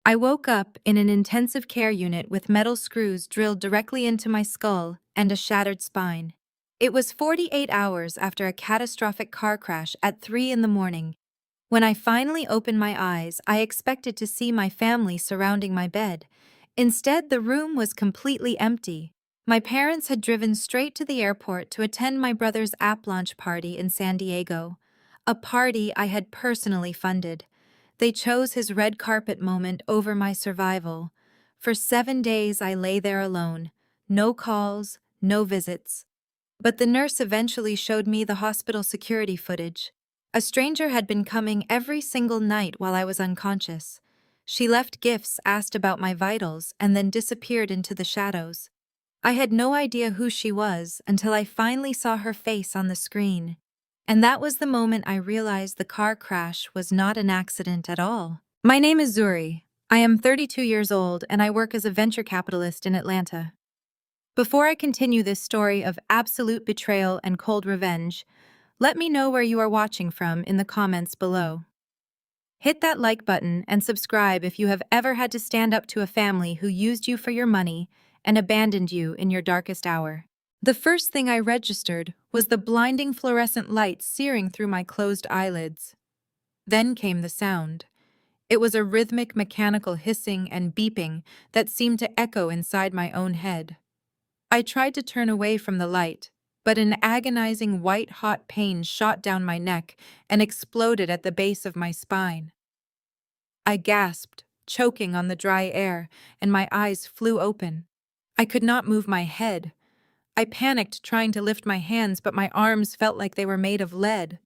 I woke up in an intensive care unit with metal screws drilled directly into my skull and a shattered spine. It was 48 hours after a catastrophic car crash at 3 in the morning. When I finally opened my eyes, I expected to see my family surrounding my bed. Instead, the room was completely empty. My parents had driven straight to the airport to attend my brother's app launch party in San Diego, a party I had personally funded. They chose his red carpet moment over my survival. For 7 days, I lay there alone. No calls, no visits. But the nurse eventually showed me the hospital security footage. A stranger had been coming every single night while I was unconscious. She left gifts, asked about my vitals, and then disappeared into the shadows. I had no idea who she was until I finally saw her face on the screen. And that was the moment I realized the car crash was not an accident at all. My name is Zuri. I am 32 years old and I work as a venture capitalist in Atlanta. Before I continue this story of absolute betrayal and cold revenge, let me know where you are watching from in the comments below. Hit that like button and subscribe if you have ever had to stand up to a family who used you for your money and abandoned you in your darkest hour. The first thing I registered was the blinding fluorescent light searing through my closed eyelids. Then came the sound. It was a rhythmic mechanical hissing and beeping that seemed to echo inside my own head. I tried to turn away from the light, but an agonizing white-hot pain shot down my neck and exploded at the base of my spine. I gasped, choking on the dry air, and my eyes flew open. I could not move my head. I panicked trying to lift my hands, but my arms felt like they were made of lead.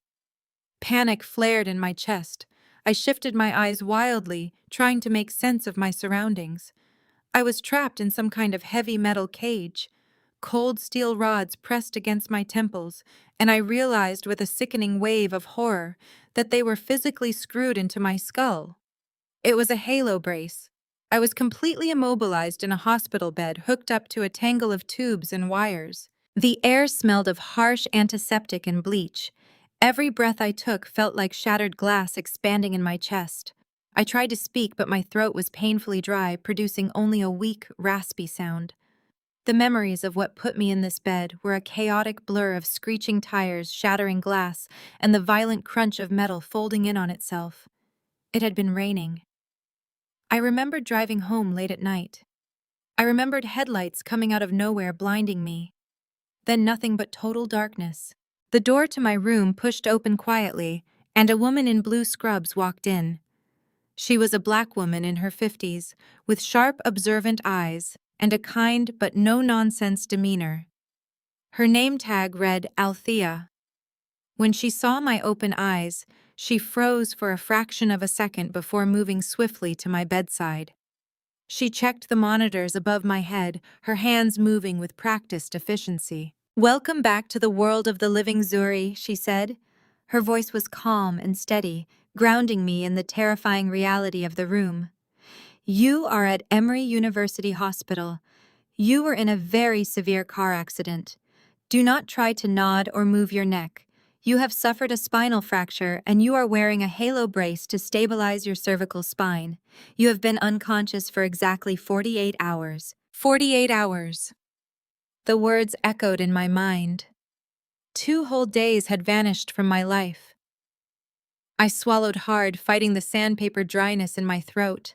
Panic flared in my chest. I shifted my eyes wildly, trying to make sense of my surroundings. I was trapped in some kind of heavy metal cage. Cold steel rods pressed against my temples, and I realized with a sickening wave of horror that they were physically screwed into my skull. It was a halo brace. I was completely immobilized in a hospital bed hooked up to a tangle of tubes and wires. The air smelled of harsh antiseptic and bleach. Every breath I took felt like shattered glass expanding in my chest. I tried to speak, but my throat was painfully dry, producing only a weak, raspy sound. The memories of what put me in this bed were a chaotic blur of screeching tires, shattering glass, and the violent crunch of metal folding in on itself. It had been raining. I remembered driving home late at night. I remembered headlights coming out of nowhere blinding me. Then nothing but total darkness. The door to my room pushed open quietly, and a woman in blue scrubs walked in. She was a black woman in her 50s, with sharp, observant eyes and a kind but no-nonsense demeanor. Her name tag read Althea. When she saw my open eyes, she froze for a fraction of a second before moving swiftly to my bedside. She checked the monitors above my head, her hands moving with practiced efficiency. "Welcome back to the world of the living, Zuri," she said. Her voice was calm and steady, grounding me in the terrifying reality of the room. "You are at Emory University Hospital. You were in a very severe car accident. Do not try to nod or move your neck. You have suffered a spinal fracture and you are wearing a halo brace to stabilize your cervical spine. You have been unconscious for exactly 48 hours. 48 hours. The words echoed in my mind. 2 whole days had vanished from my life. I swallowed hard, fighting the sandpaper dryness in my throat.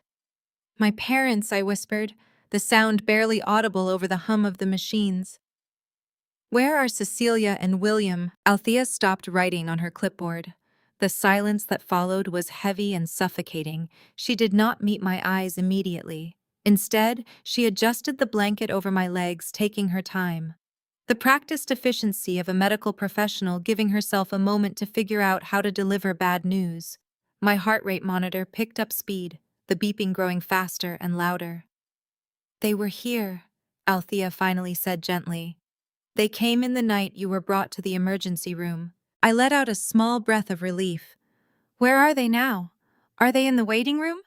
"My parents," I whispered, the sound barely audible over the hum of the machines. "Where are Cecilia and William?" Althea stopped writing on her clipboard. The silence that followed was heavy and suffocating. She did not meet my eyes immediately. Instead, she adjusted the blanket over my legs, taking her time. The practiced efficiency of a medical professional giving herself a moment to figure out how to deliver bad news. My heart rate monitor picked up speed, the beeping growing faster and louder. "They were here," Althea finally said gently. "They came in the night you were brought to the emergency room." I let out a small breath of relief. "Where are they now? Are they in the waiting room?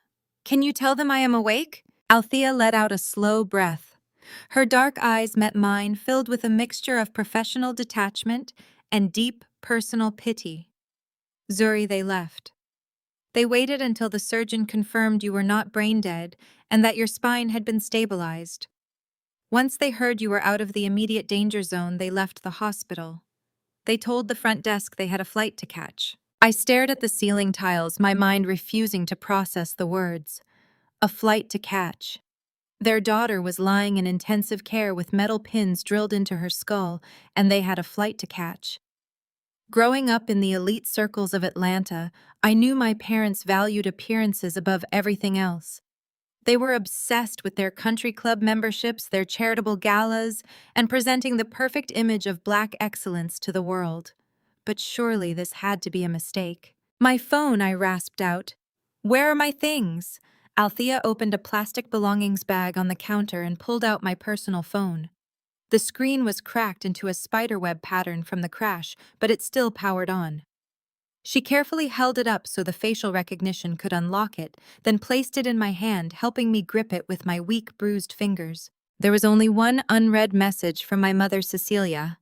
Can you tell them I am awake?" Althea let out a slow breath. Her dark eyes met mine, filled with a mixture of professional detachment and deep personal pity. "Zuri, they left." They waited until the surgeon confirmed you were not brain dead and that your spine had been stabilized. Once they heard you were out of the immediate danger zone, they left the hospital. They told the front desk they had a flight to catch. I stared at the ceiling tiles, my mind refusing to process the words. A flight to catch. Their daughter was lying in intensive care with metal pins drilled into her skull, and they had a flight to catch. Growing up in the elite circles of Atlanta, I knew my parents valued appearances above everything else. They were obsessed with their country club memberships, their charitable galas, and presenting the perfect image of Black excellence to the world. But surely this had to be a mistake. My phone, I rasped out. Where are my things? Althea opened a plastic belongings bag on the counter and pulled out my personal phone. The screen was cracked into a spiderweb pattern from the crash, but it still powered on. She carefully held it up so the facial recognition could unlock it, then placed it in my hand, helping me grip it with my weak, bruised fingers. There was only one unread message from my mother, Cecilia.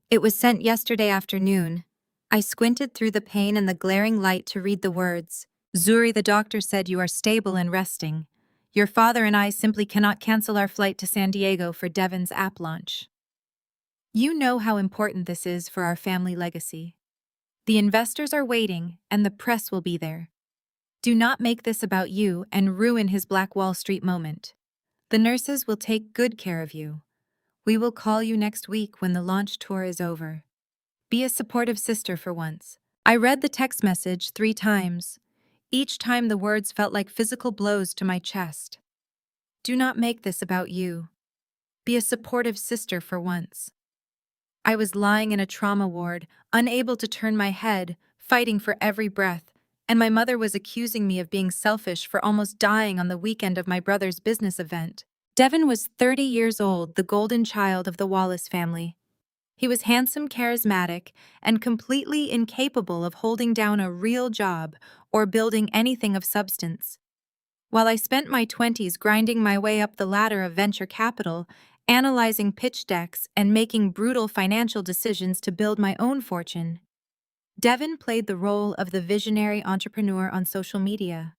It was sent yesterday afternoon. I squinted through the pain and the glaring light to read the words. Zuri, the doctor said you are stable and resting. Your father and I simply cannot cancel our flight to San Diego for Devon's app launch. You know how important this is for our family legacy. The investors are waiting, and the press will be there. Do not make this about you and ruin his Black Wall Street moment. The nurses will take good care of you. We will call you next week when the launch tour is over. Be a supportive sister for once. I read the text message 3 times. Each time the words felt like physical blows to my chest. Do not make this about you. Be a supportive sister for once. I was lying in a trauma ward, unable to turn my head, fighting for every breath, and my mother was accusing me of being selfish for almost dying on the weekend of my brother's business event. Devon was 30 years old, the golden child of the Wallace family. He was handsome, charismatic, and completely incapable of holding down a real job or building anything of substance. While I spent my 20s grinding my way up the ladder of venture capital, analyzing pitch decks, and making brutal financial decisions to build my own fortune, Devon played the role of the visionary entrepreneur on social media.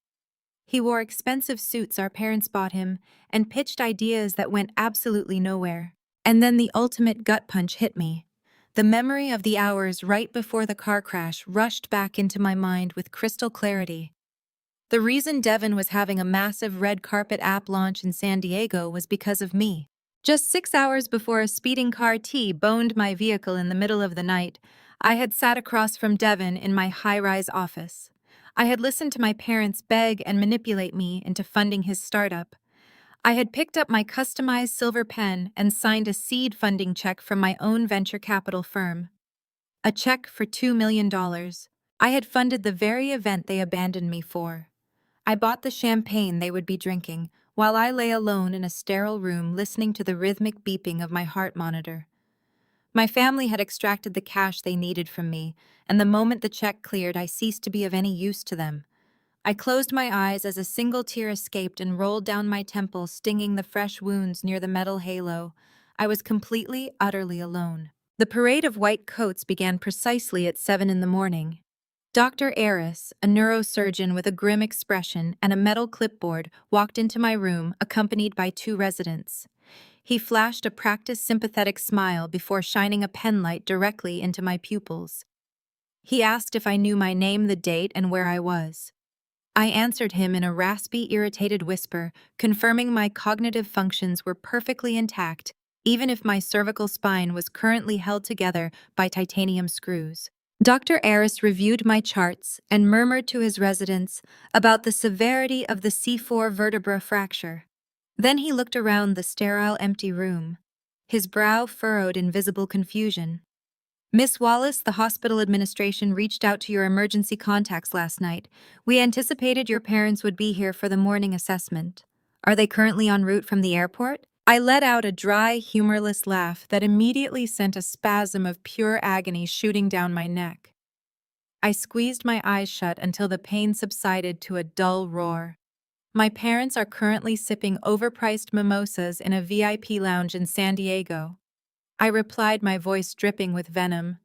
He wore expensive suits our parents bought him and pitched ideas that went absolutely nowhere. And then the ultimate gut punch hit me. The memory of the hours right before the car crash rushed back into my mind with crystal clarity. The reason Devon was having a massive red carpet app launch in San Diego was because of me. Just 6 hours before a speeding car T-boned my vehicle in the middle of the night, I had sat across from Devon in my high-rise office. I had listened to my parents beg and manipulate me into funding his startup. I had picked up my customized silver pen and signed a seed funding check from my own venture capital firm. A check for $2 million. I had funded the very event they abandoned me for. I bought the champagne they would be drinking, while I lay alone in a sterile room listening to the rhythmic beeping of my heart monitor. My family had extracted the cash they needed from me, and the moment the check cleared, I ceased to be of any use to them. I closed my eyes as a single tear escaped and rolled down my temple, stinging the fresh wounds near the metal halo. I was completely, utterly alone. The parade of white coats began precisely at 7 in the morning. Dr. Aris, a neurosurgeon with a grim expression and a metal clipboard, walked into my room, accompanied by 2 residents. He flashed a practiced sympathetic smile before shining a penlight directly into my pupils. He asked if I knew my name, the date, and where I was. I answered him in a raspy, irritated whisper, confirming my cognitive functions were perfectly intact, even if my cervical spine was currently held together by titanium screws. Dr. Aris reviewed my charts and murmured to his residents about the severity of the C4 vertebra fracture. Then he looked around the sterile, empty room. His brow furrowed in visible confusion. Miss Wallace, the hospital administration reached out to your emergency contacts last night. We anticipated your parents would be here for the morning assessment. Are they currently en route from the airport? I let out a dry, humorless laugh that immediately sent a spasm of pure agony shooting down my neck. I squeezed my eyes shut until the pain subsided to a dull roar. My parents are currently sipping overpriced mimosas in a VIP lounge in San Diego. I replied, my voice dripping with venom.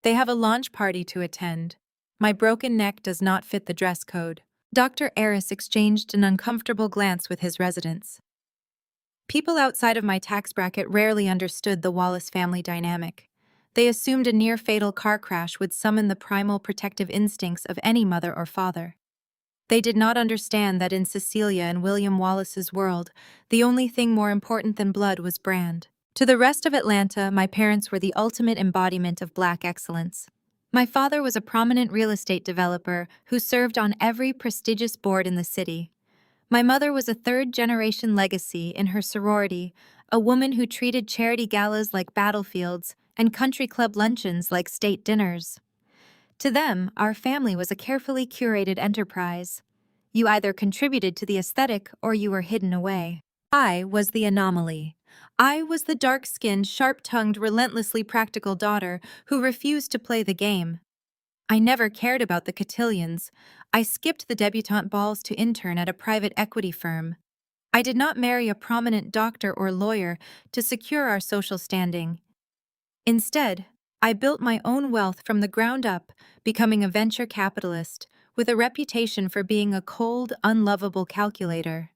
They have a launch party to attend. My broken neck does not fit the dress code. Dr. Eris exchanged an uncomfortable glance with his residents. People outside of my tax bracket rarely understood the Wallace family dynamic. They assumed a near-fatal car crash would summon the primal protective instincts of any mother or father. They did not understand that in Cecilia and William Wallace's world, the only thing more important than blood was brand. To the rest of Atlanta, my parents were the ultimate embodiment of Black excellence. My father was a prominent real estate developer who served on every prestigious board in the city. My mother was a third-generation legacy in her sorority, a woman who treated charity galas like battlefields and country club luncheons like state dinners. To them, our family was a carefully curated enterprise. You either contributed to the aesthetic or you were hidden away. I was the anomaly. I was the dark-skinned, sharp-tongued, relentlessly practical daughter who refused to play the game. I never cared about the cotillions. I skipped the debutante balls to intern at a private equity firm. I did not marry a prominent doctor or lawyer to secure our social standing. Instead, I built my own wealth from the ground up, becoming a venture capitalist with a reputation for being a cold, unlovable calculator.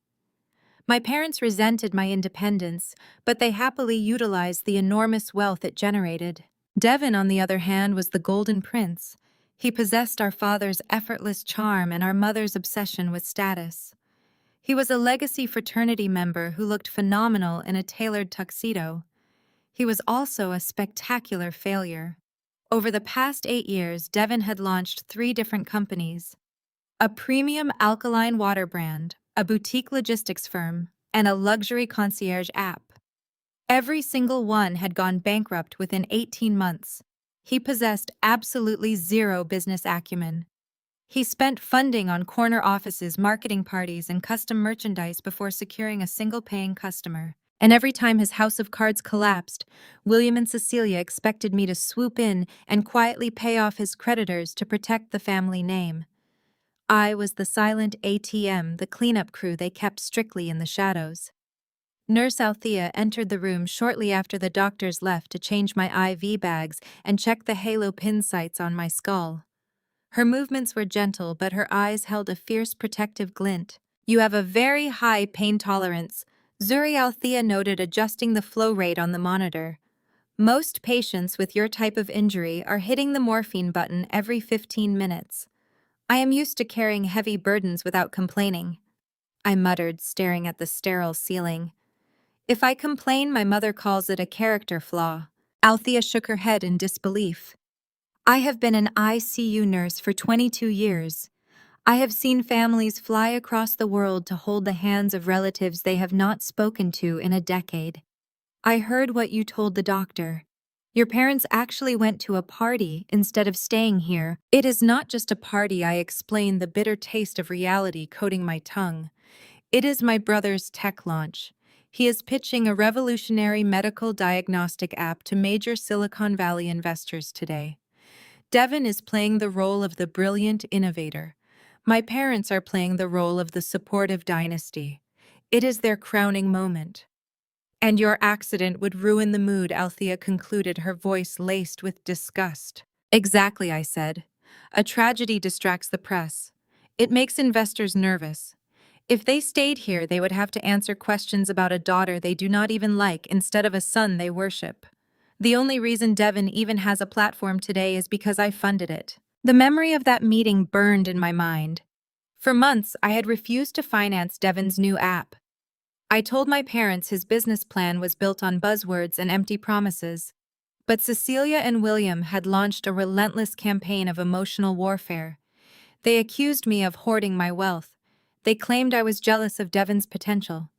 My parents resented my independence, but they happily utilized the enormous wealth it generated. Devin, on the other hand, was the golden prince. He possessed our father's effortless charm and our mother's obsession with status. He was a legacy fraternity member who looked phenomenal in a tailored tuxedo. He was also a spectacular failure. Over the past 8 years, Devin had launched 3 different companies: a premium alkaline water brand, a boutique logistics firm, and a luxury concierge app. Every single one had gone bankrupt within 18 months. He possessed absolutely zero business acumen. He spent funding on corner offices, marketing parties, and custom merchandise before securing a single paying customer. And every time his house of cards collapsed, William and Cecilia expected me to swoop in and quietly pay off his creditors to protect the family name. I was the silent ATM, the cleanup crew they kept strictly in the shadows. Nurse Althea entered the room shortly after the doctors left to change my IV bags and check the halo pin sights on my skull. Her movements were gentle, but her eyes held a fierce protective glint. "You have a very high pain tolerance," Zuri Althea noted, adjusting the flow rate on the monitor. "Most patients with your type of injury are hitting the morphine button every 15 minutes. I am used to carrying heavy burdens without complaining," I muttered, staring at the sterile ceiling. "If I complain, my mother calls it a character flaw." Althea shook her head in disbelief. "I have been an ICU nurse for 22 years. I have seen families fly across the world to hold the hands of relatives they have not spoken to in a decade. I heard what you told the doctor. Your parents actually went to a party instead of staying here." "It is not just a party," I explained, the bitter taste of reality coating my tongue. "It is my brother's tech launch. He is pitching a revolutionary medical diagnostic app to major Silicon Valley investors today. Devin is playing the role of the brilliant innovator. My parents are playing the role of the supportive dynasty. It is their crowning moment." "And your accident would ruin the mood," Althea concluded, her voice laced with disgust. "Exactly," I said. "A tragedy distracts the press. It makes investors nervous. If they stayed here, they would have to answer questions about a daughter they do not even like instead of a son they worship. The only reason Devin even has a platform today is because I funded it." The memory of that meeting burned in my mind. For months, I had refused to finance Devin's new app. I told my parents his business plan was built on buzzwords and empty promises. But Cecilia and William had launched a relentless campaign of emotional warfare. They accused me of hoarding my wealth. They claimed I was jealous of Devin's potential.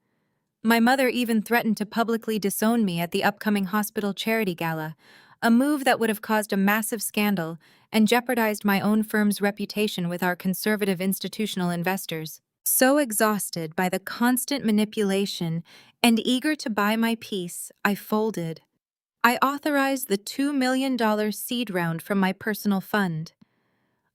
My mother even threatened to publicly disown me at the upcoming hospital charity gala, a move that would have caused a massive scandal and jeopardized my own firm's reputation with our conservative institutional investors. So exhausted by the constant manipulation and eager to buy my peace, I folded. I authorized the $2 million seed round from my personal fund.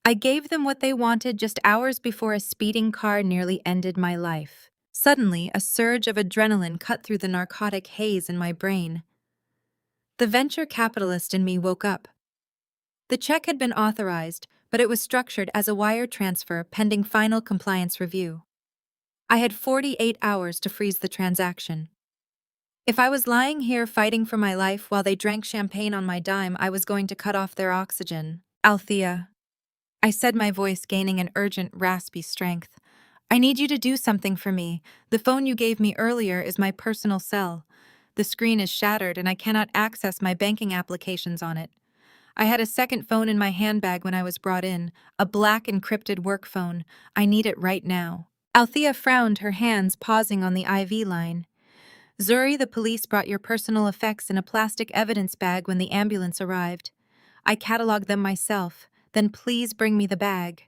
I gave them what they wanted just hours before a speeding car nearly ended my life. Suddenly, a surge of adrenaline cut through the narcotic haze in my brain. The venture capitalist in me woke up. The check had been authorized, but it was structured as a wire transfer pending final compliance review. I had 48 hours to freeze the transaction. If I was lying here fighting for my life while they drank champagne on my dime, I was going to cut off their oxygen. Althea, I said, my voice gaining an urgent, raspy strength. I need you to do something for me. The phone you gave me earlier is my personal cell. The screen is shattered and I cannot access my banking applications on it. I had a second phone in my handbag when I was brought in, a black encrypted work phone. I need it right now. Althea frowned, her hands pausing on the IV line. Zuri, the police brought your personal effects in a plastic evidence bag when the ambulance arrived. I cataloged them myself. Then please bring me the bag.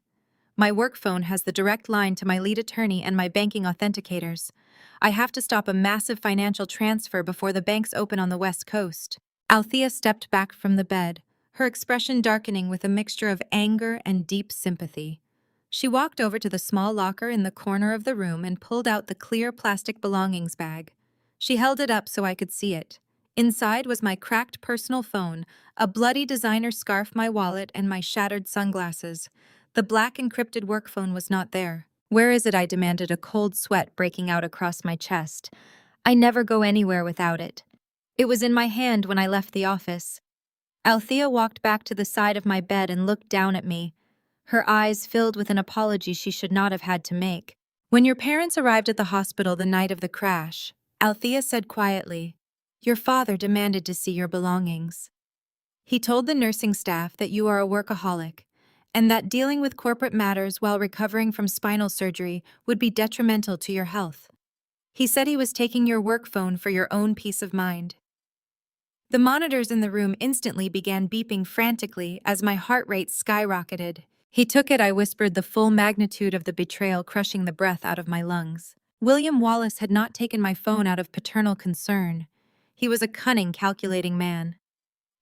My work phone has the direct line to my lead attorney and my banking authenticators. I have to stop a massive financial transfer before the banks open on the West Coast. Althea stepped back from the bed, her expression darkening with a mixture of anger and deep sympathy. She walked over to the small locker in the corner of the room and pulled out the clear plastic belongings bag. She held it up so I could see it. Inside was my cracked personal phone, a bloody designer scarf, my wallet, and my shattered sunglasses. The black encrypted work phone was not there. Where is it? I demanded, a cold sweat breaking out across my chest. I never go anywhere without it. It was in my hand when I left the office. Althea walked back to the side of my bed and looked down at me, her eyes filled with an apology she should not have had to make. When your parents arrived at the hospital the night of the crash, Althea said quietly, your father demanded to see your belongings. He told the nursing staff that you are a workaholic, and that dealing with corporate matters while recovering from spinal surgery would be detrimental to your health. He said he was taking your work phone for your own peace of mind. The monitors in the room instantly began beeping frantically as my heart rate skyrocketed. He took it, I whispered, the full magnitude of the betrayal crushing the breath out of my lungs. William Wallace had not taken my phone out of paternal concern. He was a cunning, calculating man.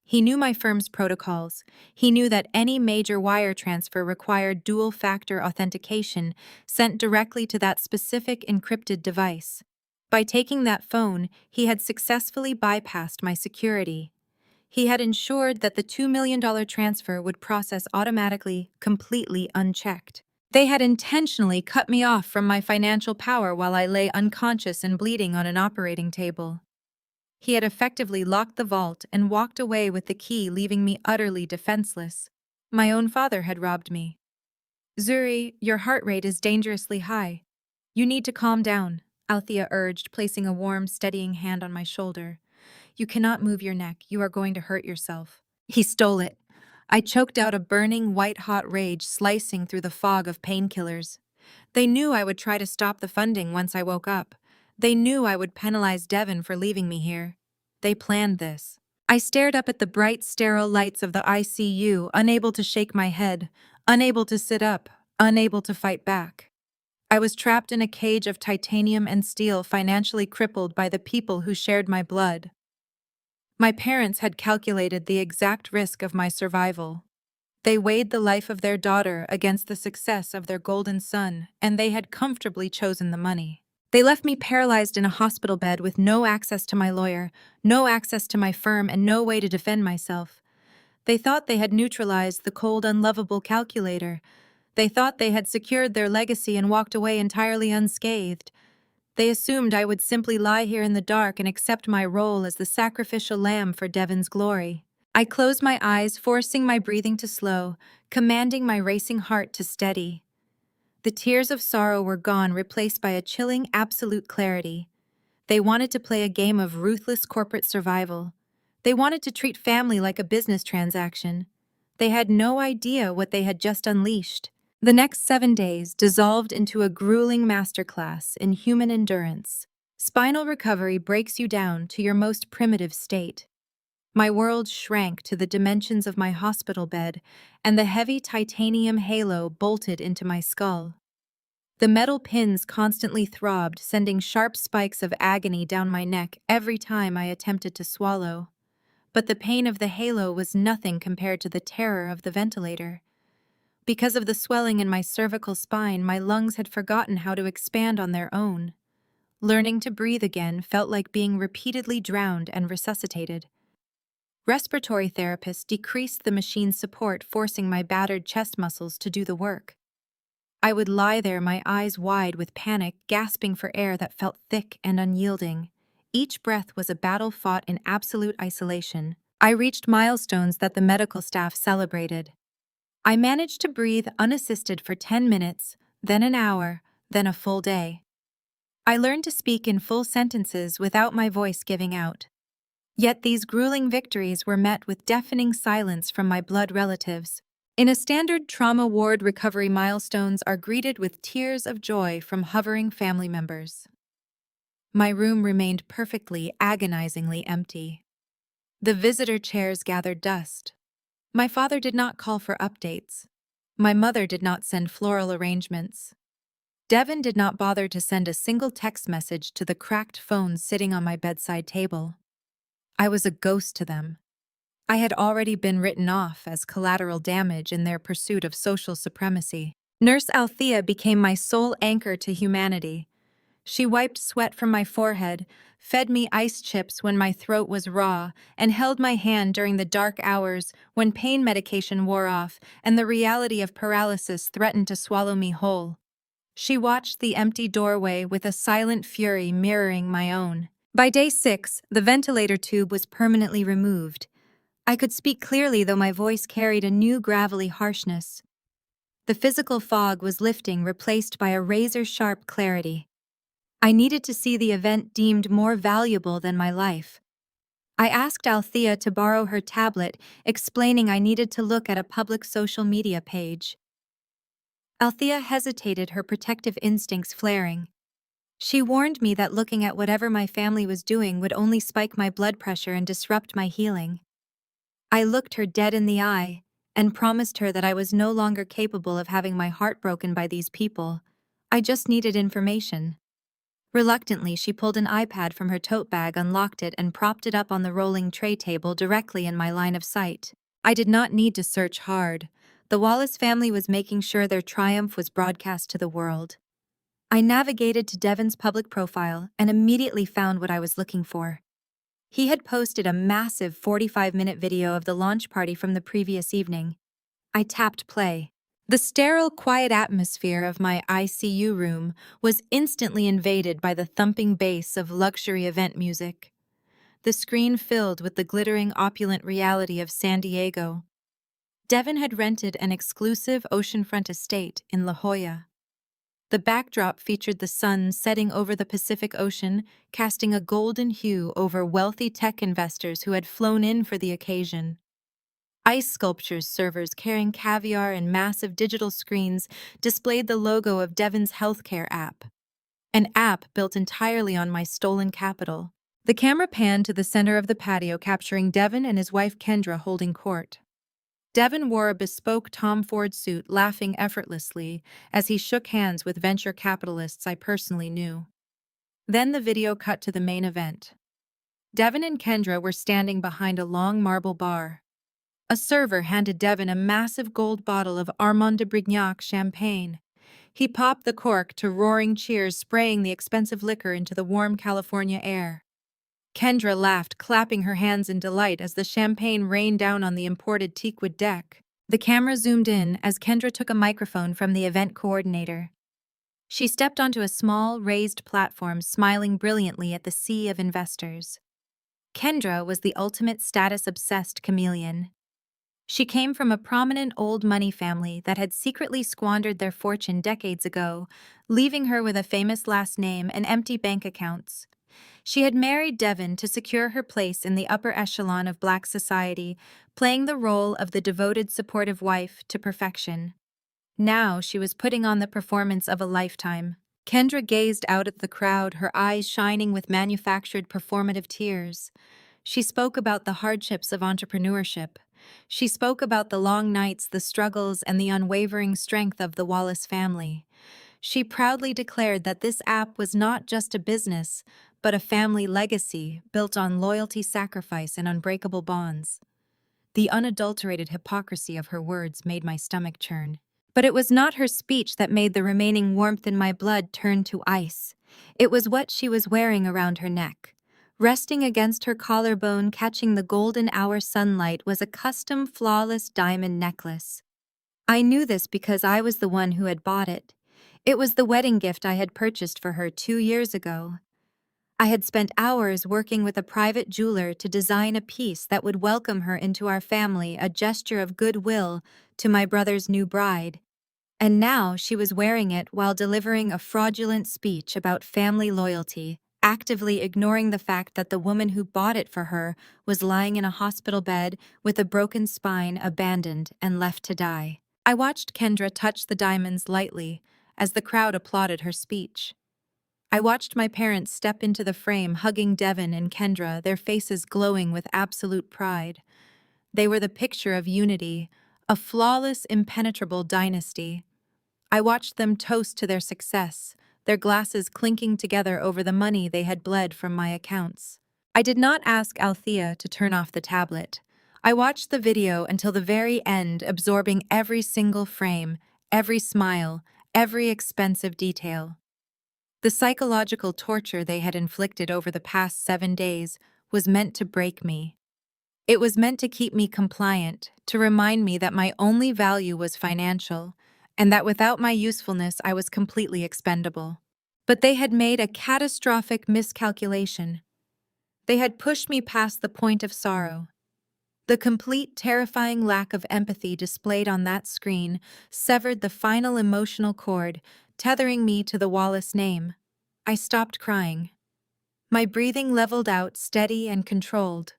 He knew my firm's protocols. He knew that any major wire transfer required dual-factor authentication sent directly to that specific encrypted device. By taking that phone, he had successfully bypassed my security. He had ensured that the $2 million transfer would process automatically, completely unchecked. They had intentionally cut me off from my financial power while I lay unconscious and bleeding on an operating table. He had effectively locked the vault and walked away with the key, leaving me utterly defenseless. My own father had robbed me. Zuri, your heart rate is dangerously high. You need to calm down, Althea urged, placing a warm, steadying hand on my shoulder. You cannot move your neck. You are going to hurt yourself. He stole it. I choked out a burning, white-hot rage slicing through the fog of painkillers. They knew I would try to stop the funding once I woke up. They knew I would penalize Devon for leaving me here. They planned this. I stared up at the bright, sterile lights of the ICU, unable to shake my head, unable to sit up, unable to fight back. I was trapped in a cage of titanium and steel, financially crippled by the people who shared my blood. My parents had calculated the exact risk of my survival. They weighed the life of their daughter against the success of their golden son, and they had comfortably chosen the money. They left me paralyzed in a hospital bed with no access to my lawyer, no access to my firm, and no way to defend myself. They thought they had neutralized the cold, unlovable calculator. They thought they had secured their legacy and walked away entirely unscathed. They assumed I would simply lie here in the dark and accept my role as the sacrificial lamb for Devon's glory. I closed my eyes, forcing my breathing to slow, commanding my racing heart to steady. The tears of sorrow were gone, replaced by a chilling, absolute clarity. They wanted to play a game of ruthless corporate survival. They wanted to treat family like a business transaction. They had no idea what they had just unleashed. The next 7 days dissolved into a grueling masterclass in human endurance. Spinal recovery breaks you down to your most primitive state. My world shrank to the dimensions of my hospital bed, and the heavy titanium halo bolted into my skull. The metal pins constantly throbbed, sending sharp spikes of agony down my neck every time I attempted to swallow. But the pain of the halo was nothing compared to the terror of the ventilator. Because of the swelling in my cervical spine, my lungs had forgotten how to expand on their own. Learning to breathe again felt like being repeatedly drowned and resuscitated. Respiratory therapists decreased the machine's support, forcing my battered chest muscles to do the work. I would lie there, my eyes wide with panic, gasping for air that felt thick and unyielding. Each breath was a battle fought in absolute isolation. I reached milestones that the medical staff celebrated. I managed to breathe unassisted for 10 minutes, then an hour, then a full day. I learned to speak in full sentences without my voice giving out. Yet these grueling victories were met with deafening silence from my blood relatives. In a standard trauma ward, recovery milestones are greeted with tears of joy from hovering family members. My room remained perfectly, agonizingly empty. The visitor chairs gathered dust. My father did not call for updates. My mother did not send floral arrangements. Devin did not bother to send a single text message to the cracked phone sitting on my bedside table. I was a ghost to them. I had already been written off as collateral damage in their pursuit of social supremacy. Nurse Althea became my sole anchor to humanity. She wiped sweat from my forehead, fed me ice chips when my throat was raw, and held my hand during the dark hours when pain medication wore off and the reality of paralysis threatened to swallow me whole. She watched the empty doorway with a silent fury mirroring my own. By day 6, the ventilator tube was permanently removed. I could speak clearly, though my voice carried a new gravelly harshness. The physical fog was lifting, replaced by a razor-sharp clarity. I needed to see the event deemed more valuable than my life. I asked Althea to borrow her tablet, explaining I needed to look at a public social media page. Althea hesitated, her protective instincts flaring. She warned me that looking at whatever my family was doing would only spike my blood pressure and disrupt my healing. I looked her dead in the eye and promised her that I was no longer capable of having my heart broken by these people. I just needed information. Reluctantly, she pulled an iPad from her tote bag, unlocked it, and propped it up on the rolling tray table directly in my line of sight. I did not need to search hard. The Wallace family was making sure their triumph was broadcast to the world. I navigated to Devin's public profile and immediately found what I was looking for. He had posted a massive 45-minute video of the launch party from the previous evening. I tapped play. The sterile, quiet atmosphere of my ICU room was instantly invaded by the thumping bass of luxury event music. The screen filled with the glittering, opulent reality of San Diego. Devin had rented an exclusive oceanfront estate in La Jolla. The backdrop featured the sun setting over the Pacific Ocean, casting a golden hue over wealthy tech investors who had flown in for the occasion. Ice sculptures, servers carrying caviar, and massive digital screens displayed the logo of Devin's healthcare app, an app built entirely on my stolen capital. The camera panned to the center of the patio, capturing Devin and his wife Kendra holding court. Devin wore a bespoke Tom Ford suit, laughing effortlessly as he shook hands with venture capitalists I personally knew. Then the video cut to the main event. Devin and Kendra were standing behind a long marble bar. A server handed Devin a massive gold bottle of Armand de Brignac champagne. He popped the cork to roaring cheers, spraying the expensive liquor into the warm California air. Kendra laughed, clapping her hands in delight as the champagne rained down on the imported teakwood deck. The camera zoomed in as Kendra took a microphone from the event coordinator. She stepped onto a small, raised platform, smiling brilliantly at the sea of investors. Kendra was the ultimate status-obsessed chameleon. She came from a prominent old money family that had secretly squandered their fortune decades ago, leaving her with a famous last name and empty bank accounts. She had married Devin to secure her place in the upper echelon of Black society, playing the role of the devoted, supportive wife to perfection. Now she was putting on the performance of a lifetime. Kendra gazed out at the crowd, her eyes shining with manufactured performative tears. She spoke about the hardships of entrepreneurship. She spoke about the long nights, the struggles, and the unwavering strength of the Wallace family. She proudly declared that this app was not just a business, but a family legacy built on loyalty, sacrifice, and unbreakable bonds. The unadulterated hypocrisy of her words made my stomach churn. But it was not her speech that made the remaining warmth in my blood turn to ice. It was what she was wearing around her neck. Resting against her collarbone, catching the golden hour sunlight, was a custom flawless diamond necklace. I knew this because I was the one who had bought it. It was the wedding gift I had purchased for her 2 years ago. I had spent hours working with a private jeweler to design a piece that would welcome her into our family, a gesture of goodwill to my brother's new bride. And now she was wearing it while delivering a fraudulent speech about family loyalty, actively ignoring the fact that the woman who bought it for her was lying in a hospital bed with a broken spine, abandoned and left to die. I watched Kendra touch the diamonds lightly as the crowd applauded her speech. I watched my parents step into the frame, hugging Devin and Kendra, their faces glowing with absolute pride. They were the picture of unity, a flawless, impenetrable dynasty. I watched them toast to their success, their glasses clinking together over the money they had bled from my accounts. I did not ask Althea to turn off the tablet. I watched the video until the very end, absorbing every single frame, every smile, every expensive detail. The psychological torture they had inflicted over the past 7 days was meant to break me. It was meant to keep me compliant, to remind me that my only value was financial, and that without my usefulness I was completely expendable. But they had made a catastrophic miscalculation. They had pushed me past the point of sorrow. The complete, terrifying lack of empathy displayed on that screen severed the final emotional cord, tethering me to the Wallace name. I stopped crying. My breathing leveled out, steady and controlled.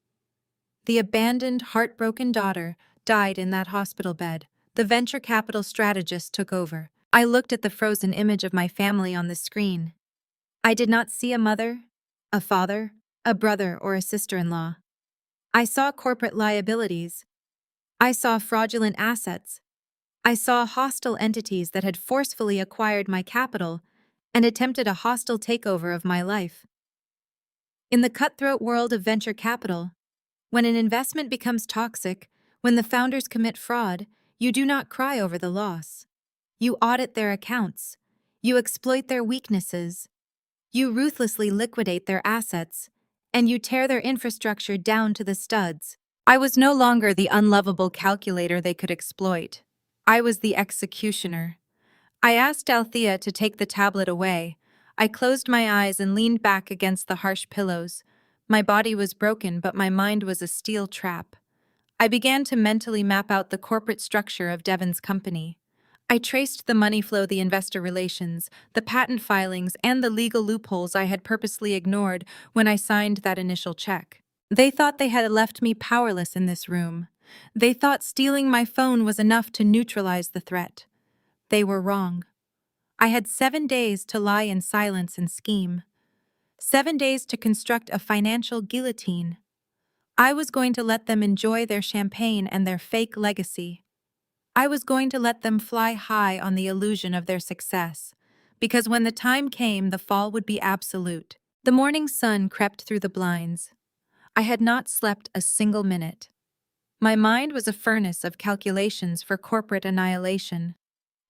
The abandoned, heartbroken daughter died in that hospital bed. The venture capital strategist took over. I looked at the frozen image of my family on the screen. I did not see a mother, a father, a brother, or a sister-in-law. I saw corporate liabilities. I saw fraudulent assets. I saw hostile entities that had forcefully acquired my capital and attempted a hostile takeover of my life. In the cutthroat world of venture capital, when an investment becomes toxic, when the founders commit fraud, you do not cry over the loss. You audit their accounts. You exploit their weaknesses. You ruthlessly liquidate their assets, and you tear their infrastructure down to the studs. I was no longer the unlovable calculator they could exploit. I was the executioner. I asked Althea to take the tablet away. I closed my eyes and leaned back against the harsh pillows. My body was broken, but my mind was a steel trap. I began to mentally map out the corporate structure of Devon's company. I traced the money flow, the investor relations, the patent filings, and the legal loopholes I had purposely ignored when I signed that initial check. They thought they had left me powerless in this room. They thought stealing my phone was enough to neutralize the threat. They were wrong. I had 7 days to lie in silence and scheme. 7 days to construct a financial guillotine. I was going to let them enjoy their champagne and their fake legacy. I was going to let them fly high on the illusion of their success, because when the time came, the fall would be absolute. The morning sun crept through the blinds. I had not slept a single minute. My mind was a furnace of calculations for corporate annihilation.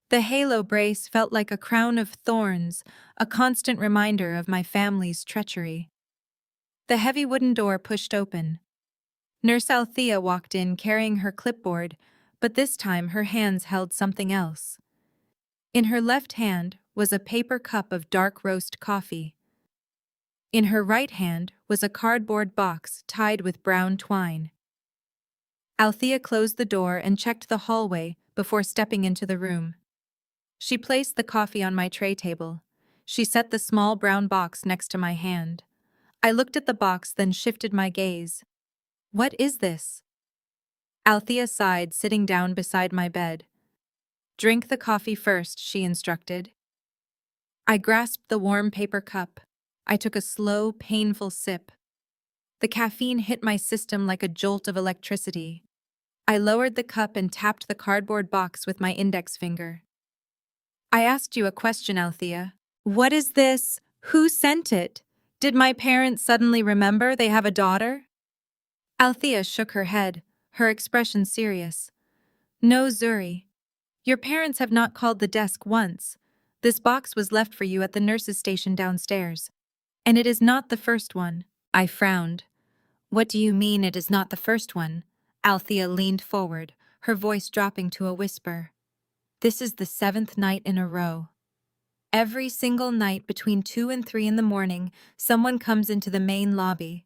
The halo brace felt like a crown of thorns, a constant reminder of my family's treachery. The heavy wooden door pushed open. Nurse Althea walked in carrying her clipboard, but this time her hands held something else. In her left hand was a paper cup of dark roast coffee. In her right hand was a cardboard box tied with brown twine. Althea closed the door and checked the hallway before stepping into the room. She placed the coffee on my tray table. She set the small brown box next to my hand. I looked at the box, then shifted my gaze. What is this? Althea sighed, sitting down beside my bed. Drink the coffee first, she instructed. I grasped the warm paper cup. I took a slow, painful sip. The caffeine hit my system like a jolt of electricity. I lowered the cup and tapped the cardboard box with my index finger. I asked you a question, Althea. What is this? Who sent it? Did my parents suddenly remember they have a daughter? Althea shook her head, her expression serious. No, Zuri. Your parents have not called the desk once. This box was left for you at the nurse's station downstairs. And it is not the first one. I frowned. What do you mean it is not the first one? Althea leaned forward, her voice dropping to a whisper. This is the 7th night in a row. Every single night between 2 and 3 in the morning, someone comes into the main lobby.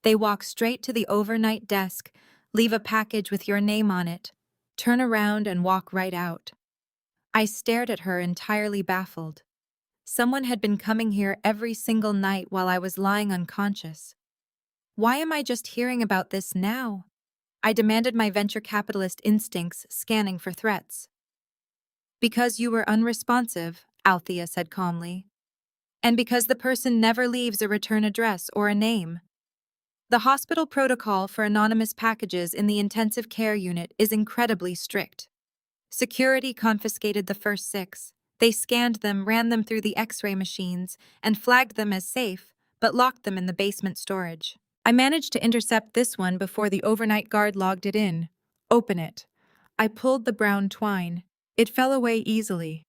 They walk straight to the overnight desk, leave a package with your name on it, turn around and walk right out. I stared at her, entirely baffled. Someone had been coming here every single night while I was lying unconscious. Why am I just hearing about this now? I demanded, my venture capitalist instincts scanning for threats. Because you were unresponsive, Althea said calmly. And because the person never leaves a return address or a name. The hospital protocol for anonymous packages in the intensive care unit is incredibly strict. Security confiscated the first 6. They scanned them, ran them through the X-ray machines, and flagged them as safe, but locked them in the basement storage. I managed to intercept this one before the overnight guard logged it in. Open it. I pulled the brown twine. It fell away easily.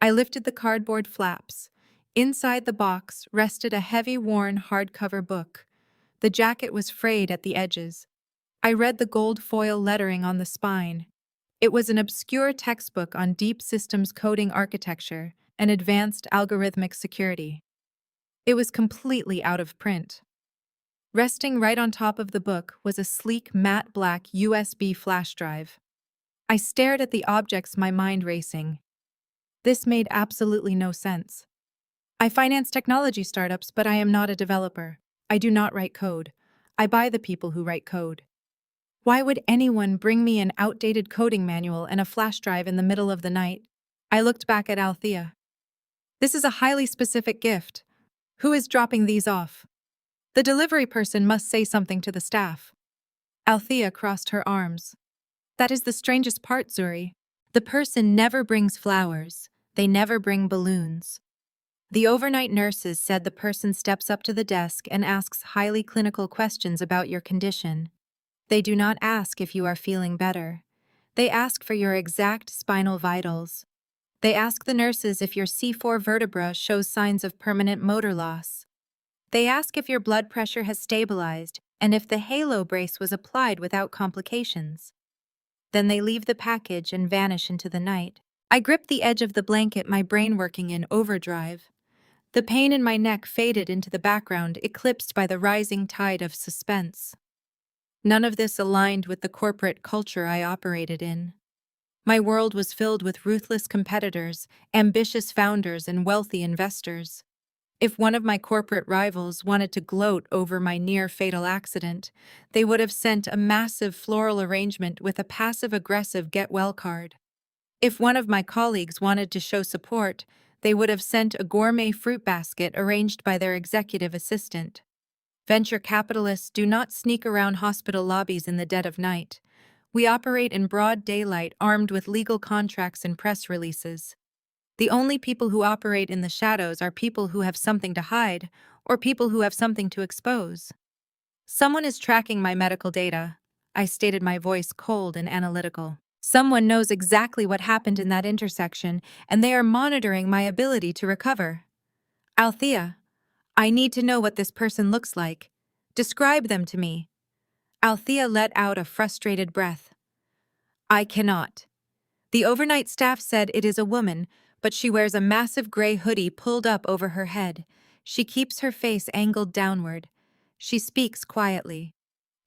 I lifted the cardboard flaps. Inside the box rested a heavy, worn hardcover book. The jacket was frayed at the edges. I read the gold foil lettering on the spine. It was an obscure textbook on deep systems coding architecture and advanced algorithmic security. It was completely out of print. Resting right on top of the book was a sleek, matte black USB flash drive. I stared at the objects, my mind racing. This made absolutely no sense. I finance technology startups, but I am not a developer. I do not write code. I buy the people who write code. Why would anyone bring me an outdated coding manual and a flash drive in the middle of the night? I looked back at Althea. This is a highly specific gift. Who is dropping these off? The delivery person must say something to the staff. Althea crossed her arms. That is the strangest part, Zuri. The person never brings flowers. They never bring balloons. The overnight nurses said the person steps up to the desk and asks highly clinical questions about your condition. They do not ask if you are feeling better. They ask for your exact spinal vitals. They ask the nurses if your C4 vertebra shows signs of permanent motor loss. They ask if your blood pressure has stabilized and if the halo brace was applied without complications. Then they leave the package and vanish into the night. I gripped the edge of the blanket, my brain working in overdrive. The pain in my neck faded into the background, eclipsed by the rising tide of suspense. None of this aligned with the corporate culture I operated in. My world was filled with ruthless competitors, ambitious founders, and wealthy investors. If one of my corporate rivals wanted to gloat over my near-fatal accident, they would have sent a massive floral arrangement with a passive-aggressive get-well card. If one of my colleagues wanted to show support, they would have sent a gourmet fruit basket arranged by their executive assistant. Venture capitalists do not sneak around hospital lobbies in the dead of night. We operate in broad daylight, armed with legal contracts and press releases. The only people who operate in the shadows are people who have something to hide, or people who have something to expose. Someone is tracking my medical data. I stated, my voice cold and analytical. Someone knows exactly what happened in that intersection, and they are monitoring my ability to recover. Althea, I need to know what this person looks like. Describe them to me. Althea let out a frustrated breath. I cannot. The overnight staff said it is a woman, but she wears a massive gray hoodie pulled up over her head. She keeps her face angled downward. She speaks quietly.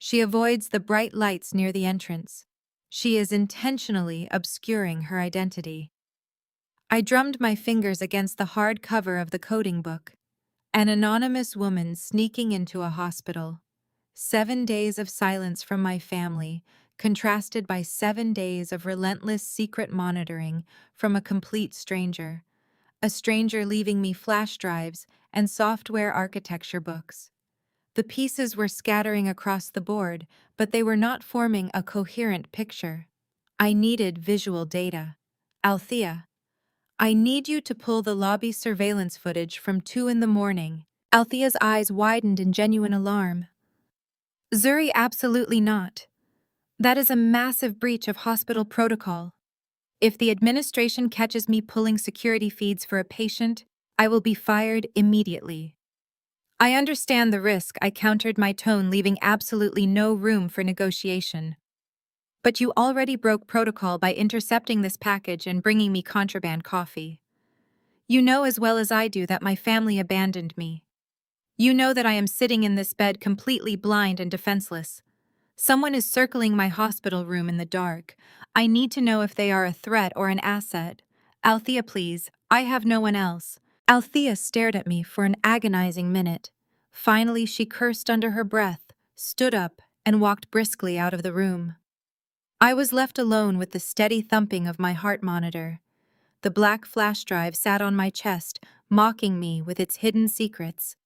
She avoids the bright lights near the entrance. She is intentionally obscuring her identity. I drummed my fingers against the hard cover of the coding book. An anonymous woman sneaking into a hospital. 7 days of silence from my family, contrasted by 7 days of relentless secret monitoring from a complete stranger. A stranger leaving me flash drives and software architecture books. The pieces were scattering across the board, but they were not forming a coherent picture. I needed visual data. Althea, I need you to pull the lobby surveillance footage from 2 in the morning. Althea's eyes widened in genuine alarm. Zuri, absolutely not. That is a massive breach of hospital protocol. If the administration catches me pulling security feeds for a patient, I will be fired immediately. I understand the risk, I countered, my tone leaving absolutely no room for negotiation. But you already broke protocol by intercepting this package and bringing me contraband coffee. You know as well as I do that my family abandoned me. You know that I am sitting in this bed completely blind and defenseless. Someone is circling my hospital room in the dark. I need to know if they are a threat or an asset. Althea, please, I have no one else. Althea stared at me for an agonizing minute. Finally, she cursed under her breath, stood up, and walked briskly out of the room. I was left alone with the steady thumping of my heart monitor. The black flash drive sat on my chest, mocking me with its hidden secrets.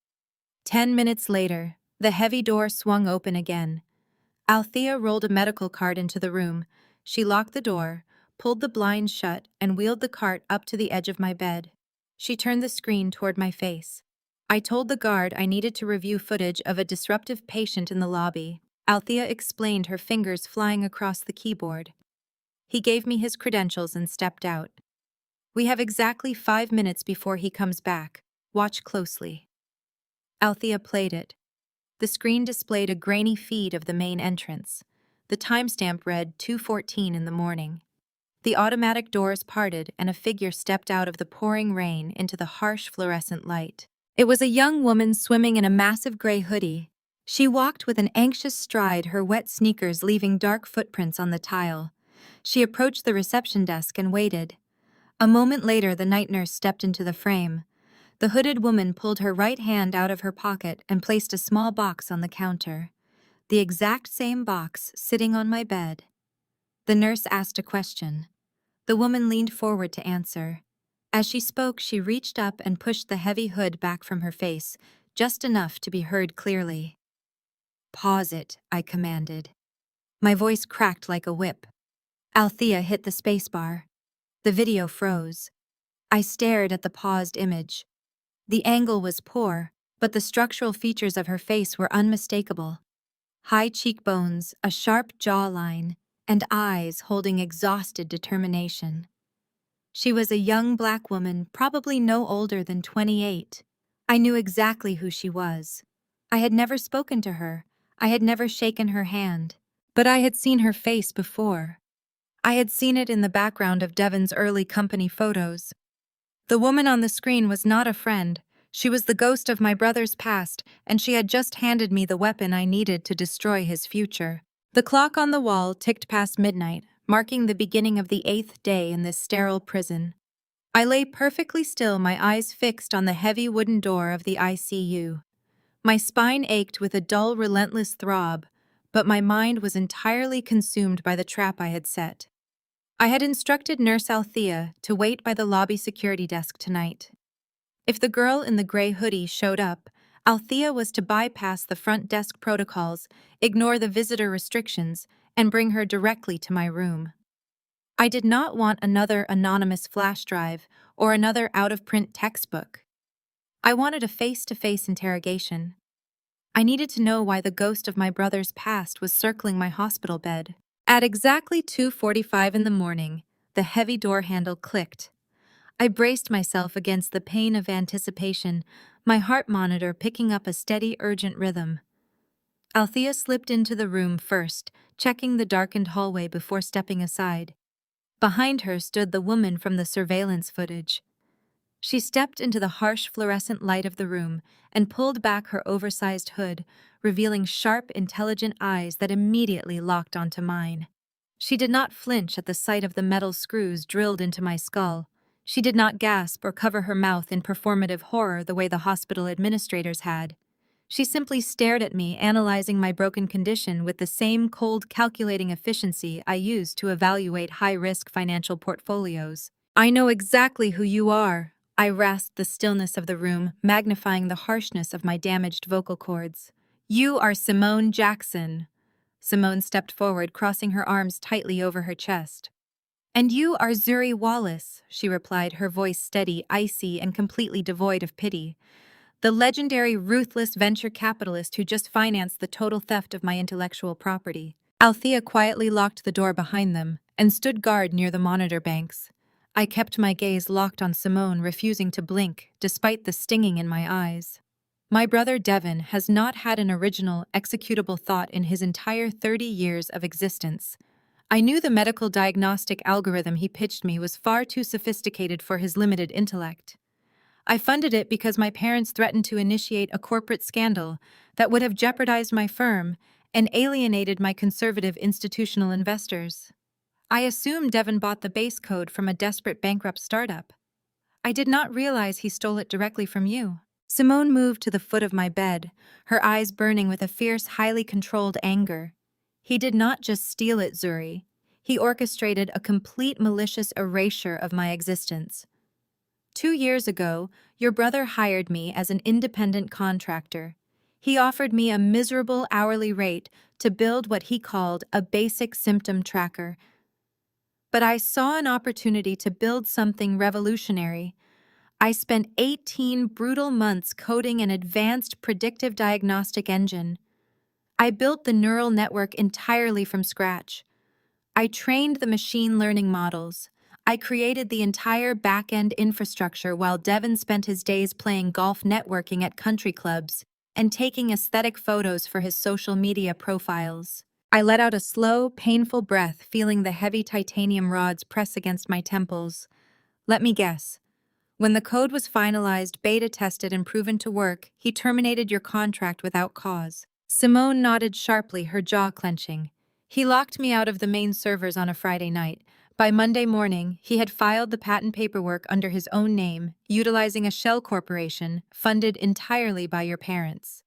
10 minutes later, the heavy door swung open again. Althea rolled a medical cart into the room. She locked the door, pulled the blind shut, and wheeled the cart up to the edge of my bed. She turned the screen toward my face. I told the guard I needed to review footage of a disruptive patient in the lobby. Althea explained, her fingers flying across the keyboard. He gave me his credentials and stepped out. We have exactly 5 minutes before he comes back. Watch closely. Althea played it. The screen displayed a grainy feed of the main entrance. The timestamp read 2:14 in the morning. The automatic doors parted and a figure stepped out of the pouring rain into the harsh fluorescent light. It was a young woman swimming in a massive gray hoodie. She walked with an anxious stride, her wet sneakers leaving dark footprints on the tile. She approached the reception desk and waited. A moment later, the night nurse stepped into the frame. The hooded woman pulled her right hand out of her pocket and placed a small box on the counter. The exact same box sitting on my bed. The nurse asked a question. The woman leaned forward to answer. As she spoke, she reached up and pushed the heavy hood back from her face, just enough to be heard clearly. "Pause it," I commanded. My voice cracked like a whip. Althea hit the spacebar. The video froze. I stared at the paused image. The angle was poor, but the structural features of her face were unmistakable. High cheekbones, a sharp jawline, and eyes holding exhausted determination. She was a young black woman, probably no older than 28. I knew exactly who she was. I had never spoken to her. I had never shaken her hand. But I had seen her face before. I had seen it in the background of Devon's early company photos. The woman on the screen was not a friend. She was the ghost of my brother's past, and she had just handed me the weapon I needed to destroy his future. The clock on the wall ticked past midnight, marking the beginning of the 8th day in this sterile prison. I lay perfectly still, my eyes fixed on the heavy wooden door of the ICU. My spine ached with a dull, relentless throb, but my mind was entirely consumed by the trap I had set. I had instructed Nurse Althea to wait by the lobby security desk tonight. If the girl in the gray hoodie showed up, Althea was to bypass the front desk protocols, ignore the visitor restrictions, and bring her directly to my room. I did not want another anonymous flash drive or another out-of-print textbook. I wanted a face-to-face interrogation. I needed to know why the ghost of my brother's past was circling my hospital bed. At exactly 2:45 in the morning, the heavy door handle clicked. I braced myself against the pain of anticipation, my heart monitor picking up a steady, urgent rhythm. Althea slipped into the room first, checking the darkened hallway before stepping aside. Behind her stood the woman from the surveillance footage. She stepped into the harsh fluorescent light of the room and pulled back her oversized hood, revealing sharp, intelligent eyes that immediately locked onto mine. She did not flinch at the sight of the metal screws drilled into my skull. She did not gasp or cover her mouth in performative horror the way the hospital administrators had. She simply stared at me, analyzing my broken condition with the same cold, calculating efficiency I use to evaluate high-risk financial portfolios. "I know exactly who you are," I rasped the stillness of the room, magnifying the harshness of my damaged vocal cords. "You are Simone Jackson." Simone stepped forward, crossing her arms tightly over her chest. "And you are Zuri Wallace," she replied, her voice steady, icy, and completely devoid of pity. "The legendary, ruthless venture capitalist who just financed the total theft of my intellectual property." Althea quietly locked the door behind them and stood guard near the monitor banks. I kept my gaze locked on Simone, refusing to blink, despite the stinging in my eyes. My brother Devin has not had an original, executable thought in his entire 30 years of existence. I knew the medical diagnostic algorithm he pitched me was far too sophisticated for his limited intellect. I funded it because my parents threatened to initiate a corporate scandal that would have jeopardized my firm and alienated my conservative institutional investors. I assumed Devin bought the base code from a desperate bankrupt startup. I did not realize he stole it directly from you. Simone moved to the foot of my bed, her eyes burning with a fierce, highly controlled anger. He did not just steal it, Zuri. He orchestrated a complete malicious erasure of my existence. 2 years ago, your brother hired me as an independent contractor. He offered me a miserable hourly rate to build what he called a basic symptom tracker. But I saw an opportunity to build something revolutionary. I spent 18 brutal months coding an advanced predictive diagnostic engine. I built the neural network entirely from scratch. I trained the machine learning models. I created the entire back-end infrastructure while Devin spent his days playing golf, networking at country clubs, and taking aesthetic photos for his social media profiles. I let out a slow, painful breath, feeling the heavy titanium rods press against my temples. Let me guess. When the code was finalized, beta tested, and proven to work, he terminated your contract without cause. Simone nodded sharply, her jaw clenching. He locked me out of the main servers on a Friday night. By Monday morning, he had filed the patent paperwork under his own name, utilizing a shell corporation funded entirely by your parents.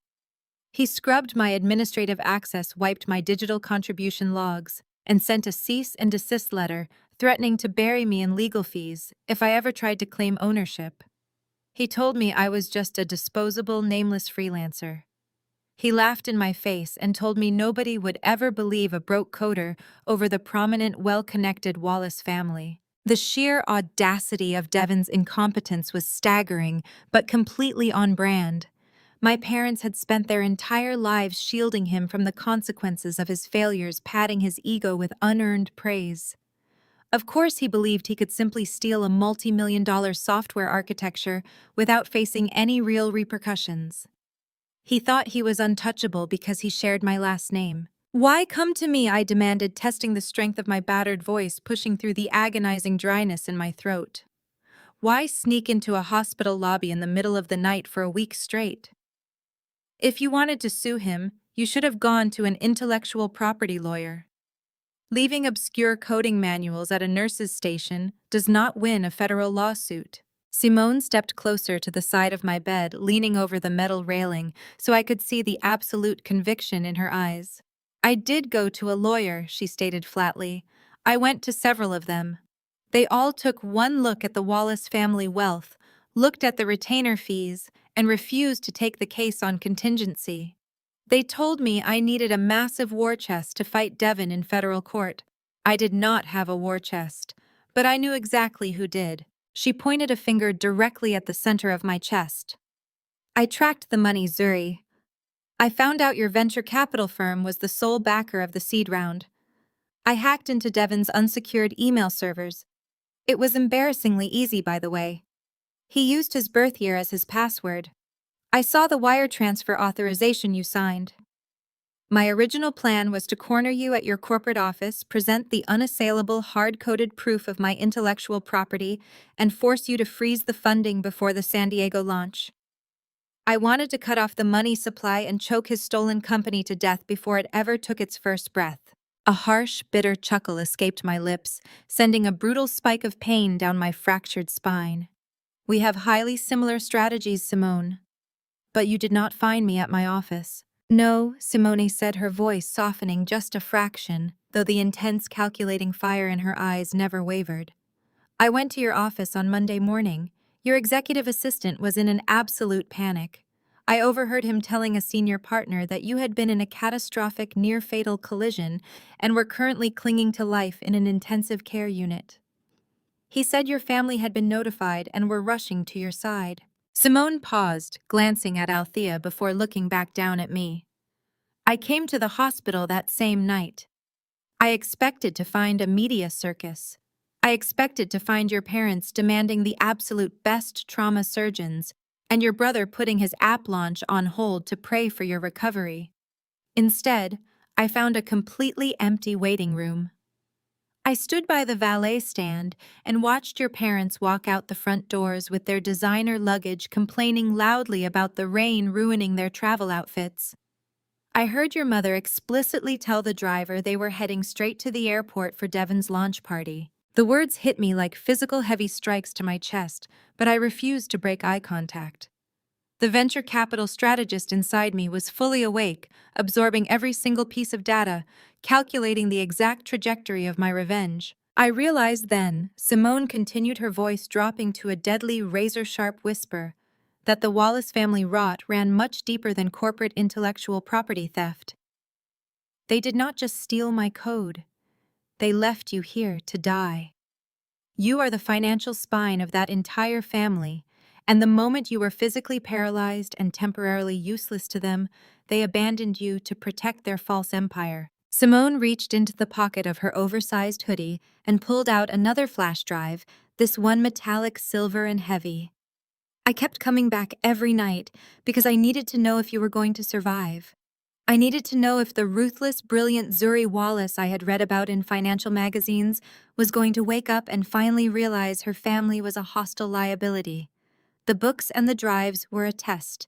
He scrubbed my administrative access, wiped my digital contribution logs, and sent a cease and desist letter threatening to bury me in legal fees if I ever tried to claim ownership. He told me I was just a disposable, nameless freelancer. He laughed in my face and told me nobody would ever believe a broke coder over the prominent, well-connected Wallace family. The sheer audacity of Devin's incompetence was staggering, but completely on brand. My parents had spent their entire lives shielding him from the consequences of his failures, padding his ego with unearned praise. Of course, he believed he could simply steal a multi-million-dollar software architecture without facing any real repercussions. He thought he was untouchable because he shared my last name. Why come to me? I demanded, testing the strength of my battered voice, pushing through the agonizing dryness in my throat. Why sneak into a hospital lobby in the middle of the night for a week straight? If you wanted to sue him, you should have gone to an intellectual property lawyer. Leaving obscure coding manuals at a nurse's station does not win a federal lawsuit. Simone stepped closer to the side of my bed, leaning over the metal railing so I could see the absolute conviction in her eyes. I did go to a lawyer, she stated flatly. I went to several of them. They all took one look at the Wallace family wealth, looked at the retainer fees, and refused to take the case on contingency. They told me I needed a massive war chest to fight Devin in federal court. I did not have a war chest, but I knew exactly who did. She pointed a finger directly at the center of my chest. I tracked the money, Zuri. I found out your venture capital firm was the sole backer of the seed round. I hacked into Devin's unsecured email servers. It was embarrassingly easy, by the way. He used his birth year as his password. I saw the wire transfer authorization you signed. My original plan was to corner you at your corporate office, present the unassailable, hard-coded proof of my intellectual property, and force you to freeze the funding before the San Diego launch. I wanted to cut off the money supply and choke his stolen company to death before it ever took its first breath. A harsh, bitter chuckle escaped my lips, sending a brutal spike of pain down my fractured spine. We have highly similar strategies, Simone. But you did not find me at my office. No, Simone said, her voice softening just a fraction, though the intense calculating fire in her eyes never wavered. I went to your office on Monday morning. Your executive assistant was in an absolute panic. I overheard him telling a senior partner that you had been in a catastrophic, near-fatal collision and were currently clinging to life in an intensive care unit. He said your family had been notified and were rushing to your side. Simone paused, glancing at Althea before looking back down at me. I came to the hospital that same night. I expected to find a media circus. I expected to find your parents demanding the absolute best trauma surgeons, and your brother putting his app launch on hold to pray for your recovery. Instead, I found a completely empty waiting room. I stood by the valet stand and watched your parents walk out the front doors with their designer luggage complaining loudly about the rain ruining their travel outfits. I heard your mother explicitly tell the driver they were heading straight to the airport for Devon's launch party. The words hit me like physical heavy strikes to my chest, but I refused to break eye contact. The venture capital strategist inside me was fully awake, absorbing every single piece of data, calculating the exact trajectory of my revenge. I realized then, Simone continued, her voice dropping to a deadly razor-sharp whisper, that the Wallace family rot ran much deeper than corporate intellectual property theft. They did not just steal my code. They left you here to die. You are the financial spine of that entire family, and the moment you were physically paralyzed and temporarily useless to them, they abandoned you to protect their false empire. Simone reached into the pocket of her oversized hoodie and pulled out another flash drive, this one metallic silver and heavy. I kept coming back every night because I needed to know if you were going to survive. I needed to know if the ruthless, brilliant Zuri Wallace I had read about in financial magazines was going to wake up and finally realize her family was a hostile liability. The books and the drives were a test.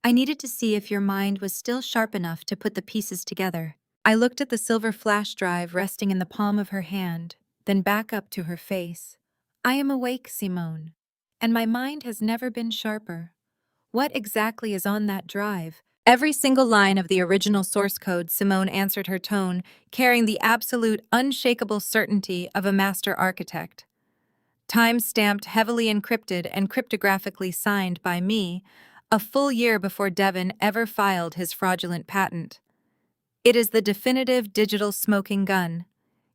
I needed to see if your mind was still sharp enough to put the pieces together. I looked at the silver flash drive resting in the palm of her hand, then back up to her face. I am awake, Simone, and my mind has never been sharper. What exactly is on that drive? Every single line of the original source code, Simone answered, her tone carrying the absolute, unshakable certainty of a master architect. Time-stamped, heavily encrypted, and cryptographically signed by me, a full year before Devon ever filed his fraudulent patent. It is the definitive digital smoking gun.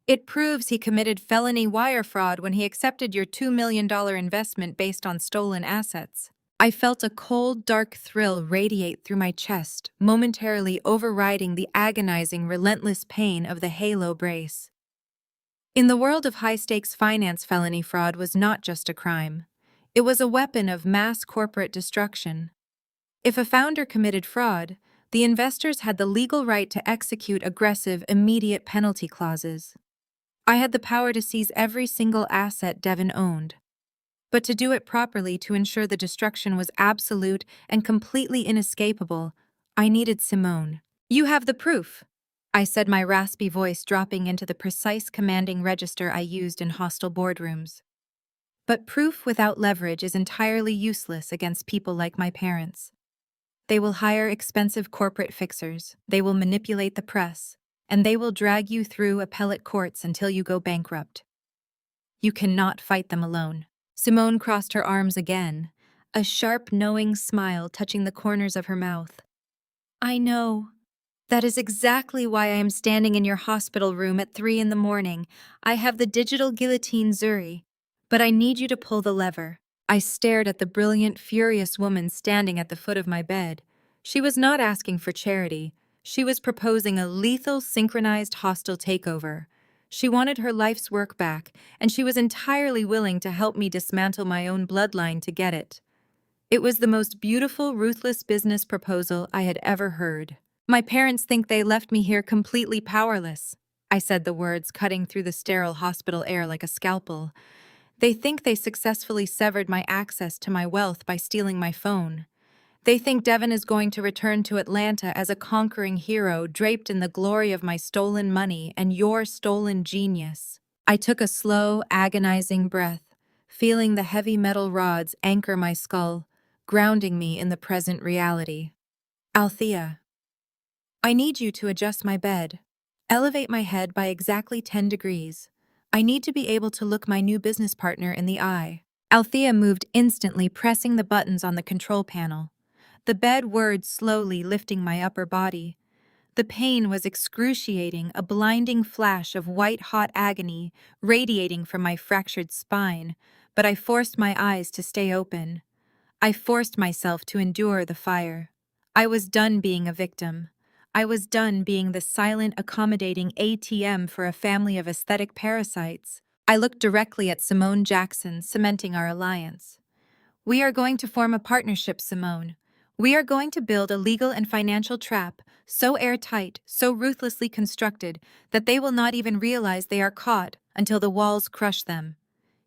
It proves he committed felony wire fraud when he accepted your $2 million investment based on stolen assets. I felt a cold, dark thrill radiate through my chest, momentarily overriding the agonizing, relentless pain of the halo brace. In the world of high-stakes finance, felony fraud was not just a crime. It was a weapon of mass corporate destruction. If a founder committed fraud, the investors had the legal right to execute aggressive, immediate penalty clauses. I had the power to seize every single asset Devon owned. But to do it properly, to ensure the destruction was absolute and completely inescapable, I needed Simone. You have the proof, I said, my raspy voice dropping into the precise commanding register I used in hostile boardrooms. But proof without leverage is entirely useless against people like my parents. They will hire expensive corporate fixers, they will manipulate the press, and they will drag you through appellate courts until you go bankrupt. You cannot fight them alone. Simone crossed her arms again, a sharp, knowing smile touching the corners of her mouth. I know. That is exactly why I am standing in your hospital room at 3 in the morning. I have the digital guillotine Zuri, but I need you to pull the lever. I stared at the brilliant, furious woman standing at the foot of my bed. She was not asking for charity. She was proposing a lethal, synchronized, hostile takeover. She wanted her life's work back, and she was entirely willing to help me dismantle my own bloodline to get it. It was the most beautiful, ruthless business proposal I had ever heard. My parents think they left me here completely powerless. I said, the words cutting through the sterile hospital air like a scalpel. They think they successfully severed my access to my wealth by stealing my phone. They think Devon is going to return to Atlanta as a conquering hero draped in the glory of my stolen money and your stolen genius. I took a slow, agonizing breath, feeling the heavy metal rods anchor my skull, grounding me in the present reality. Althea, I need you to adjust my bed. Elevate my head by exactly 10 degrees. I need to be able to look my new business partner in the eye. Althea moved instantly, pressing the buttons on the control panel. The bed whirred slowly, lifting my upper body. The pain was excruciating, a blinding flash of white-hot agony radiating from my fractured spine, but I forced my eyes to stay open. I forced myself to endure the fire. I was done being a victim. I was done being the silent, accommodating ATM for a family of aesthetic parasites. I looked directly at Simone Jackson, cementing our alliance. We are going to form a partnership, Simone. We are going to build a legal and financial trap, so airtight, so ruthlessly constructed, that they will not even realize they are caught until the walls crush them.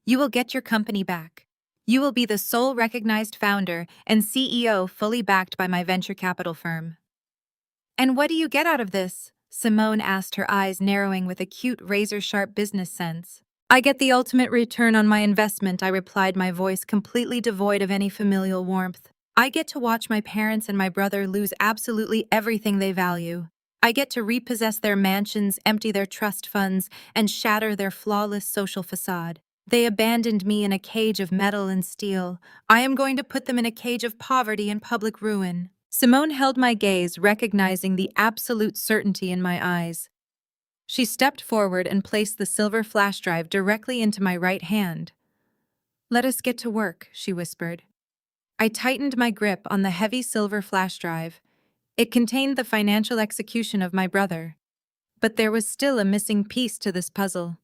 You will get your company back. You will be the sole recognized founder and CEO fully backed by my venture capital firm. And what do you get out of this? Simone asked, her eyes narrowing with acute, razor-sharp business sense. I get the ultimate return on my investment, I replied, my voice completely devoid of any familial warmth. I get to watch my parents and my brother lose absolutely everything they value. I get to repossess their mansions, empty their trust funds, and shatter their flawless social facade. They abandoned me in a cage of metal and steel. I am going to put them in a cage of poverty and public ruin. Simone held my gaze, recognizing the absolute certainty in my eyes. She stepped forward and placed the silver flash drive directly into my right hand. Let us get to work, she whispered. I tightened my grip on the heavy silver flash drive. It contained the financial execution of my brother. But there was still a missing piece to this puzzle.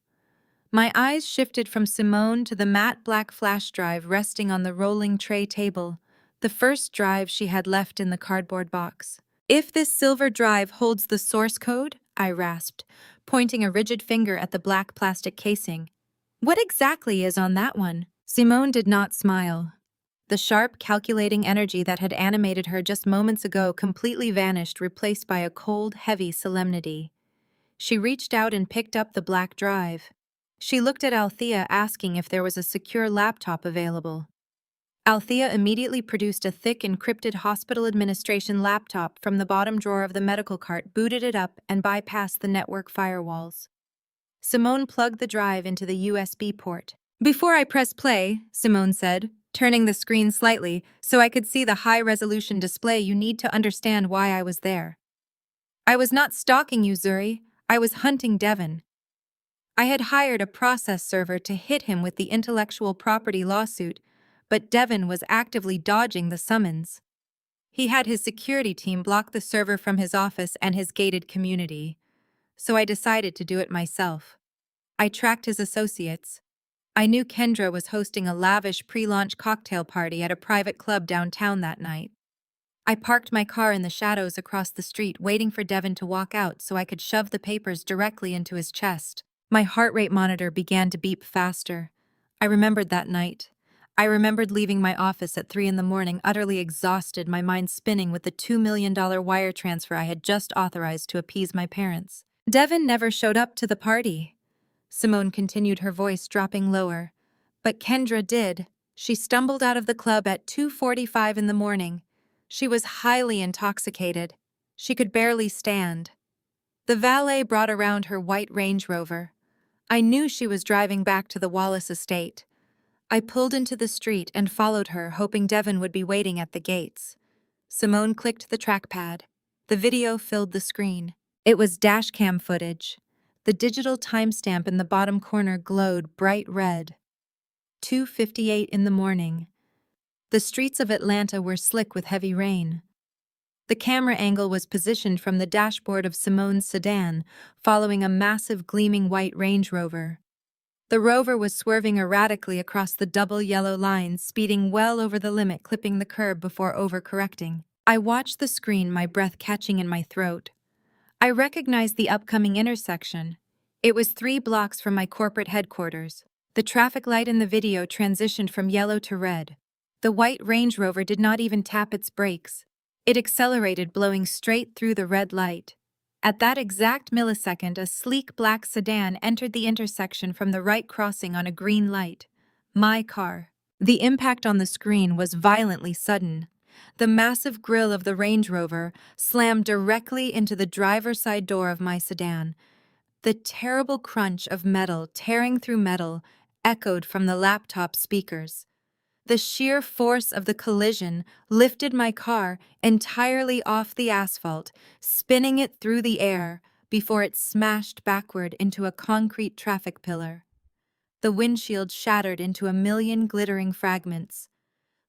My eyes shifted from Simone to the matte black flash drive resting on the rolling tray table, the first drive she had left in the cardboard box. If this silver drive holds the source code, I rasped, pointing a rigid finger at the black plastic casing. What exactly is on that one? Simone did not smile. The sharp, calculating energy that had animated her just moments ago completely vanished, replaced by a cold, heavy solemnity. She reached out and picked up the black drive. She looked at Althea, asking if there was a secure laptop available. Althea immediately produced a thick, encrypted hospital administration laptop from the bottom drawer of the medical cart, booted it up, and bypassed the network firewalls. Simone plugged the drive into the USB port. Before I press play, Simone said, turning the screen slightly so I could see the high-resolution display, you need to understand why I was there. I was not stalking you, Zuri. I was hunting Devon. I had hired a process server to hit him with the intellectual property lawsuit, but Devon was actively dodging the summons. He had his security team block the server from his office and his gated community, so I decided to do it myself. I tracked his associates. I knew Kendra was hosting a lavish pre-launch cocktail party at a private club downtown that night. I parked my car in the shadows across the street, waiting for Devon to walk out so I could shove the papers directly into his chest. My heart rate monitor began to beep faster. I remembered that night. I remembered leaving my office at 3 a.m, utterly exhausted, my mind spinning with the $2 million wire transfer I had just authorized to appease my parents. Devon never showed up to the party. Simone continued, her voice dropping lower. But Kendra did. She stumbled out of the club at 2:45 in the morning. She was highly intoxicated. She could barely stand. The valet brought around her white Range Rover. I knew she was driving back to the Wallace estate. I pulled into the street and followed her, hoping Devon would be waiting at the gates. Simone clicked the trackpad. The video filled the screen. It was dashcam footage. The digital timestamp in the bottom corner glowed bright red. 2:58 in the morning. The streets of Atlanta were slick with heavy rain. The camera angle was positioned from the dashboard of Simone's sedan, following a massive gleaming white Range Rover. The Rover was swerving erratically across the double yellow lines, speeding well over the limit, clipping the curb before overcorrecting. I watched the screen, my breath catching in my throat. I recognized the upcoming intersection. It was 3 blocks from my corporate headquarters. The traffic light in the video transitioned from yellow to red. The white Range Rover did not even tap its brakes. It accelerated, blowing straight through the red light. At that exact millisecond, a sleek black sedan entered the intersection from the right crossing on a green light. My car. The impact on the screen was violently sudden. The massive grille of the Range Rover slammed directly into the driver's side door of my sedan. The terrible crunch of metal tearing through metal echoed from the laptop speakers. The sheer force of the collision lifted my car entirely off the asphalt, spinning it through the air before it smashed backward into a concrete traffic pillar. The windshield shattered into a million glittering fragments.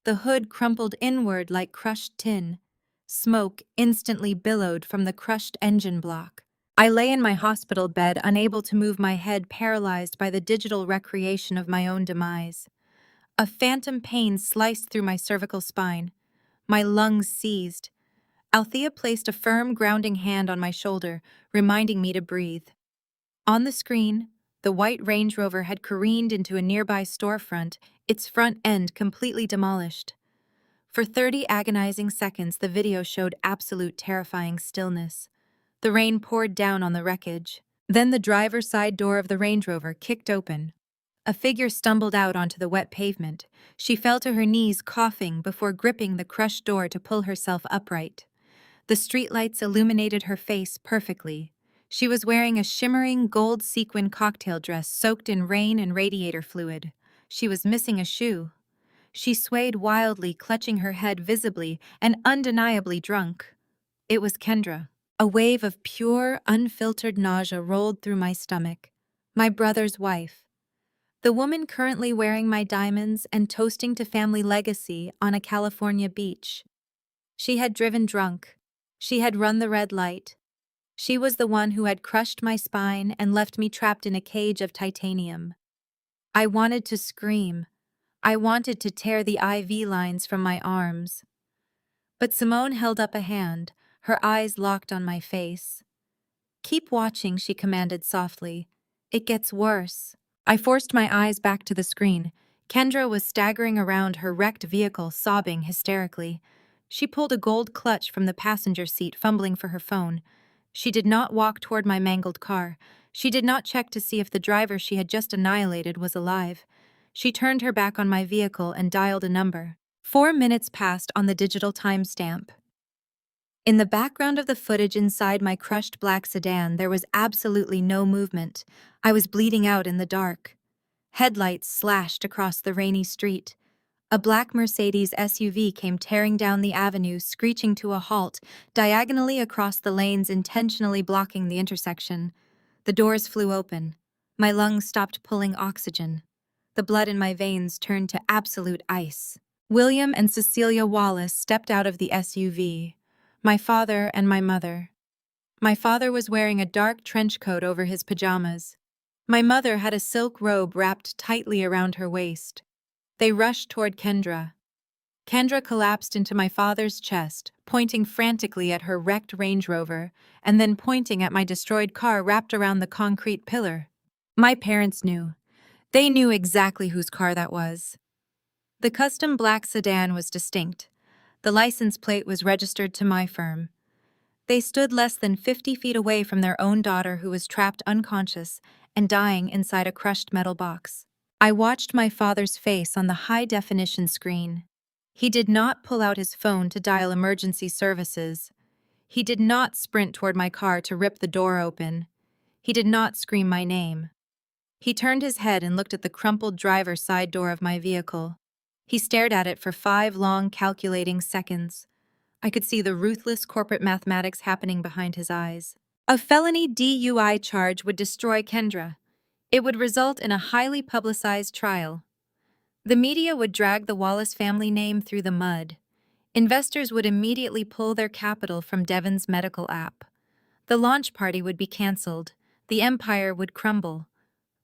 The hood crumpled inward like crushed tin. Smoke instantly billowed from the crushed engine block. I lay in my hospital bed, unable to move my head, paralyzed by the digital recreation of my own demise. A phantom pain sliced through my cervical spine. My lungs seized. Althea placed a firm, grounding hand on my shoulder, reminding me to breathe. On the screen, the white Range Rover had careened into a nearby storefront, its front end completely demolished. For 30 agonizing seconds, the video showed absolute terrifying stillness. The rain poured down on the wreckage. Then the driver's side door of the Range Rover kicked open. A figure stumbled out onto the wet pavement. She fell to her knees, coughing, before gripping the crushed door to pull herself upright. The streetlights illuminated her face perfectly. She was wearing a shimmering gold sequin cocktail dress soaked in rain and radiator fluid. She was missing a shoe. She swayed wildly, clutching her head visibly and undeniably drunk. It was Kendra. A wave of pure, unfiltered nausea rolled through my stomach. My brother's wife. The woman currently wearing my diamonds and toasting to family legacy on a California beach. She had driven drunk. She had run the red light. She was the one who had crushed my spine and left me trapped in a cage of titanium. I wanted to scream. I wanted to tear the IV lines from my arms. But Simone held up a hand, her eyes locked on my face. "Keep watching," she commanded softly. "It gets worse." I forced my eyes back to the screen. Kendra was staggering around her wrecked vehicle, sobbing hysterically. She pulled a gold clutch from the passenger seat, fumbling for her phone. She did not walk toward my mangled car. She did not check to see if the driver she had just annihilated was alive. She turned her back on my vehicle and dialed a number. 4 minutes passed on the digital timestamp. In the background of the footage inside my crushed black sedan, there was absolutely no movement. I was bleeding out in the dark. Headlights slashed across the rainy street. A black Mercedes SUV came tearing down the avenue, screeching to a halt, diagonally across the lanes, intentionally blocking the intersection. The doors flew open. My lungs stopped pulling oxygen. The blood in my veins turned to absolute ice. William and Cecilia Wallace stepped out of the SUV. My father and my mother. My father was wearing a dark trench coat over his pajamas. My mother had a silk robe wrapped tightly around her waist. They rushed toward Kendra. Kendra collapsed into my father's chest, pointing frantically at her wrecked Range Rover, and then pointing at my destroyed car wrapped around the concrete pillar. My parents knew. They knew exactly whose car that was. The custom black sedan was distinct. The license plate was registered to my firm. They stood less than 50 feet away from their own daughter, who was trapped unconscious and dying inside a crushed metal box. I watched my father's face on the high-definition screen. He did not pull out his phone to dial emergency services. He did not sprint toward my car to rip the door open. He did not scream my name. He turned his head and looked at the crumpled driver's side door of my vehicle. He stared at it for 5 long, calculating seconds. I could see the ruthless corporate mathematics happening behind his eyes. A felony DUI charge would destroy Kendra. It would result in a highly publicized trial. The media would drag the Wallace family name through the mud. Investors would immediately pull their capital from Devon's medical app. The launch party would be canceled. The empire would crumble.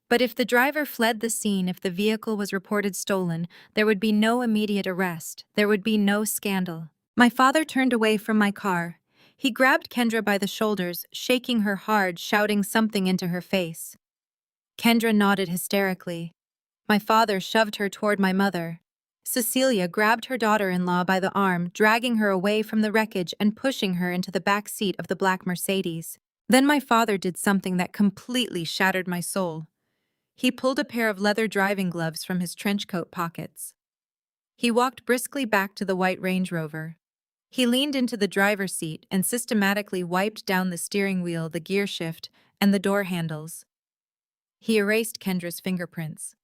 But if the driver fled the scene, if the vehicle was reported stolen, there would be no immediate arrest. There would be no scandal. My father turned away from my car. He grabbed Kendra by the shoulders, shaking her hard, shouting something into her face. Kendra nodded hysterically. My father shoved her toward my mother. Cecilia grabbed her daughter-in-law by the arm, dragging her away from the wreckage and pushing her into the back seat of the black Mercedes. Then my father did something that completely shattered my soul. He pulled a pair of leather driving gloves from his trench coat pockets. He walked briskly back to the white Range Rover. He leaned into the driver's seat and systematically wiped down the steering wheel, the gear shift, and the door handles. He erased Kendra's fingerprints.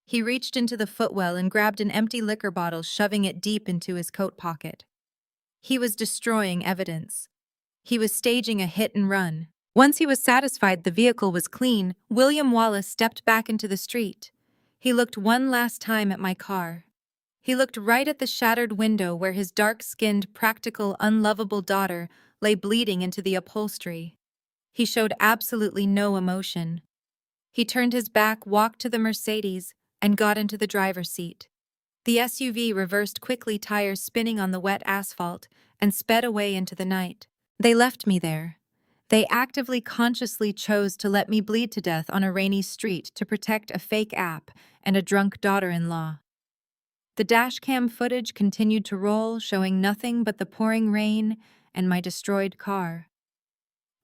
He reached into the footwell and grabbed an empty liquor bottle, shoving it deep into his coat pocket. He was destroying evidence. He was staging a hit and run. Once he was satisfied the vehicle was clean, William Wallace stepped back into the street. He looked one last time at my car. He looked right at the shattered window where his dark-skinned, practical, unlovable daughter lay bleeding into the upholstery. He showed absolutely no emotion. He turned his back, walked to the Mercedes, and got into the driver's seat. The SUV reversed quickly, tires spinning on the wet asphalt, and sped away into the night. They left me there. They actively, consciously chose to let me bleed to death on a rainy street to protect a fake app and a drunk daughter-in-law. The dashcam footage continued to roll, showing nothing but the pouring rain and my destroyed car.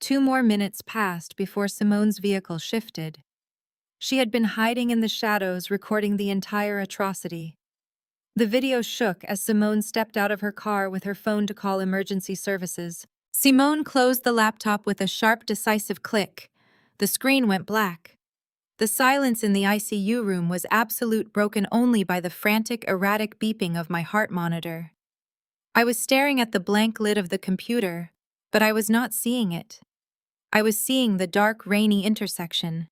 2 more minutes passed before Simone's vehicle shifted. She had been hiding in the shadows, recording the entire atrocity. The video shook as Simone stepped out of her car with her phone to call emergency services. Simone closed the laptop with a sharp, decisive click. The screen went black. The silence in the ICU room was absolute, broken only by the frantic, erratic beeping of my heart monitor. I was staring at the blank lid of the computer, but I was not seeing it. I was seeing the dark, rainy intersection.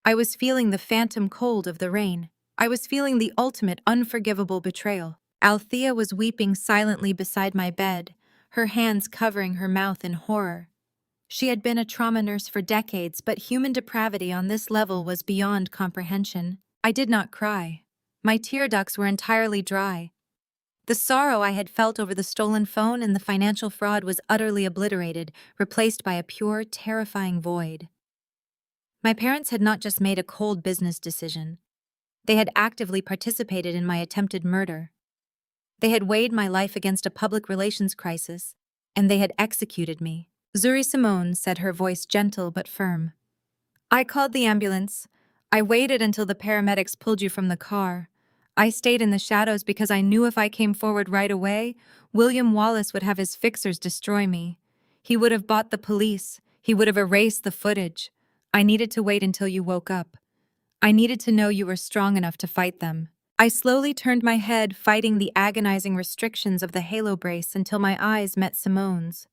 I was feeling the phantom cold of the rain. I was feeling the ultimate, unforgivable betrayal. Althea was weeping silently beside my bed, her hands covering her mouth in horror. She had been a trauma nurse for decades, but human depravity on this level was beyond comprehension. I did not cry. My tear ducts were entirely dry. The sorrow I had felt over the stolen phone and the financial fraud was utterly obliterated, replaced by a pure, terrifying void. My parents had not just made a cold business decision. They had actively participated in my attempted murder. They had weighed my life against a public relations crisis, and they had executed me. Zuri Simone said, her voice gentle but firm. I called the ambulance. I waited until the paramedics pulled you from the car. I stayed in the shadows because I knew if I came forward right away, William Wallace would have his fixers destroy me. He would have bought the police. He would have erased the footage. I needed to wait until you woke up. I needed to know you were strong enough to fight them. I slowly turned my head, fighting the agonizing restrictions of the halo brace until my eyes met Simone's.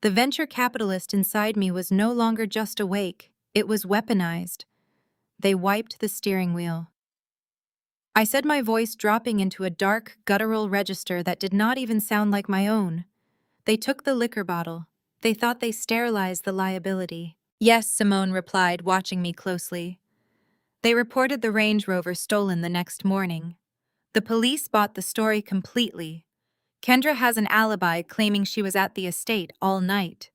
The venture capitalist inside me was no longer just awake, it was weaponized. They wiped the steering wheel. I said, my voice dropping into a dark, guttural register that did not even sound like my own. They took the liquor bottle. They thought they sterilized the liability. Yes, Simone replied, watching me closely. They reported the Range Rover stolen the next morning. The police bought the story completely. Kendra has an alibi, claiming she was at the estate all night.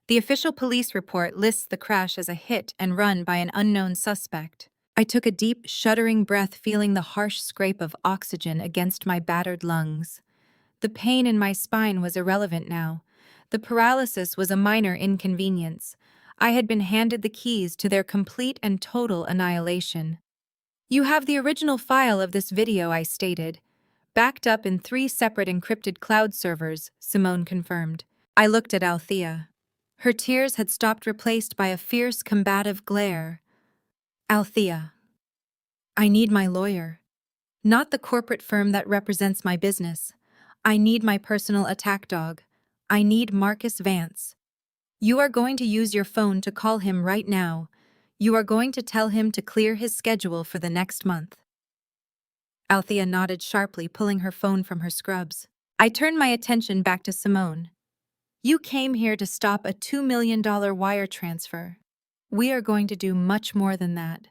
The official police report lists the crash as a hit and run by an unknown suspect. I took a deep, shuddering breath, feeling the harsh scrape of oxygen against my battered lungs. The pain in my spine was irrelevant now. The paralysis was a minor inconvenience. I had been handed the keys to their complete and total annihilation. You have the original file of this video, I stated. Backed up in 3 separate encrypted cloud servers, Simone confirmed. I looked at Althea. Her tears had stopped, replaced by a fierce, combative glare. Althea. I need my lawyer. Not the corporate firm that represents my business. I need my personal attack dog. I need Marcus Vance. You are going to use your phone to call him right now. You are going to tell him to clear his schedule for the next month. Althea nodded sharply, pulling her phone from her scrubs. I turned my attention back to Simone. You came here to stop a $2 million wire transfer. We are going to do much more than that.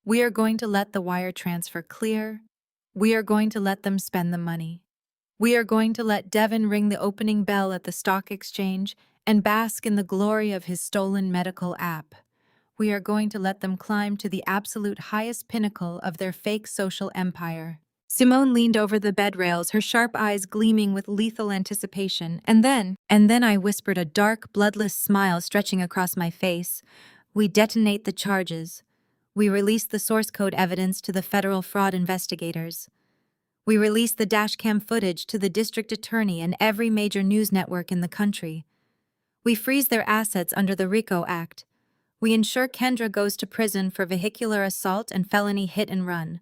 We are going to let the wire transfer clear. We are going to let them spend the money. We are going to let Devin ring the opening bell at the stock exchange and bask in the glory of his stolen medical app. We are going to let them climb to the absolute highest pinnacle of their fake social empire. Simone leaned over the bed rails, her sharp eyes gleaming with lethal anticipation, and then I whispered, a dark, bloodless smile stretching across my face. We detonate the charges. We release the source code evidence to the federal fraud investigators. We release the dashcam footage to the district attorney and every major news network in the country. We freeze their assets under the RICO Act. We ensure Kendra goes to prison for vehicular assault and felony hit and run.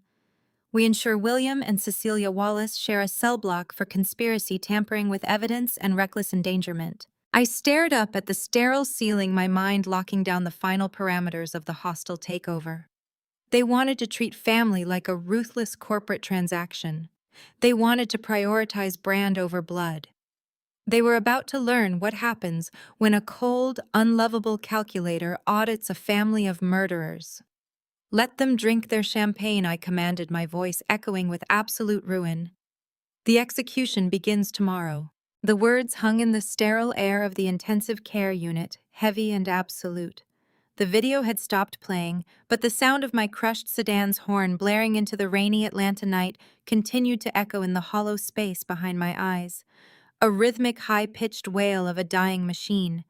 We ensure William and Cecilia Wallace share a cell block for conspiracy, tampering with evidence, and reckless endangerment. I stared up at the sterile ceiling, my mind locking down the final parameters of the hostile takeover. They wanted to treat family like a ruthless corporate transaction. They wanted to prioritize brand over blood. They were about to learn what happens when a cold, unlovable calculator audits a family of murderers. Let them drink their champagne, I commanded, my voice echoing with absolute ruin. The execution begins tomorrow. The words hung in the sterile air of the intensive care unit, heavy and absolute. The video had stopped playing, but the sound of my crushed sedan's horn blaring into the rainy Atlanta night continued to echo in the hollow space behind my eyes. A rhythmic, high-pitched wail of a dying machine.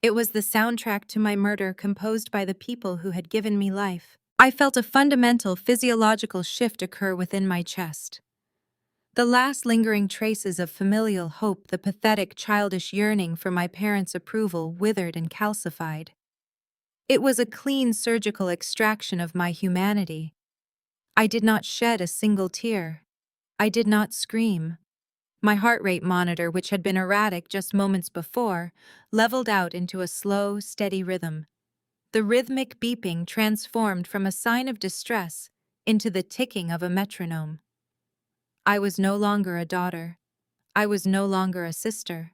It was the soundtrack to my murder, composed by the people who had given me life. I felt a fundamental physiological shift occur within my chest. The last lingering traces of familial hope, the pathetic, childish yearning for my parents' approval, withered and calcified. It was a clean surgical extraction of my humanity. I did not shed a single tear. I did not scream. My heart rate monitor, which had been erratic just moments before, leveled out into a slow, steady rhythm. The rhythmic beeping transformed from a sign of distress into the ticking of a metronome. I was no longer a daughter. I was no longer a sister.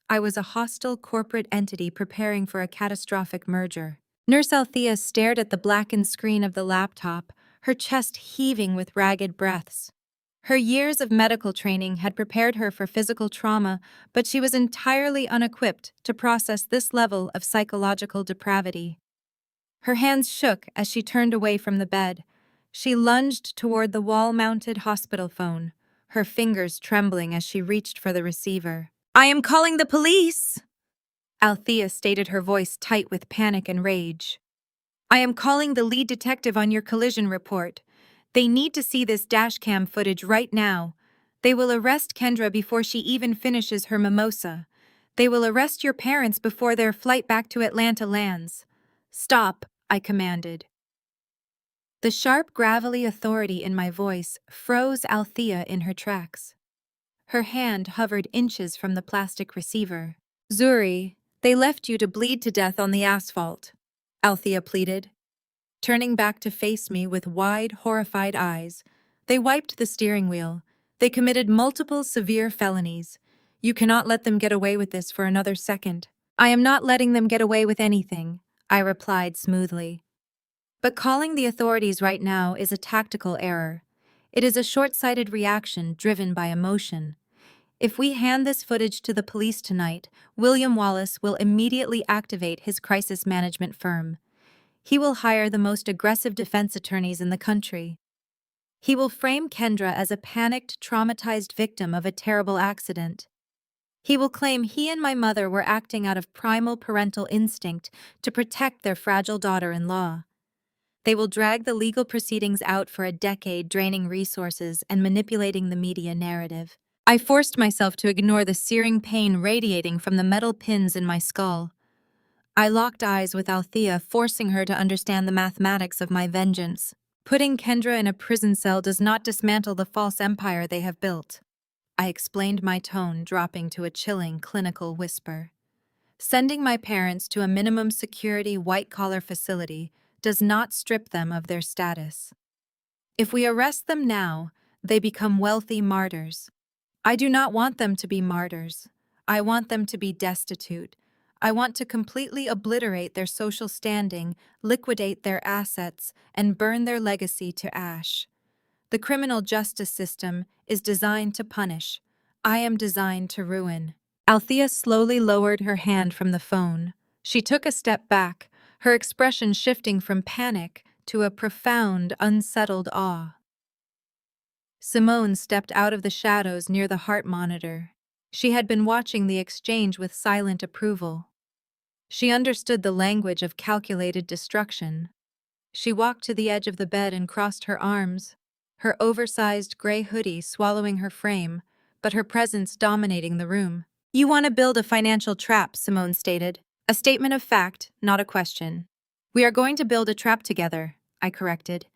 I was a hostile corporate entity preparing for a catastrophic merger. Nurse Althea stared at the blackened screen of the laptop, her chest heaving with ragged breaths. Her years of medical training had prepared her for physical trauma, but she was entirely unequipped to process this level of psychological depravity. Her hands shook as she turned away from the bed. She lunged toward the wall-mounted hospital phone, her fingers trembling as she reached for the receiver. "I am calling the police!" Althea stated, her voice tight with panic and rage. "I am calling the lead detective on your collision report. They need to see this dashcam footage right now. They will arrest Kendra before she even finishes her mimosa. They will arrest your parents before their flight back to Atlanta lands." "Stop," I commanded. The sharp, gravelly authority in my voice froze Althea in her tracks. Her hand hovered inches from the plastic receiver. "Zuri, they left you to bleed to death on the asphalt," Althea pleaded. Turning back to face me with wide, horrified eyes, "They wiped the steering wheel. They committed multiple severe felonies. You cannot let them get away with this for another second." "I am not letting them get away with anything," I replied smoothly. "But calling the authorities right now is a tactical error. It is a short-sighted reaction driven by emotion. If we hand this footage to the police tonight, William Wallace will immediately activate his crisis management firm. He will hire the most aggressive defense attorneys in the country. He will frame Kendra as a panicked, traumatized victim of a terrible accident. He will claim he and my mother were acting out of primal parental instinct to protect their fragile daughter-in-law. They will drag the legal proceedings out for a decade, draining resources and manipulating the media narrative. I forced myself to ignore the searing pain radiating from the metal pins in my skull. I locked eyes with Althea, forcing her to understand the mathematics of my vengeance. Putting Kendra in a prison cell does not dismantle the false empire they have built. I explained, my tone dropping to a chilling, clinical whisper. Sending my parents to a minimum security, white-collar facility does not strip them of their status. If we arrest them now, they become wealthy martyrs. I do not want them to be martyrs. I want them to be destitute. I want to completely obliterate their social standing, liquidate their assets, and burn their legacy to ash. The criminal justice system is designed to punish. I am designed to ruin. Althea slowly lowered her hand from the phone. She took a step back, her expression shifting from panic to a profound, unsettled awe. Simone stepped out of the shadows near the heart monitor. She had been watching the exchange with silent approval. She understood the language of calculated destruction. She walked to the edge of the bed and crossed her arms, her oversized gray hoodie swallowing her frame, but her presence dominating the room. "You want to build a financial trap," Simone stated. "A statement of fact, not a question." "We are going to build a trap together," I corrected.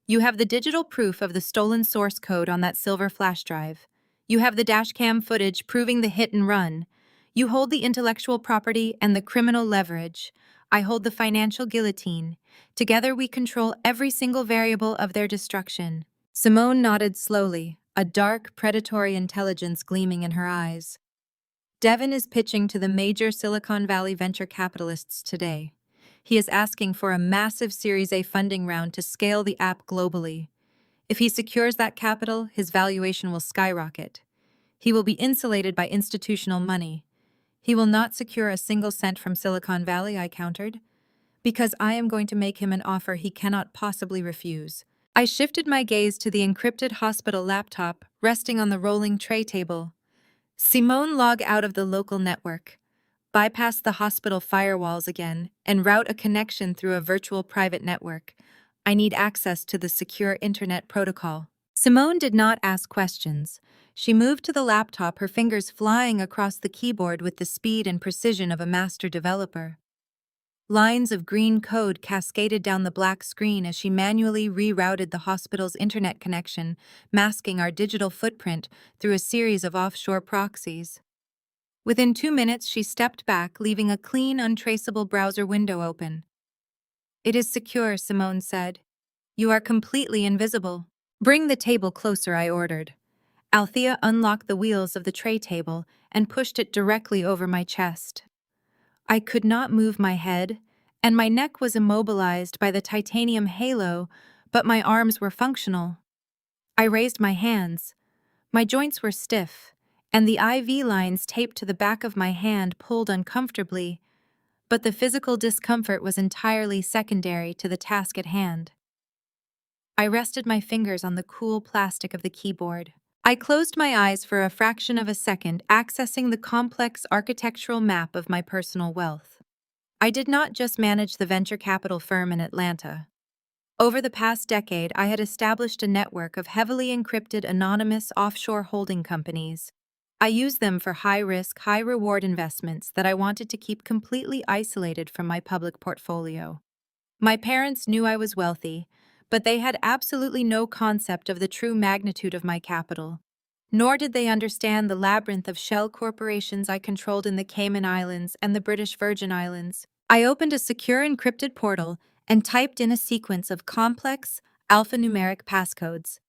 "You have the digital proof of the stolen source code on that silver flash drive. You have the dashcam footage proving the hit and run. You hold the intellectual property and the criminal leverage. I hold the financial guillotine. Together we control every single variable of their destruction." Simone nodded slowly, a dark, predatory intelligence gleaming in her eyes. "Devin is pitching to the major Silicon Valley venture capitalists today. He is asking for a massive Series A funding round to scale the app globally. If he secures that capital, his valuation will skyrocket. He will be insulated by institutional money. He will not secure a single cent from Silicon Valley, I countered, because I am going to make him an offer he cannot possibly refuse. I shifted my gaze to the encrypted hospital laptop resting on the rolling tray table. Simone, log out of the local network, bypass the hospital firewalls again, and route a connection through a virtual private network. I need access to the secure internet protocol. Simone did not ask questions. She moved to the laptop, her fingers flying across the keyboard with the speed and precision of a master developer. Lines of green code cascaded down the black screen as she manually rerouted the hospital's internet connection, masking our digital footprint through a series of offshore proxies. Within 2 minutes, she stepped back, leaving a clean, untraceable browser window open. "It is secure," Simone said. "You are completely invisible." "Bring the table closer," I ordered. Althea unlocked the wheels of the tray table and pushed it directly over my chest. I could not move my head, and my neck was immobilized by the titanium halo, but my arms were functional. I raised my hands. My joints were stiff, and the IV lines taped to the back of my hand pulled uncomfortably, but the physical discomfort was entirely secondary to the task at hand. I rested my fingers on the cool plastic of the keyboard. I closed my eyes for a fraction of a second, accessing the complex architectural map of my personal wealth. I did not just manage the venture capital firm in Atlanta. Over the past decade, I had established a network of heavily encrypted anonymous offshore holding companies. I used them for high-risk, high-reward investments that I wanted to keep completely isolated from my public portfolio. My parents knew I was wealthy, but they had absolutely no concept of the true magnitude of my capital. Nor did they understand the labyrinth of shell corporations I controlled in the Cayman Islands and the British Virgin Islands. I opened a secure encrypted portal and typed in a sequence of complex, alphanumeric passcodes.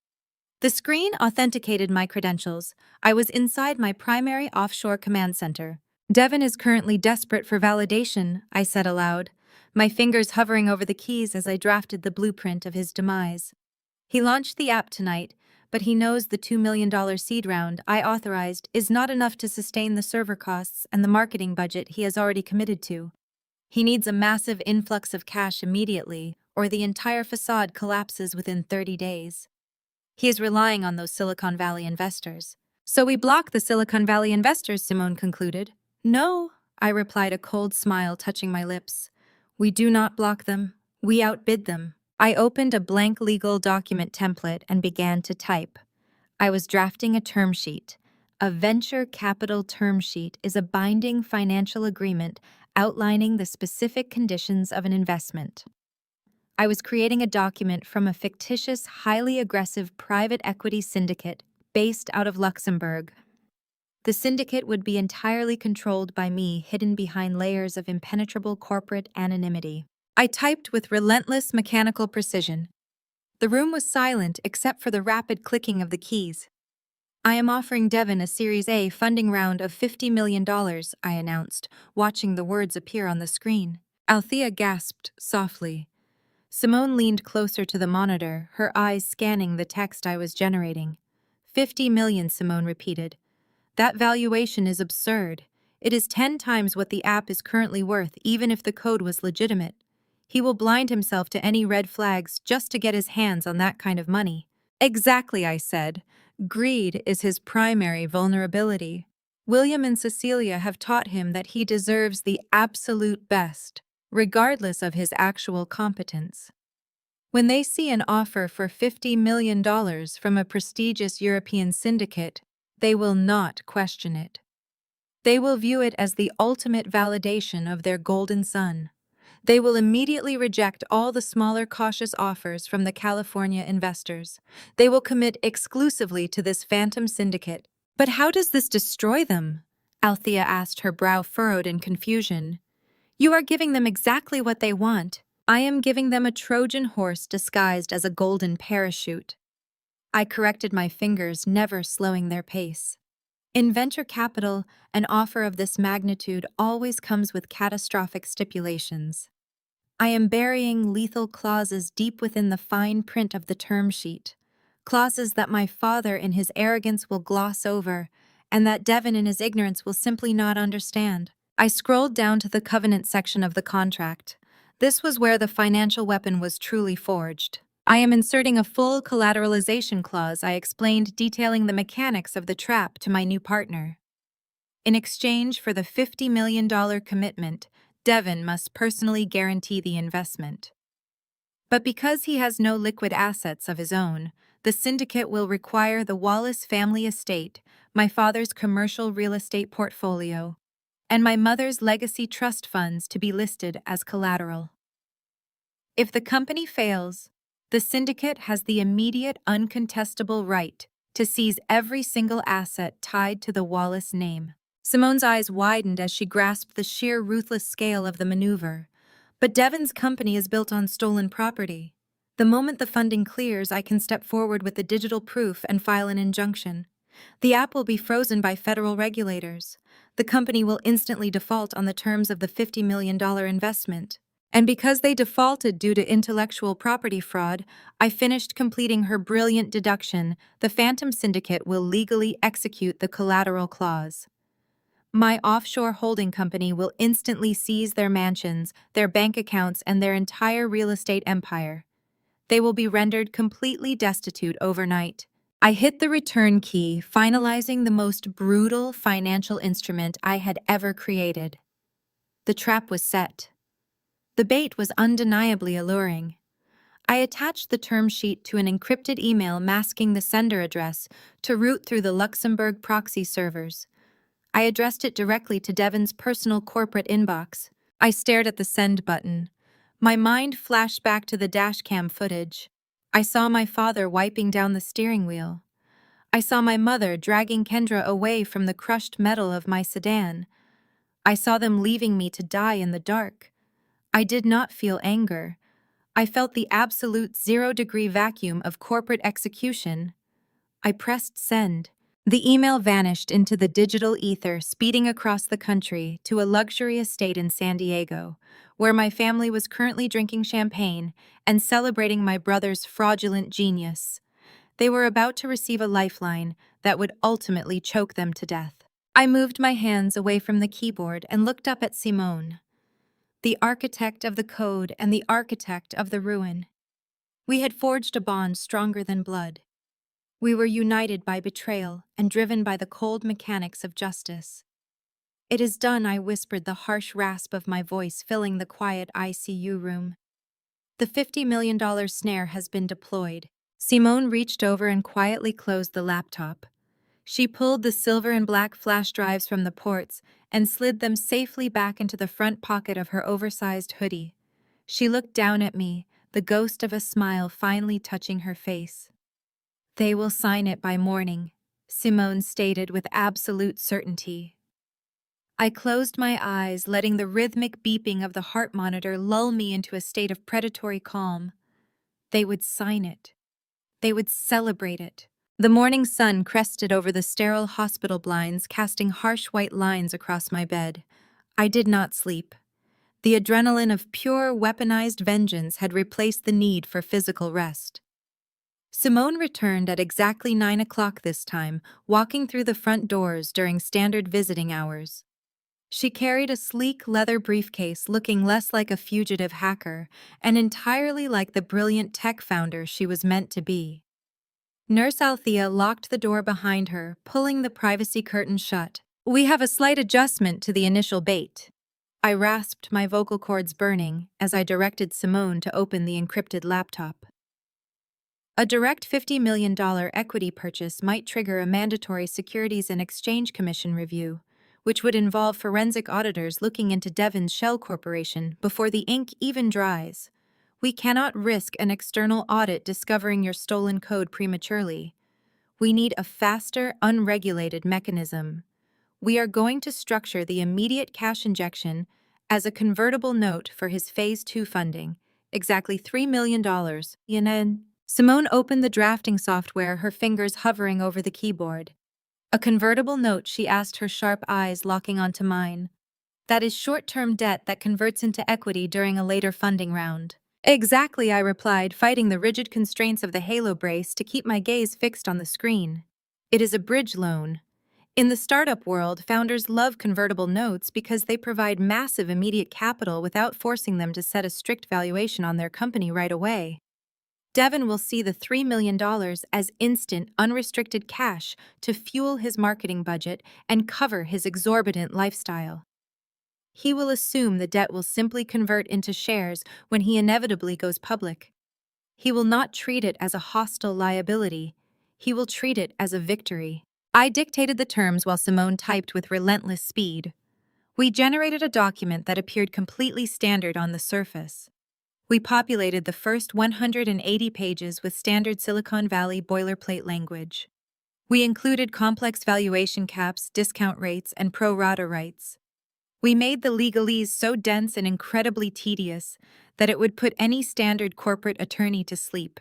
The screen authenticated my credentials. I was inside my primary offshore command center. "Devin is currently desperate for validation," I said aloud, my fingers hovering over the keys as I drafted the blueprint of his demise. "He launched the app tonight, but he knows the $2 million seed round I authorized is not enough to sustain the server costs and the marketing budget he has already committed to. He needs a massive influx of cash immediately, or the entire facade collapses within 30 days. He is relying on those Silicon Valley investors." "So we block the Silicon Valley investors," Simone concluded. "No," I replied, a cold smile touching my lips. "We do not block them. We outbid them." I opened a blank legal document template and began to type. I was drafting a term sheet. A venture capital term sheet is a binding financial agreement outlining the specific conditions of an investment. I was creating a document from a fictitious, highly aggressive private equity syndicate based out of Luxembourg. The syndicate would be entirely controlled by me, hidden behind layers of impenetrable corporate anonymity. I typed with relentless mechanical precision. The room was silent except for the rapid clicking of the keys. "I am offering Devin a Series A funding round of $50 million, I announced, watching the words appear on the screen. Althea gasped softly. Simone leaned closer to the monitor, her eyes scanning the text I was generating. $50 million, Simone repeated. "That valuation is absurd. It is 10 times what the app is currently worth, even if the code was legitimate. He will blind himself to any red flags just to get his hands on that kind of money." "Exactly," I said. "Greed is his primary vulnerability. William and Cecilia have taught him that he deserves the absolute best, regardless of his actual competence. When they see an offer for $50 million from a prestigious European syndicate, they will not question it. They will view it as the ultimate validation of their golden son. They will immediately reject all the smaller cautious offers from the California investors. They will commit exclusively to this phantom syndicate." "But how does this destroy them?" Althea asked, her brow furrowed in confusion. "You are giving them exactly what they want. I am giving them a Trojan horse disguised as a golden parachute." I corrected my fingers, never slowing their pace. In venture capital, an offer of this magnitude always comes with catastrophic stipulations. I am burying lethal clauses deep within the fine print of the term sheet. Clauses that my father in his arrogance will gloss over, and that Devon in his ignorance will simply not understand. I scrolled down to the covenant section of the contract. This was where the financial weapon was truly forged. I am inserting a full collateralization clause I explained detailing the mechanics of the trap to my new partner. In exchange for the $50 million commitment, Devon must personally guarantee the investment. But because he has no liquid assets of his own, the syndicate will require the Wallace family estate, my father's commercial real estate portfolio, and my mother's legacy trust funds to be listed as collateral. If the company fails, the syndicate has the immediate, uncontestable right to seize every single asset tied to the Wallace name. Simone's eyes widened as she grasped the sheer ruthless scale of the maneuver. But Devon's company is built on stolen property. The moment the funding clears, I can step forward with the digital proof and file an injunction. The app will be frozen by federal regulators. The company will instantly default on the terms of the $50 million investment. And because they defaulted due to intellectual property fraud, I finished completing her brilliant deduction. The Phantom Syndicate will legally execute the collateral clause. My offshore holding company will instantly seize their mansions, their bank accounts, and their entire real estate empire. They will be rendered completely destitute overnight. I hit the return key, finalizing the most brutal financial instrument I had ever created. The trap was set. The bait was undeniably alluring. I attached the term sheet to an encrypted email masking the sender address to route through the Luxembourg proxy servers. I addressed it directly to Devon's personal corporate inbox. I stared at the send button. My mind flashed back to the dashcam footage. I saw my father wiping down the steering wheel. I saw my mother dragging Kendra away from the crushed metal of my sedan. I saw them leaving me to die in the dark. I did not feel anger. I felt the absolute zero-degree vacuum of corporate execution. I pressed send. The email vanished into the digital ether, speeding across the country to a luxury estate in San Diego, where my family was currently drinking champagne and celebrating my brother's fraudulent genius. They were about to receive a lifeline that would ultimately choke them to death. I moved my hands away from the keyboard and looked up at Simone, the architect of the code and the architect of the ruin. We had forged a bond stronger than blood. We were united by betrayal and driven by the cold mechanics of justice. "It is done," I whispered, the harsh rasp of my voice filling the quiet ICU room. "The $50 million snare has been deployed." Simone reached over and quietly closed the laptop. She pulled the silver and black flash drives from the ports and slid them safely back into the front pocket of her oversized hoodie. She looked down at me, the ghost of a smile finally touching her face. "They will sign it by morning," Simone stated with absolute certainty. I closed my eyes, letting the rhythmic beeping of the heart monitor lull me into a state of predatory calm. They would sign it. They would celebrate it. The morning sun crested over the sterile hospital blinds, casting harsh white lines across my bed. I did not sleep. The adrenaline of pure, weaponized vengeance had replaced the need for physical rest. Simone returned at exactly 9 o'clock this time, walking through the front doors during standard visiting hours. She carried a sleek leather briefcase looking less like a fugitive hacker and entirely like the brilliant tech founder she was meant to be. Nurse Althea locked the door behind her, pulling the privacy curtain shut. "We have a slight adjustment to the initial bait." I rasped, my vocal cords burning, as I directed Simone to open the encrypted laptop. A direct $50 million equity purchase might trigger a mandatory Securities and Exchange Commission review, which would involve forensic auditors looking into Devon's shell corporation before the ink even dries. We cannot risk an external audit discovering your stolen code prematurely. We need a faster, unregulated mechanism. We are going to structure the immediate cash injection as a convertible note for his Phase 2 funding, exactly $3 million. Simone opened the drafting software, her fingers hovering over the keyboard. "A convertible note?" she asked, her sharp eyes locking onto mine. That is short-term debt that converts into equity during a later funding round. Exactly, I replied, fighting the rigid constraints of the halo brace to keep my gaze fixed on the screen. It is a bridge loan. In the startup world, founders love convertible notes because they provide massive immediate capital without forcing them to set a strict valuation on their company right away. Devin will see the $3 million as instant, unrestricted cash to fuel his marketing budget and cover his exorbitant lifestyle. He will assume the debt will simply convert into shares when he inevitably goes public. He will not treat it as a hostile liability. He will treat it as a victory. I dictated the terms while Simone typed with relentless speed. We generated a document that appeared completely standard on the surface. We populated the first 180 pages with standard Silicon Valley boilerplate language. We included complex valuation caps, discount rates, and pro rata rights. We made the legalese so dense and incredibly tedious that it would put any standard corporate attorney to sleep.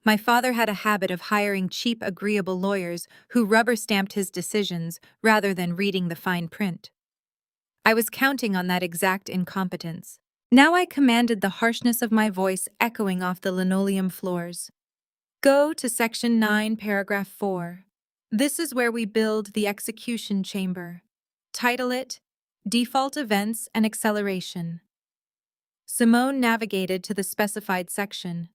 My father had a habit of hiring cheap, agreeable lawyers who rubber-stamped his decisions rather than reading the fine print. I was counting on that exact incompetence. Now I commanded the harshness of my voice echoing off the linoleum floors. Go to Section 9, Paragraph 4. This is where we build the execution chamber. Title it, Default Events and Acceleration. Simone navigated to the specified section.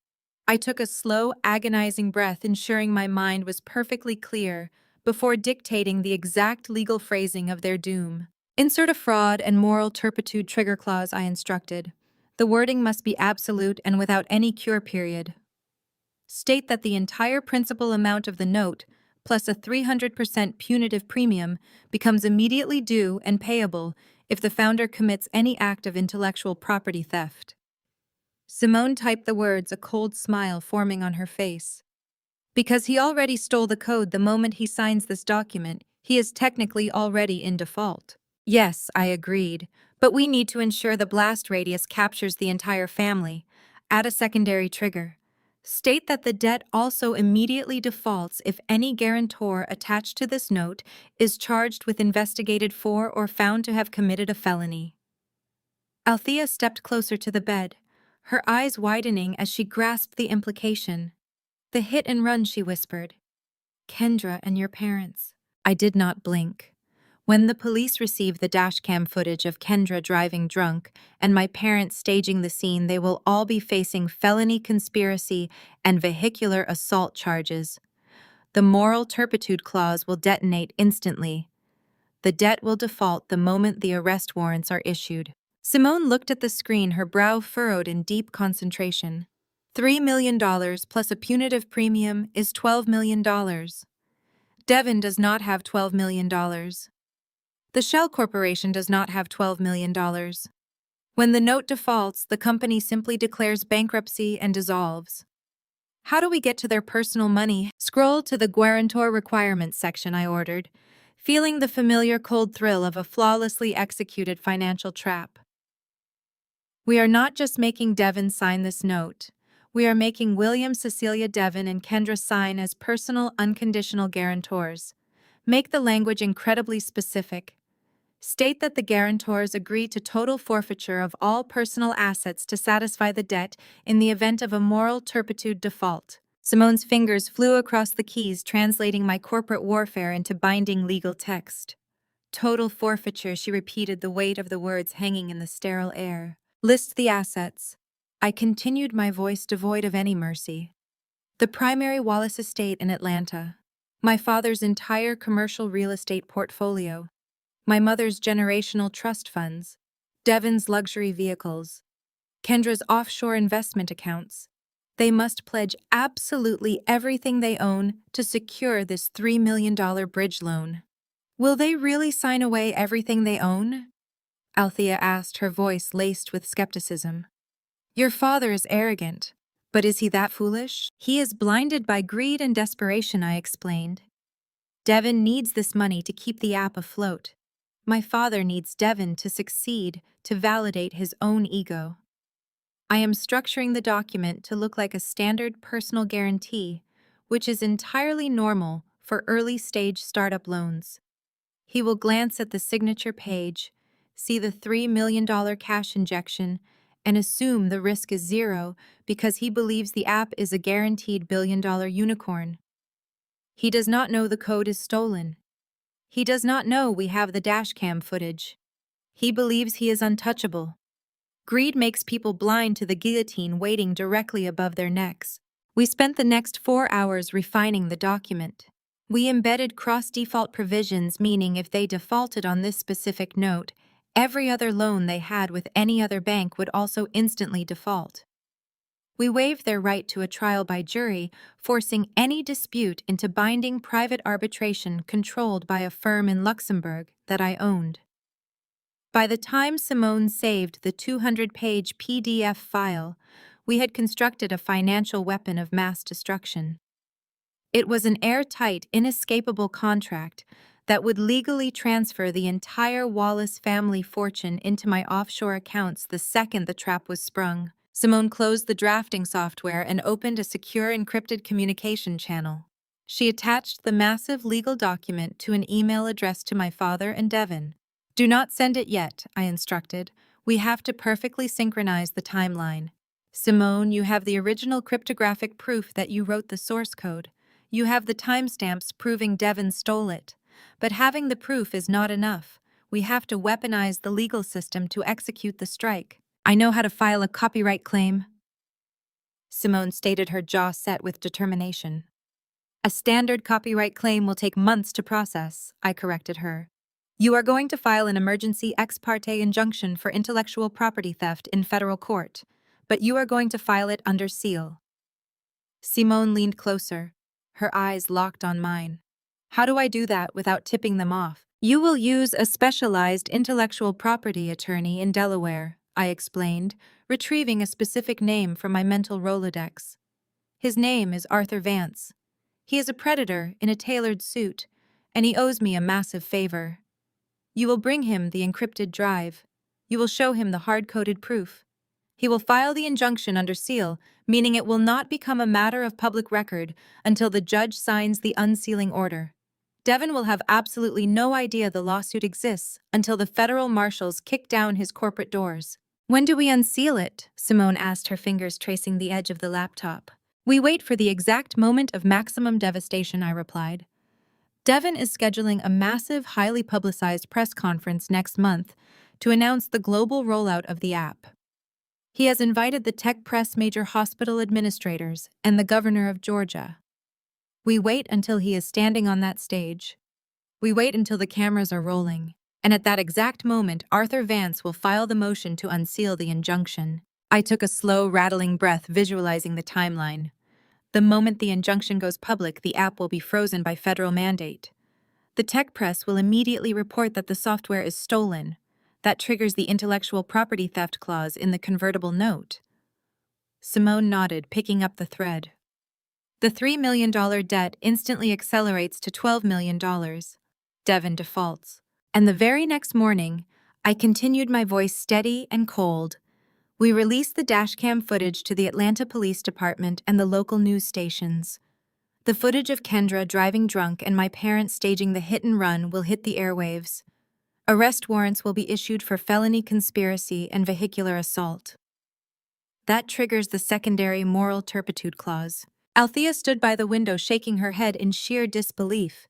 I took a slow, agonizing breath, ensuring my mind was perfectly clear before dictating the exact legal phrasing of their doom. Insert a fraud and moral turpitude trigger clause, I instructed. The wording must be absolute and without any cure period. State that the entire principal amount of the note, plus a 300% punitive premium, becomes immediately due and payable if the founder commits any act of intellectual property theft. Simone typed the words, a cold smile forming on her face. Because he already stole the code the moment he signs this document, he is technically already in default. Yes, I agreed, but we need to ensure the blast radius captures the entire family. Add a secondary trigger. State that the debt also immediately defaults if any guarantor attached to this note is charged with investigated for or found to have committed a felony. Althea stepped closer to the bed, her eyes widening as she grasped the implication. The hit and run, she whispered. Kendra and your parents. I did not blink. When the police receive the dashcam footage of Kendra driving drunk and my parents staging the scene, they will all be facing felony conspiracy and vehicular assault charges. The moral turpitude clause will detonate instantly. The debt will default the moment the arrest warrants are issued. Simone looked at the screen, her brow furrowed in deep concentration. $3 million plus a punitive premium is $12 million. Devin does not have $12 million. The Shell Corporation does not have $12 million. When the note defaults, the company simply declares bankruptcy and dissolves. How do we get to their personal money? Scroll to the guarantor requirements section, I ordered, feeling the familiar cold thrill of a flawlessly executed financial trap. We are not just making Devin sign this note. We are making William, Cecilia Devin, and Kendra sign as personal, unconditional guarantors. Make the language incredibly specific. State that the guarantors agree to total forfeiture of all personal assets to satisfy the debt in the event of a moral turpitude default. Simone's fingers flew across the keys, translating my corporate warfare into binding legal text. Total forfeiture, she repeated, the weight of the words hanging in the sterile air. List the assets. I continued, my voice devoid of any mercy. The primary Wallace estate in Atlanta. My father's entire commercial real estate portfolio. My mother's generational trust funds. Devin's luxury vehicles. Kendra's offshore investment accounts. They must pledge absolutely everything they own to secure this $3 million bridge loan. Will they really sign away everything they own? Althea asked, her voice laced with skepticism. Your father is arrogant, but is he that foolish? He is blinded by greed and desperation, I explained. Devin needs this money to keep the app afloat. My father needs Devin to succeed, to validate his own ego. I am structuring the document to look like a standard personal guarantee, which is entirely normal for early-stage startup loans. He will glance at the signature page, see the $3 million cash injection, and assume the risk is zero because he believes the app is a guaranteed billion-dollar unicorn. He does not know the code is stolen. He does not know we have the dashcam footage. He believes he is untouchable. Greed makes people blind to the guillotine waiting directly above their necks. We spent the next 4 hours refining the document. We embedded cross-default provisions, meaning if they defaulted on this specific note, every other loan they had with any other bank would also instantly default. We waived their right to a trial by jury, forcing any dispute into binding private arbitration controlled by a firm in Luxembourg that I owned. By the time Simone saved the 200-page PDF file, we had constructed a financial weapon of mass destruction. It was an airtight, inescapable contract that would legally transfer the entire Wallace family fortune into my offshore accounts the second the trap was sprung. Simone closed the drafting software and opened a secure encrypted communication channel. She attached the massive legal document to an email addressed to my father and Devin. "Do not send it yet," I instructed. "We have to perfectly synchronize the timeline. Simone, you have the original cryptographic proof that you wrote the source code. You have the timestamps proving Devin stole it. But having the proof is not enough. We have to weaponize the legal system to execute the strike. I know how to file a copyright claim." Simone stated, her jaw set with determination. "A standard copyright claim will take months to process," I corrected her. "You are going to file an emergency ex parte injunction for intellectual property theft in federal court, but you are going to file it under seal." Simone leaned closer, her eyes locked on mine. "How do I do that without tipping them off?" "You will use a specialized intellectual property attorney in Delaware," I explained, retrieving a specific name from my mental Rolodex. "His name is Arthur Vance. He is a predator in a tailored suit, and he owes me a massive favor. You will bring him the encrypted drive. You will show him the hard-coded proof. He will file the injunction under seal, meaning it will not become a matter of public record until the judge signs the unsealing order. Devin will have absolutely no idea the lawsuit exists until the federal marshals kick down his corporate doors." "When do we unseal it?" Simone asked, her fingers tracing the edge of the laptop. "We wait for the exact moment of maximum devastation," I replied. "Devin is scheduling a massive, highly publicized press conference next month to announce the global rollout of the app. He has invited the tech press major hospital administrators and the governor of Georgia. We wait until he is standing on that stage. We wait until the cameras are rolling, and at that exact moment, Arthur Vance will file the motion to unseal the injunction." I took a slow, rattling breath, visualizing the timeline. The moment the injunction goes public, the app will be frozen by federal mandate. The tech press will immediately report that the software is stolen. That triggers the intellectual property theft clause in the convertible note. Simone nodded, picking up the thread. The $3 million debt instantly accelerates to $12 million. Devin defaults. And the very next morning, I continued, my voice steady and cold. We released the dashcam footage to the Atlanta Police Department and the local news stations. The footage of Kendra driving drunk and my parents staging the hit and run will hit the airwaves. Arrest warrants will be issued for felony conspiracy and vehicular assault. That triggers the secondary moral turpitude clause. Althea stood by the window, shaking her head in sheer disbelief.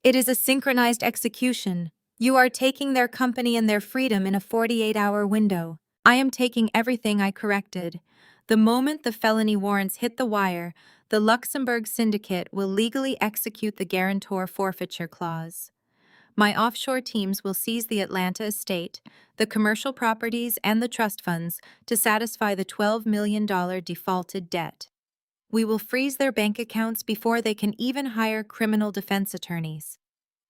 "It is a synchronized execution. You are taking their company and their freedom in a 48-hour window. I am taking everything I corrected. The moment the felony warrants hit the wire, the Luxembourg syndicate will legally execute the guarantor forfeiture clause. My offshore teams will seize the Atlanta estate, the commercial properties, and the trust funds to satisfy the $12 million defaulted debt. We will freeze their bank accounts before they can even hire criminal defense attorneys.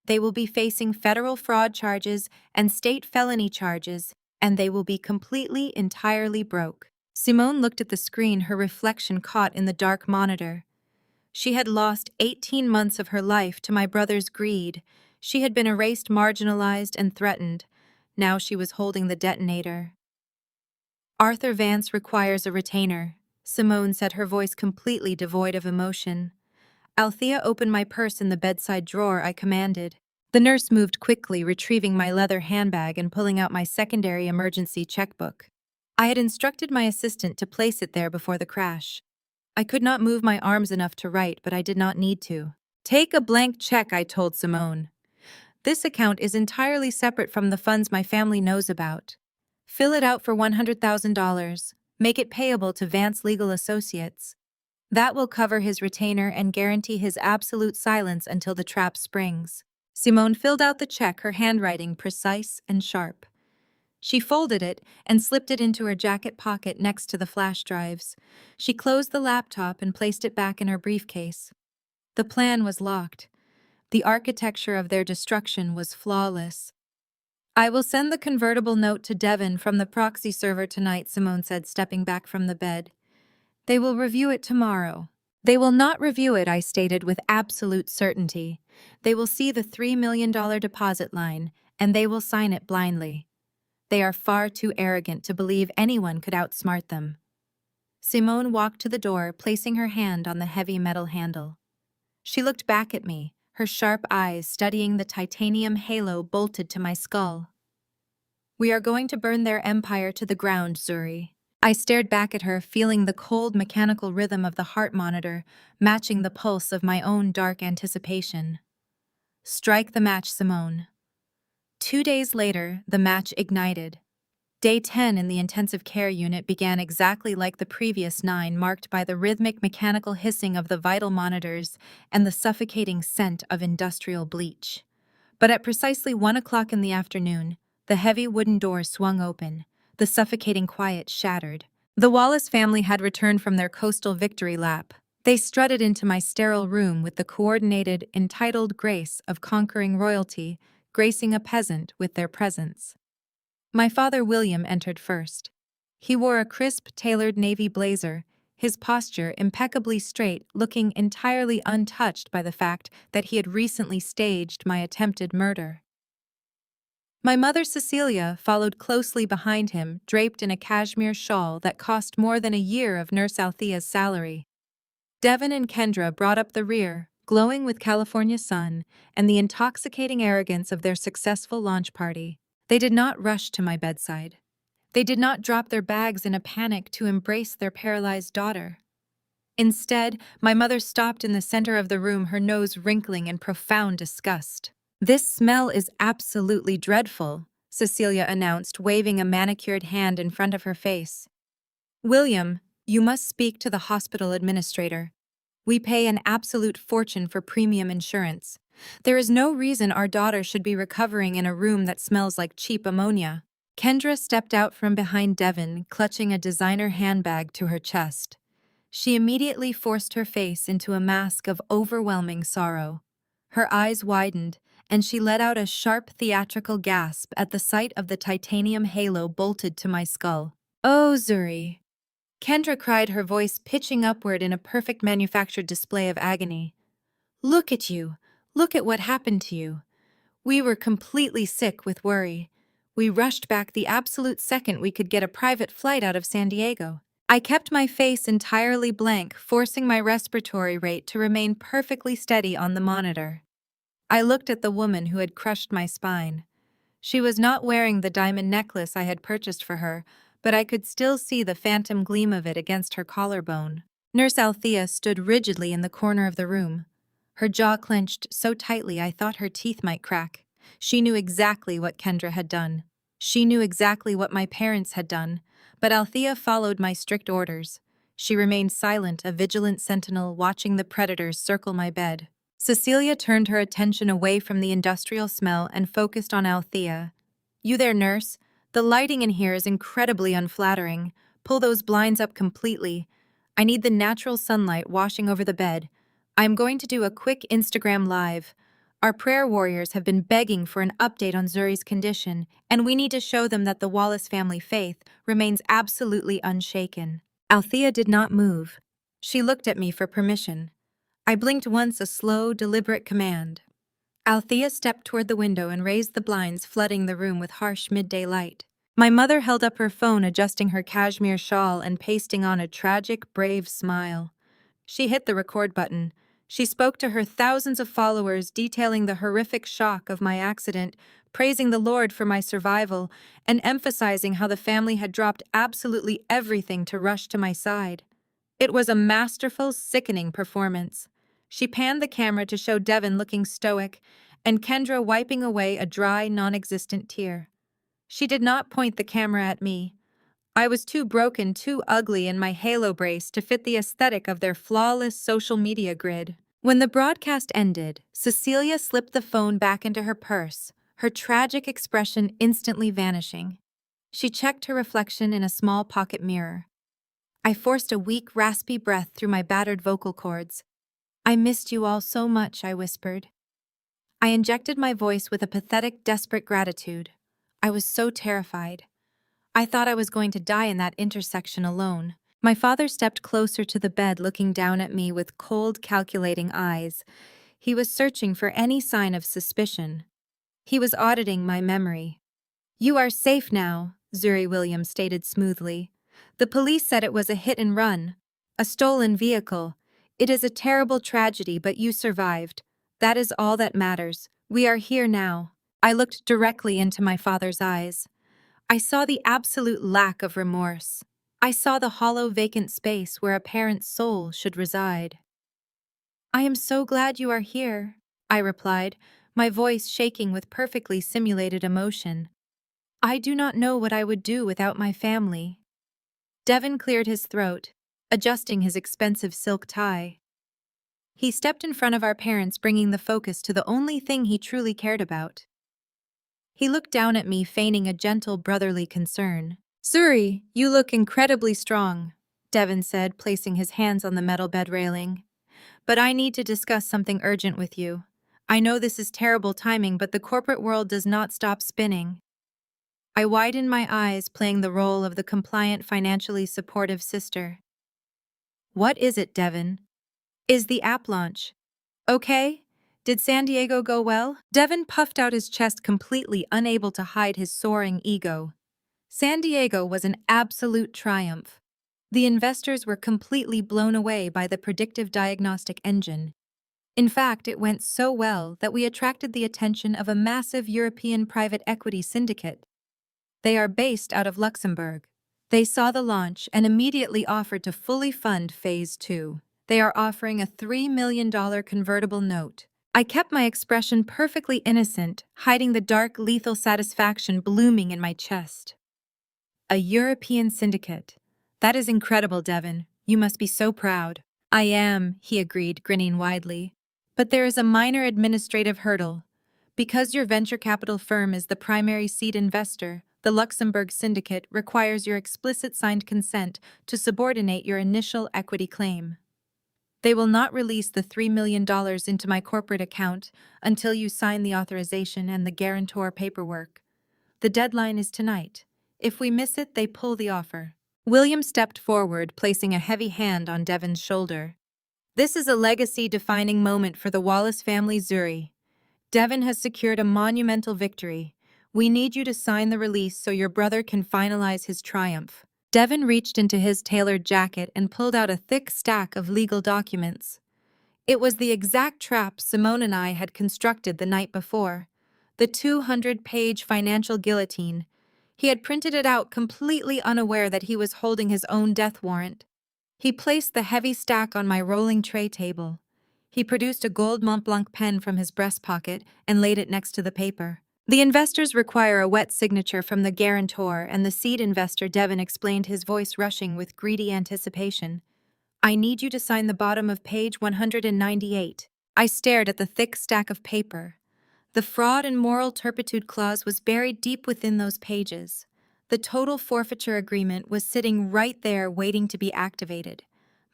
They will be facing federal fraud charges and state felony charges, and they will be completely, entirely broke." Simone looked at the screen, her reflection caught in the dark monitor. She had lost 18 months of her life to my brother's greed. She had been erased, marginalized, and threatened. Now she was holding the detonator. "Arthur Vance requires a retainer," Simone said, her voice completely devoid of emotion. "Althea, open my purse in the bedside drawer," I commanded. The nurse moved quickly, retrieving my leather handbag and pulling out my secondary emergency checkbook. I had instructed my assistant to place it there before the crash. I could not move my arms enough to write, but I did not need to. Take a blank check, I told Simone. This account is entirely separate from the funds my family knows about. Fill it out for $100,000. Make it payable to Vance Legal Associates. That will cover his retainer and guarantee his absolute silence until the trap springs. Simone filled out the check, her handwriting precise and sharp. She folded it and slipped it into her jacket pocket next to the flash drives. She closed the laptop and placed it back in her briefcase. The plan was locked. The architecture of their destruction was flawless. I will send the convertible note to Devon from the proxy server tonight, Simone said, stepping back from the bed. They will review it tomorrow. They will not review it, I stated with absolute certainty. They will see the $3 million deposit line, and they will sign it blindly. They are far too arrogant to believe anyone could outsmart them. Simone walked to the door, placing her hand on the heavy metal handle. She looked back at me, her sharp eyes studying the titanium halo bolted to my skull. We are going to burn their empire to the ground, Zuri. I stared back at her, feeling the cold mechanical rhythm of the heart monitor, matching the pulse of my own dark anticipation. Strike the match, Simone. 2 days later, the match ignited. Day 10 in the intensive care unit began exactly like the previous 9, marked by the rhythmic mechanical hissing of the vital monitors and the suffocating scent of industrial bleach. But at precisely 1 o'clock in the afternoon, the heavy wooden door swung open. The suffocating quiet shattered. The Wallace family had returned from their coastal victory lap. They strutted into my sterile room with the coordinated, entitled grace of conquering royalty, gracing a peasant with their presence. My father William entered first. He wore a crisp, tailored navy blazer, his posture impeccably straight, looking entirely untouched by the fact that he had recently staged my attempted murder. My mother Cecilia followed closely behind him, draped in a cashmere shawl that cost more than a year of Nurse Althea's salary. Devon and Kendra brought up the rear, glowing with California sun and the intoxicating arrogance of their successful launch party. They did not rush to my bedside. They did not drop their bags in a panic to embrace their paralyzed daughter. Instead, my mother stopped in the center of the room, her nose wrinkling in profound disgust. "This smell is absolutely dreadful," Cecilia announced, waving a manicured hand in front of her face. "William, you must speak to the hospital administrator. We pay an absolute fortune for premium insurance. There is no reason our daughter should be recovering in a room that smells like cheap ammonia." Kendra stepped out from behind Devon, clutching a designer handbag to her chest. She immediately forced her face into a mask of overwhelming sorrow. Her eyes widened, and she let out a sharp theatrical gasp at the sight of the titanium halo bolted to my skull. "Oh, Zuri!" Kendra cried, her voice pitching upward in a perfect manufactured display of agony. "Look at you! Look at what happened to you! We were completely sick with worry. We rushed back the absolute second we could get a private flight out of San Diego." I kept my face entirely blank, forcing my respiratory rate to remain perfectly steady on the monitor. I looked at the woman who had crushed my spine. She was not wearing the diamond necklace I had purchased for her, but I could still see the phantom gleam of it against her collarbone. Nurse Althea stood rigidly in the corner of the room. Her jaw clenched so tightly I thought her teeth might crack. She knew exactly what Kendra had done. She knew exactly what my parents had done, but Althea followed my strict orders. She remained silent, a vigilant sentinel watching the predators circle my bed. Cecilia turned her attention away from the industrial smell and focused on Althea. "You there, nurse? The lighting in here is incredibly unflattering. Pull those blinds up completely. I need the natural sunlight washing over the bed. I'm going to do a quick Instagram live. Our prayer warriors have been begging for an update on Zuri's condition, and we need to show them that the Wallace family faith remains absolutely unshaken." Althea did not move. She looked at me for permission. I blinked once, a slow, deliberate command. Althea stepped toward the window and raised the blinds, flooding the room with harsh midday light. My mother held up her phone, adjusting her cashmere shawl and pasting on a tragic, brave smile. She hit the record button. She spoke to her thousands of followers, detailing the horrific shock of my accident, praising the Lord for my survival, and emphasizing how the family had dropped absolutely everything to rush to my side. It was a masterful, sickening performance. She panned the camera to show Devon looking stoic, and Kendra wiping away a dry, non-existent tear. She did not point the camera at me. I was too broken, too ugly in my halo brace to fit the aesthetic of their flawless social media grid. When the broadcast ended, Cecilia slipped the phone back into her purse, her tragic expression instantly vanishing. She checked her reflection in a small pocket mirror. I forced a weak, raspy breath through my battered vocal cords. "I missed you all so much," I whispered. I injected my voice with a pathetic, desperate gratitude. I was so terrified. I thought I was going to die in that intersection alone. My father stepped closer to the bed, looking down at me with cold, calculating eyes. He was searching for any sign of suspicion. He was auditing my memory. "You are safe now," Zuri Williams stated smoothly. "The police said it was a hit and run, a stolen vehicle. It is a terrible tragedy, but you survived. That is all that matters. We are here now." I looked directly into my father's eyes. I saw the absolute lack of remorse. I saw the hollow, vacant space where a parent's soul should reside. "I am so glad you are here," I replied, my voice shaking with perfectly simulated emotion. "I do not know what I would do without my family." Devon cleared his throat, adjusting his expensive silk tie. He stepped in front of our parents, bringing the focus to the only thing he truly cared about. He looked down at me, feigning a gentle brotherly concern. "Zuri, you look incredibly strong," Devon said, placing his hands on the metal bed railing. "But I need to discuss something urgent with you. I know this is terrible timing, but the corporate world does not stop spinning." I widened my eyes, playing the role of the compliant, financially supportive sister. "What is it, Devon? Is the app launch okay? Did San Diego go well?" Devon puffed out his chest, completely unable to hide his soaring ego. San Diego was an absolute triumph. The investors were completely blown away by the predictive diagnostic engine. In fact, it went so well that we attracted the attention of a massive European private equity syndicate. They are based out of Luxembourg. They saw the launch and immediately offered to fully fund Phase 2. They are offering a $3 million convertible note. I kept my expression perfectly innocent, hiding the dark, lethal satisfaction blooming in my chest. "A European syndicate. That is incredible, Devon. You must be so proud." "I am," he agreed, grinning widely. "But there is a minor administrative hurdle. Because your venture capital firm is the primary seed investor, the Luxembourg syndicate requires your explicit signed consent to subordinate your initial equity claim. They will not release the $3 million into my corporate account until you sign the authorization and the guarantor paperwork. The deadline is tonight. If we miss it, they pull the offer." William stepped forward, placing a heavy hand on Devon's shoulder. "This is a legacy-defining moment for the Wallace family, Zuri. Devon has secured a monumental victory. We need you to sign the release so your brother can finalize his triumph." Devon reached into his tailored jacket and pulled out a thick stack of legal documents. It was the exact trap Simone and I had constructed the night before. The 200-page financial guillotine. He had printed it out, completely unaware that he was holding his own death warrant. He placed the heavy stack on my rolling tray table. He produced a gold Montblanc pen from his breast pocket and laid it next to the paper. "The investors require a wet signature from the guarantor and the seed investor," Devon explained, his voice rushing with greedy anticipation. "I need you to sign the bottom of page 198. I stared at the thick stack of paper. The fraud and moral turpitude clause was buried deep within those pages. The total forfeiture agreement was sitting right there, waiting to be activated.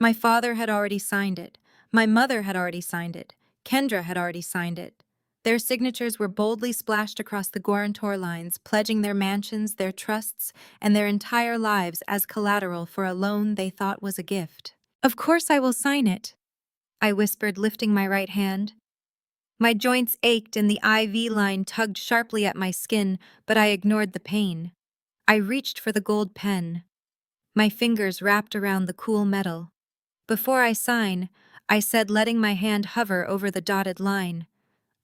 My father had already signed it. My mother had already signed it. Kendra had already signed it. Their signatures were boldly splashed across the guarantor lines, pledging their mansions, their trusts, and their entire lives as collateral for a loan they thought was a gift. "Of course I will sign it," I whispered, lifting my right hand. My joints ached and the IV line tugged sharply at my skin, but I ignored the pain. I reached for the gold pen. My fingers wrapped around the cool metal. "Before I sign, I said, letting my hand hover over the dotted line.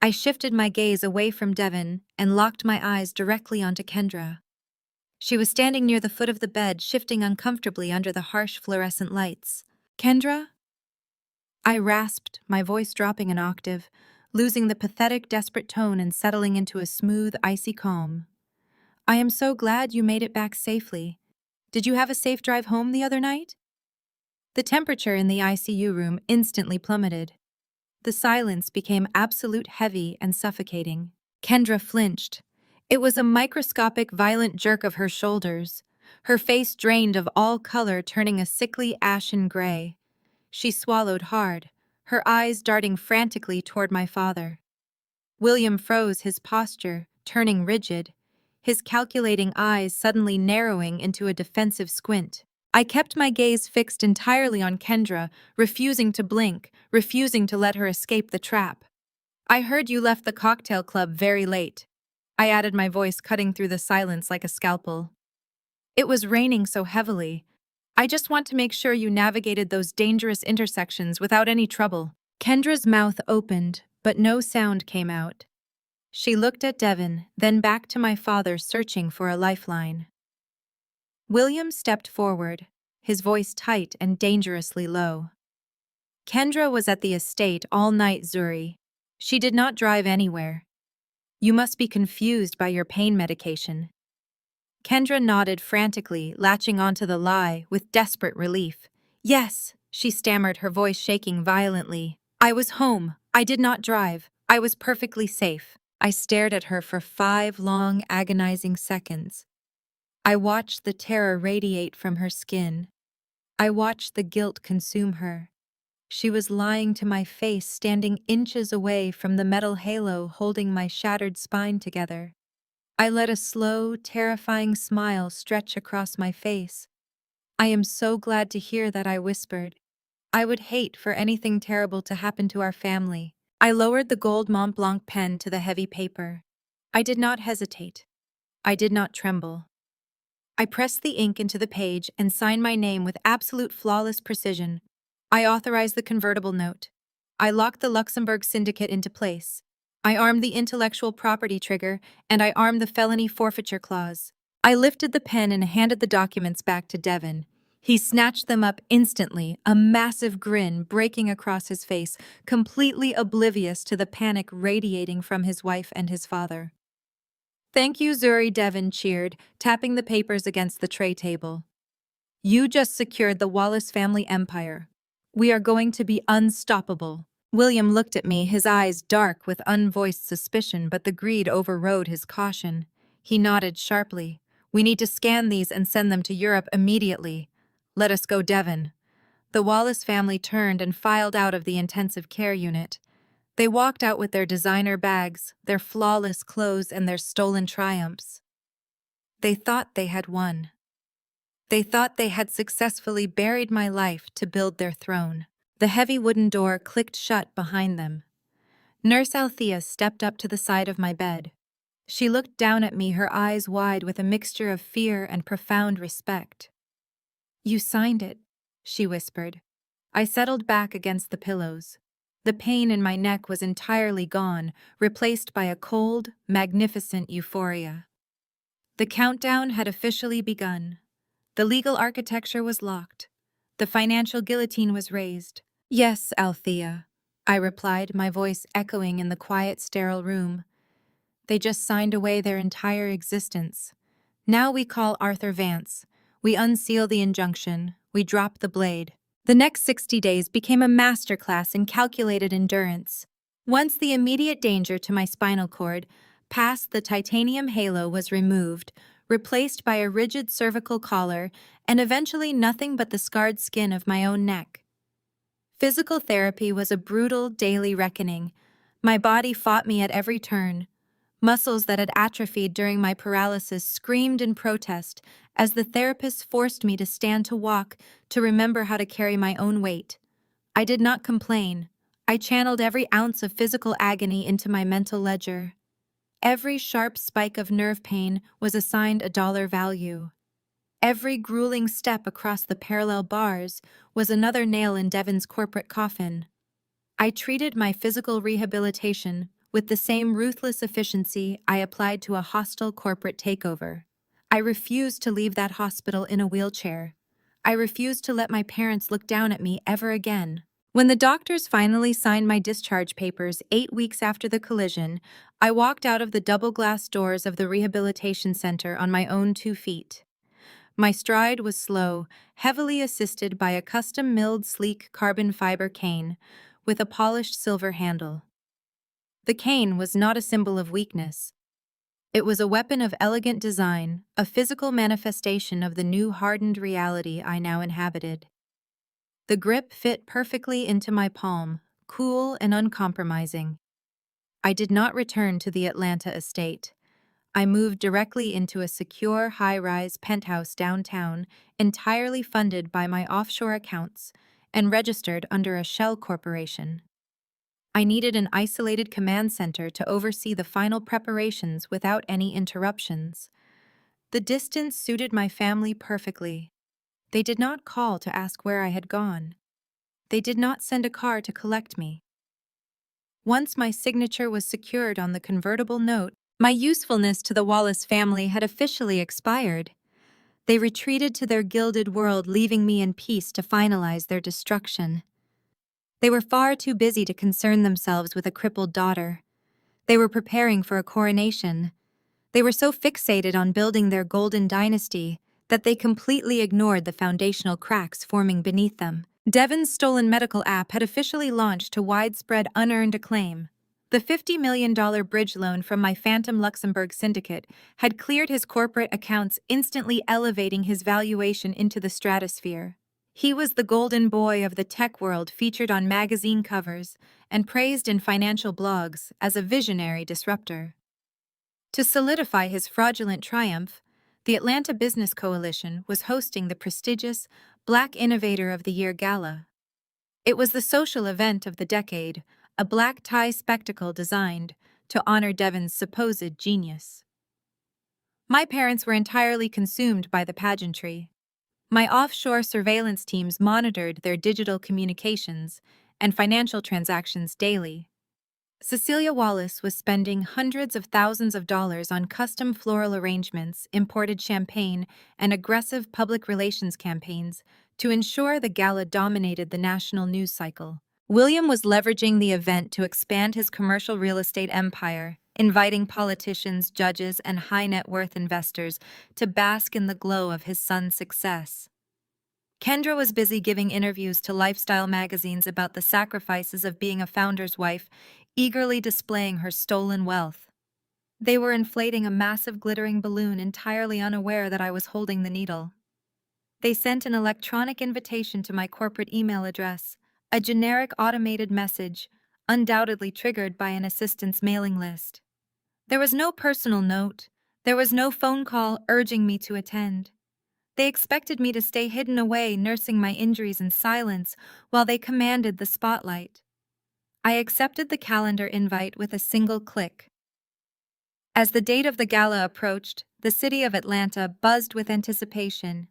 I shifted my gaze away from Devon and locked my eyes directly onto Kendra. She was standing near the foot of the bed, shifting uncomfortably under the harsh fluorescent lights. Kendra? I rasped, my voice dropping an octave, losing the pathetic, desperate tone and settling into a smooth, icy calm. I am so glad you made it back safely. Did you have a safe drive home the other night? The temperature in the ICU room instantly plummeted. The silence became absolute heavy and suffocating. Kendra flinched. It was a microscopic, violent jerk of her shoulders. Her face drained of all color, turning a sickly ashen gray. She swallowed hard, her eyes darting frantically toward my father. William froze, his posture turning rigid, his calculating eyes suddenly narrowing into a defensive squint. I kept my gaze fixed entirely on Kendra, refusing to blink, refusing to let her escape the trap. I heard you left the cocktail club very late. I added, my voice cutting through the silence like a scalpel. It was raining so heavily. I just want to make sure you navigated those dangerous intersections without any trouble. Kendra's mouth opened, but no sound came out. She looked at Devon, then back to my father, searching for a lifeline. William stepped forward, his voice tight and dangerously low. Kendra was at the estate all night, Zuri. She did not drive anywhere. You must be confused by your pain medication. Kendra nodded frantically, latching onto the lie with desperate relief. Yes, she stammered, her voice shaking violently. I was home. I did not drive. I was perfectly safe. I stared at her for 5 long, agonizing seconds. I watched the terror radiate from her skin. I watched the guilt consume her. She was lying to my face, standing inches away from the metal halo holding my shattered spine together. I let a slow, terrifying smile stretch across my face. I am so glad to hear that, I whispered. I would hate for anything terrible to happen to our family. I lowered the gold Mont Blanc pen to the heavy paper. I did not hesitate. I did not tremble. I pressed the ink into the page and signed my name with absolute flawless precision. I authorized the convertible note. I locked the Luxembourg syndicate into place. I armed the intellectual property trigger, and I armed the felony forfeiture clause. I lifted the pen and handed the documents back to Devon. He snatched them up instantly, a massive grin breaking across his face, completely oblivious to the panic radiating from his wife and his father. Thank you, Zuri, Devon cheered, tapping the papers against the tray table. You just secured the Wallace family empire. We are going to be unstoppable. William looked at me, his eyes dark with unvoiced suspicion, but the greed overrode his caution. He nodded sharply. We need to scan these and send them to Europe immediately. Let us go, Devon. The Wallace family turned and filed out of the intensive care unit. They walked out with their designer bags, their flawless clothes, and their stolen triumphs. They thought they had won. They thought they had successfully buried my life to build their throne. The heavy wooden door clicked shut behind them. Nurse Althea stepped up to the side of my bed. She looked down at me, her eyes wide with a mixture of fear and profound respect. You signed it, she whispered. I settled back against the pillows. The pain in my neck was entirely gone, replaced by a cold, magnificent euphoria. The countdown had officially begun. The legal architecture was locked. The financial guillotine was raised. Yes, Althea, I replied, my voice echoing in the quiet, sterile room. They just signed away their entire existence. Now we call Arthur Vance. We unseal the injunction. We drop the blade. The next 60 days became a masterclass in calculated endurance. Once the immediate danger to my spinal cord passed, the titanium halo was removed, replaced by a rigid cervical collar, and eventually nothing but the scarred skin of my own neck. Physical therapy was a brutal daily reckoning. My body fought me at every turn. Muscles that had atrophied during my paralysis screamed in protest as the therapist forced me to stand, to walk, to remember how to carry my own weight. I did not complain. I channeled every ounce of physical agony into my mental ledger. Every sharp spike of nerve pain was assigned a dollar value. Every grueling step across the parallel bars was another nail in Devon's corporate coffin. I treated my physical rehabilitation with the same ruthless efficiency I applied to a hostile corporate takeover. I refused to leave that hospital in a wheelchair. I refused to let my parents look down at me ever again. When the doctors finally signed my discharge papers 8 weeks after the collision, I walked out of the double-glass doors of the rehabilitation center on my own 2 feet. My stride was slow, heavily assisted by a custom-milled sleek carbon fiber cane with a polished silver handle. The cane was not a symbol of weakness. It was a weapon of elegant design, a physical manifestation of the new hardened reality I now inhabited. The grip fit perfectly into my palm, cool and uncompromising. I did not return to the Atlanta estate. I moved directly into a secure high-rise penthouse downtown, entirely funded by my offshore accounts and registered under a shell corporation. I needed an isolated command center to oversee the final preparations without any interruptions. The distance suited my family perfectly. They did not call to ask where I had gone. They did not send a car to collect me. Once my signature was secured on the convertible note, my usefulness to the Wallace family had officially expired. They retreated to their gilded world, leaving me in peace to finalize their destruction. They were far too busy to concern themselves with a crippled daughter. They were preparing for a coronation. They were so fixated on building their golden dynasty that they completely ignored the foundational cracks forming beneath them. Devon's stolen medical app had officially launched to widespread unearned acclaim. The $50 million bridge loan from my Phantom Luxembourg syndicate had cleared his corporate accounts, instantly elevating his valuation into the stratosphere. He was the golden boy of the tech world, featured on magazine covers and praised in financial blogs as a visionary disruptor. To solidify his fraudulent triumph, the Atlanta Business Coalition was hosting the prestigious Black Innovator of the Year Gala. It was the social event of the decade, a black tie spectacle designed to honor Devon's supposed genius. My parents were entirely consumed by the pageantry. My offshore surveillance teams monitored their digital communications and financial transactions daily. Cecilia Wallace was spending hundreds of thousands of dollars on custom floral arrangements, imported champagne, and aggressive public relations campaigns to ensure the gala dominated the national news cycle. William was leveraging the event to expand his commercial real estate empire, inviting politicians, judges, and high-net-worth investors to bask in the glow of his son's success. Kendra was busy giving interviews to lifestyle magazines about the sacrifices of being a founder's wife, eagerly displaying her stolen wealth. They were inflating a massive glittering balloon, entirely unaware that I was holding the needle. They sent an electronic invitation to my corporate email address, a generic automated message, undoubtedly triggered by an assistant's mailing list. There was no personal note. There was no phone call urging me to attend. They expected me to stay hidden away, nursing my injuries in silence while they commanded the spotlight. I accepted the calendar invite with a single click. As the date of the gala approached, the city of Atlanta buzzed with anticipation.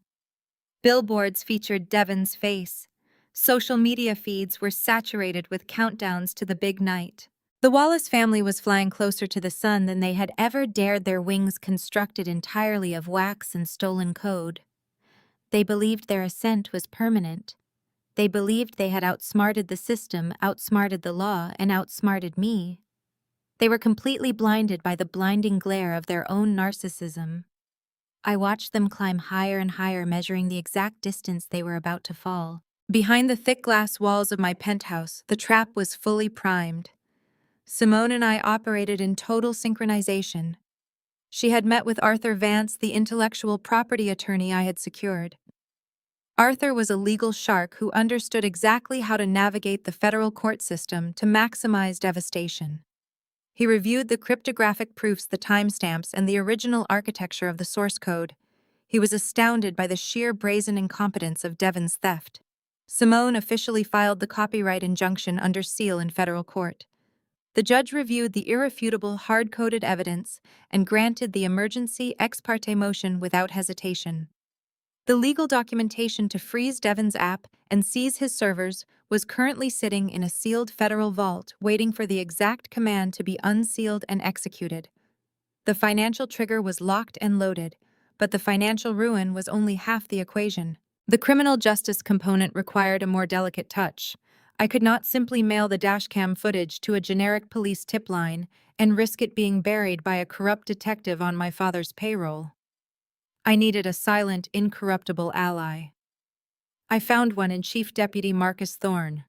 Billboards featured Devon's face. Social media feeds were saturated with countdowns to the big night. The Wallace family was flying closer to the sun than they had ever dared, their wings constructed entirely of wax and stolen code. They believed their ascent was permanent. They believed they had outsmarted the system, outsmarted the law, and outsmarted me. They were completely blinded by the blinding glare of their own narcissism. I watched them climb higher and higher, measuring the exact distance they were about to fall. Behind the thick glass walls of my penthouse, the trap was fully primed. Simone and I operated in total synchronization. She had met with Arthur Vance, the intellectual property attorney I had secured. Arthur was a legal shark who understood exactly how to navigate the federal court system to maximize devastation. He reviewed the cryptographic proofs, the timestamps, and the original architecture of the source code. He was astounded by the sheer brazen incompetence of Devon's theft. Simone officially filed the copyright injunction under seal in federal court. The judge reviewed the irrefutable, hard-coded evidence and granted the emergency ex parte motion without hesitation. The legal documentation to freeze Devon's app and seize his servers was currently sitting in a sealed federal vault, waiting for the exact command to be unsealed and executed. The financial trigger was locked and loaded, but the financial ruin was only half the equation. The criminal justice component required a more delicate touch. I could not simply mail the dashcam footage to a generic police tip line and risk it being buried by a corrupt detective on my father's payroll. I needed a silent, incorruptible ally. I found one in Chief Deputy Marcus Thorne.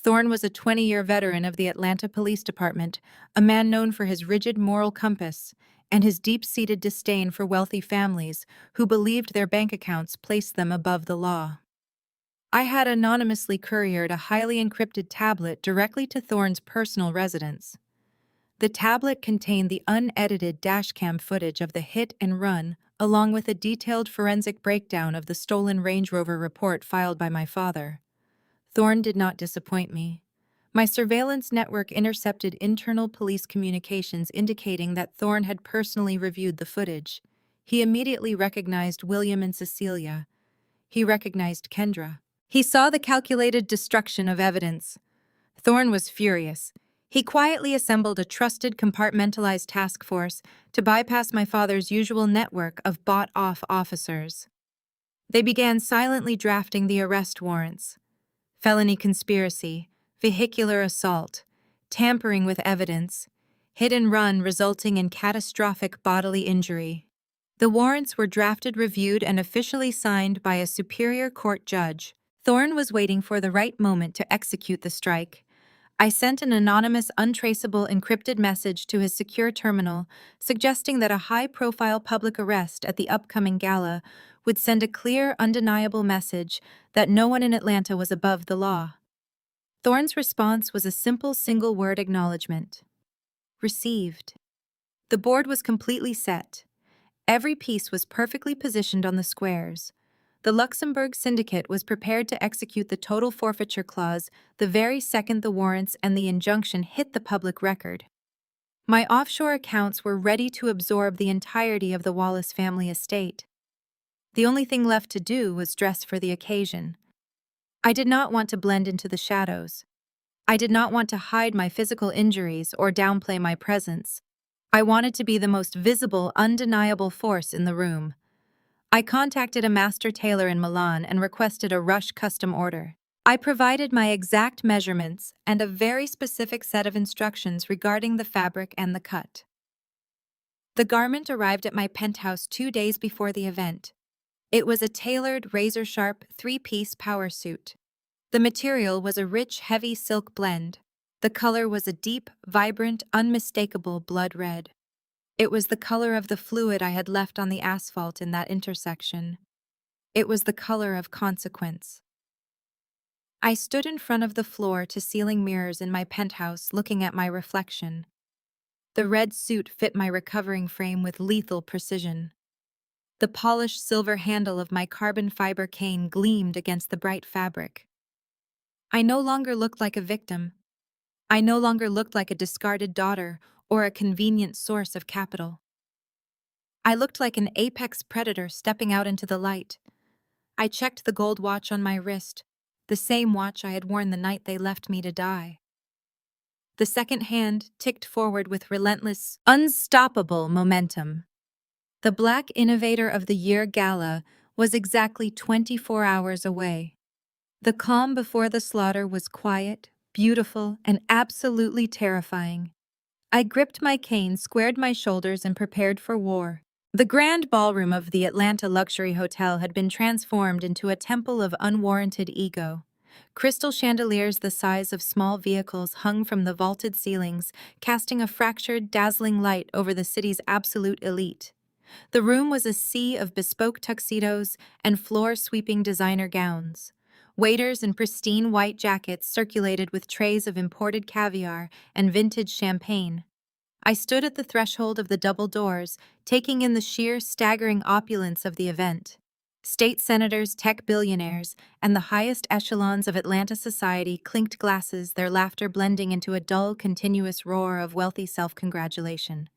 Thorne was a 20-year veteran of the Atlanta Police Department, a man known for his rigid moral compass and his deep-seated disdain for wealthy families who believed their bank accounts placed them above the law. I had anonymously couriered a highly encrypted tablet directly to Thorne's personal residence. The tablet contained the unedited dashcam footage of the hit and run, along with a detailed forensic breakdown of the stolen Range Rover report filed by my father. Thorne did not disappoint me. My surveillance network intercepted internal police communications indicating that Thorne had personally reviewed the footage. He immediately recognized William and Cecilia. He recognized Kendra. He saw the calculated destruction of evidence. Thorne was furious. He quietly assembled a trusted compartmentalized task force to bypass my father's usual network of bought-off officers. They began silently drafting the arrest warrants. Felony conspiracy, vehicular assault, tampering with evidence, hit and run resulting in catastrophic bodily injury. The warrants were drafted, reviewed, and officially signed by a superior court judge. Thorne was waiting for the right moment to execute the strike. I sent an anonymous, untraceable, encrypted message to his secure terminal, suggesting that a high-profile public arrest at the upcoming gala would send a clear, undeniable message that no one in Atlanta was above the law. Thorne's response was a simple single-word acknowledgement. Received. The board was completely set. Every piece was perfectly positioned on the squares. The Luxembourg syndicate was prepared to execute the total forfeiture clause the very second the warrants and the injunction hit the public record. My offshore accounts were ready to absorb the entirety of the Wallace family estate. The only thing left to do was dress for the occasion. I did not want to blend into the shadows. I did not want to hide my physical injuries or downplay my presence. I wanted to be the most visible, undeniable force in the room. I contacted a master tailor in Milan and requested a rush custom order. I provided my exact measurements and a very specific set of instructions regarding the fabric and the cut. The garment arrived at my penthouse 2 days before the event. It was a tailored, razor-sharp, 3-piece power suit. The material was a rich, heavy silk blend. The color was a deep, vibrant, unmistakable blood red. It was the color of the fluid I had left on the asphalt in that intersection. It was the color of consequence. I stood in front of the floor-to-ceiling mirrors in my penthouse looking at my reflection. The red suit fit my recovering frame with lethal precision. The polished silver handle of my carbon fiber cane gleamed against the bright fabric. I no longer looked like a victim. I no longer looked like a discarded daughter or a convenient source of capital. I looked like an apex predator stepping out into the light. I checked the gold watch on my wrist, the same watch I had worn the night they left me to die. The second hand ticked forward with relentless, unstoppable momentum. The Black Innovator of the Year Gala was exactly 24 hours away. The calm before the slaughter was quiet, beautiful, and absolutely terrifying. I gripped my cane, squared my shoulders, and prepared for war. The grand ballroom of the Atlanta luxury hotel had been transformed into a temple of unwarranted ego. Crystal chandeliers the size of small vehicles hung from the vaulted ceilings, casting a fractured, dazzling light over the city's absolute elite. The room was a sea of bespoke tuxedos and floor-sweeping designer gowns. Waiters in pristine white jackets circulated with trays of imported caviar and vintage champagne. I stood at the threshold of the double doors, taking in the sheer, staggering opulence of the event. State senators, tech billionaires, and the highest echelons of Atlanta society clinked glasses, their laughter blending into a dull, continuous roar of wealthy self-congratulation.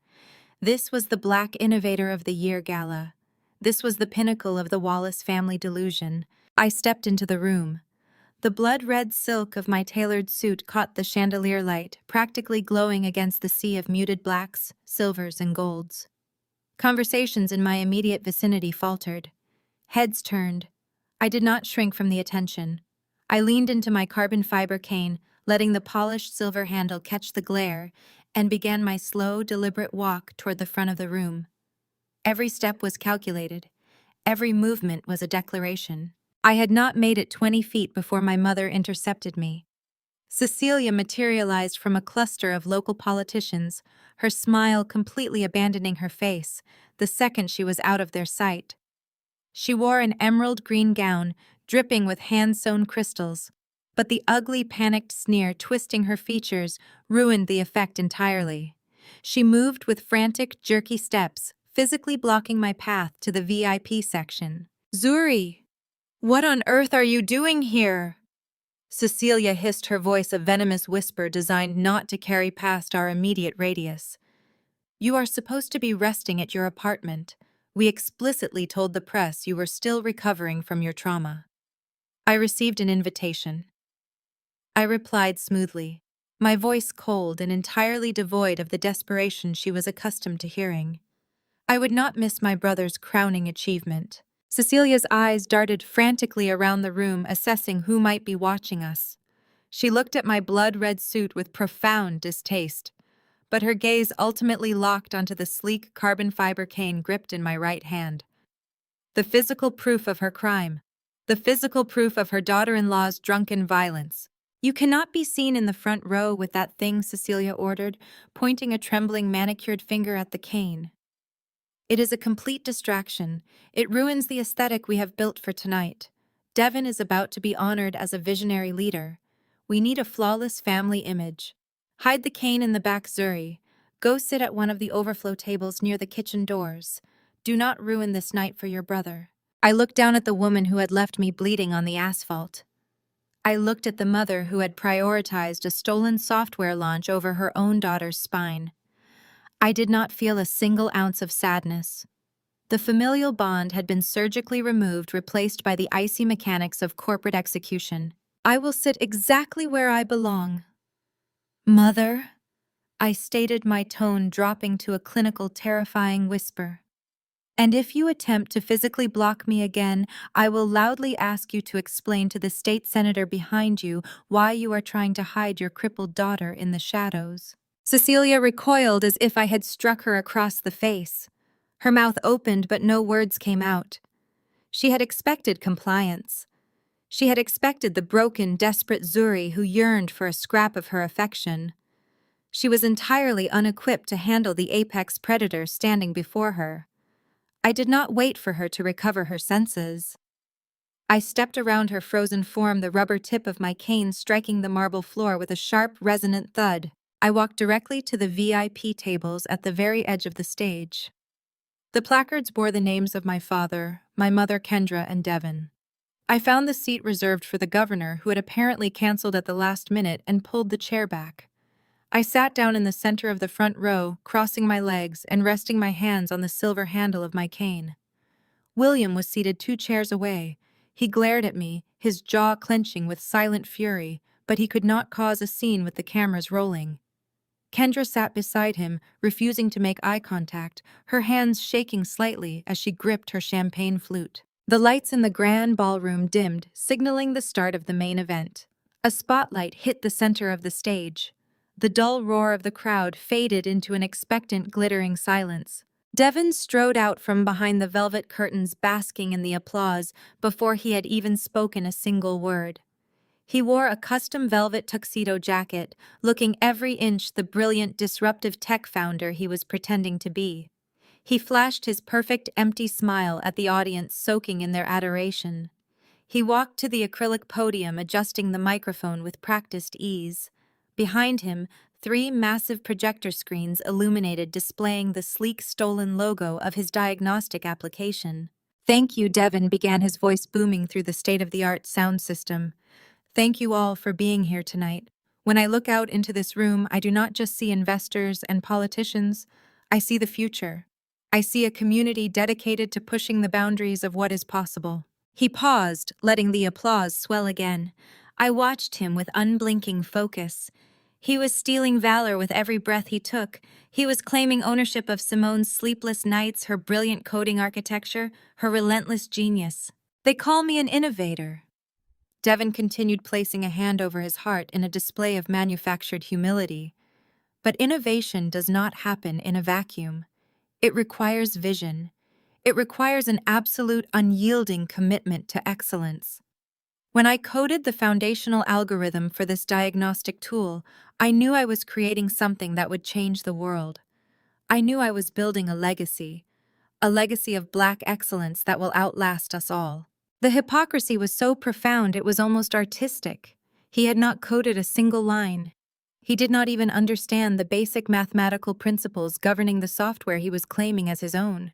This was the Black Innovator of the Year Gala. This was the pinnacle of the Wallace family delusion. I stepped into the room. The blood-red silk of my tailored suit caught the chandelier light, practically glowing against the sea of muted blacks, silvers, and golds. Conversations in my immediate vicinity faltered. Heads turned. I did not shrink from the attention. I leaned into my carbon fiber cane, letting the polished silver handle catch the glare, and began my slow, deliberate walk toward the front of the room. Every step was calculated. Every movement was a declaration. I had not made it 20 feet before my mother intercepted me. Cecilia materialized from a cluster of local politicians, her smile completely abandoning her face the second she was out of their sight. She wore an emerald green gown, dripping with hand-sewn crystals, but the ugly, panicked sneer twisting her features ruined the effect entirely. She moved with frantic, jerky steps, physically blocking my path to the VIP section. "Zuri, what on earth are you doing here?" Cecilia hissed, her voice a venomous whisper designed not to carry past our immediate radius. "You are supposed to be resting at your apartment. We explicitly told the press you were still recovering from your trauma." "I received an invitation," I replied smoothly, my voice cold and entirely devoid of the desperation she was accustomed to hearing. I would not miss my brother's crowning achievement. Cecilia's eyes darted frantically around the room, assessing who might be watching us. She looked at my blood-red suit with profound distaste, but her gaze ultimately locked onto the sleek carbon fiber cane gripped in my right hand. The physical proof of her crime. The physical proof of her daughter-in-law's drunken violence. "You cannot be seen in the front row with that thing," Cecilia ordered, pointing a trembling manicured finger at the cane. "It is a complete distraction. It ruins the aesthetic we have built for tonight. Devin is about to be honored as a visionary leader. We need a flawless family image. Hide the cane in the back, Zuri. Go sit at one of the overflow tables near the kitchen doors. Do not ruin this night for your brother." I looked down at the woman who had left me bleeding on the asphalt. I looked at the mother who had prioritized a stolen software launch over her own daughter's spine. I did not feel a single ounce of sadness. The familial bond had been surgically removed, replaced by the icy mechanics of corporate execution. "I will sit exactly where I belong." "Mother," I stated, my tone dropping to a clinical, terrifying whisper. "And if you attempt to physically block me again, I will loudly ask you to explain to the state senator behind you why you are trying to hide your crippled daughter in the shadows." Cecilia recoiled as if I had struck her across the face. Her mouth opened, but no words came out. She had expected compliance. She had expected the broken, desperate Zuri who yearned for a scrap of her affection. She was entirely unequipped to handle the apex predator standing before her. I did not wait for her to recover her senses. I stepped around her frozen form, the rubber tip of my cane striking the marble floor with a sharp, resonant thud. I walked directly to the VIP tables at the very edge of the stage. The placards bore the names of my father, my mother Kendra, and Devin. I found the seat reserved for the governor, who had apparently canceled at the last minute and pulled the chair back. I sat down in the center of the front row, crossing my legs and resting my hands on the silver handle of my cane. William was seated 2 chairs away. He glared at me, his jaw clenching with silent fury, but he could not cause a scene with the cameras rolling. Kendra sat beside him, refusing to make eye contact, her hands shaking slightly as she gripped her champagne flute. The lights in the grand ballroom dimmed, signaling the start of the main event. A spotlight hit the center of the stage. The dull roar of the crowd faded into an expectant, glittering silence. Devin strode out from behind the velvet curtains, basking in the applause before he had even spoken a single word. He wore a custom velvet tuxedo jacket, looking every inch the brilliant, disruptive tech founder he was pretending to be. He flashed his perfect, empty smile at the audience, soaking in their adoration. He walked to the acrylic podium, adjusting the microphone with practiced ease. Behind him, 3 massive projector screens illuminated, displaying the sleek, stolen logo of his diagnostic application. "Thank you," Devin began, his voice booming through the state-of-the-art sound system. "Thank you all for being here tonight. When I look out into this room, I do not just see investors and politicians, I see the future. I see a community dedicated to pushing the boundaries of what is possible. He paused, letting the applause swell again. I watched him with unblinking focus. He was stealing valor with every breath he took. He was claiming ownership of Simone's sleepless nights, her brilliant coding architecture, her relentless genius. They call me an innovator. Devon continued, placing a hand over his heart in a display of manufactured humility. But innovation does not happen in a vacuum. It requires vision. It requires an absolute, unyielding commitment to excellence. When I coded the foundational algorithm for this diagnostic tool, I knew I was creating something that would change the world. I knew I was building a legacy of Black excellence that will outlast us all. The hypocrisy was so profound it was almost artistic. He had not coded a single line. He did not even understand the basic mathematical principles governing the software he was claiming as his own.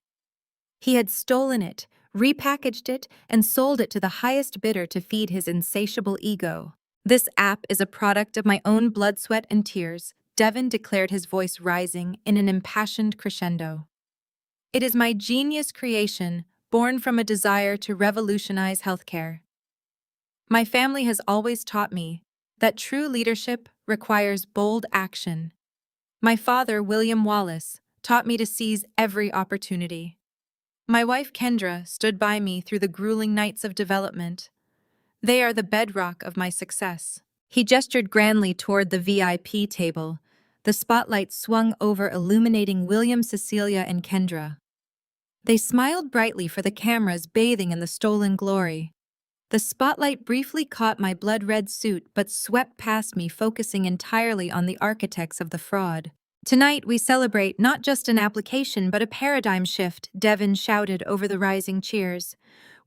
He had stolen it, repackaged it, and sold it to the highest bidder to feed his insatiable ego. This app is a product of my own blood, sweat, and tears, Devon declared, his voice rising in an impassioned crescendo. It is my genius creation, born from a desire to revolutionize healthcare. My family has always taught me that true leadership requires bold action. My father, William Wallace, taught me to seize every opportunity. My wife, Kendra, stood by me through the grueling nights of development. They are the bedrock of my success. He gestured grandly toward the VIP table. The spotlight swung over, illuminating William, Cecilia, and Kendra. They smiled brightly for the cameras bathing in the stolen glory. The spotlight briefly caught my blood-red suit but swept past me, focusing entirely on the architects of the fraud. Tonight we celebrate not just an application but a paradigm shift, Devon shouted over the rising cheers.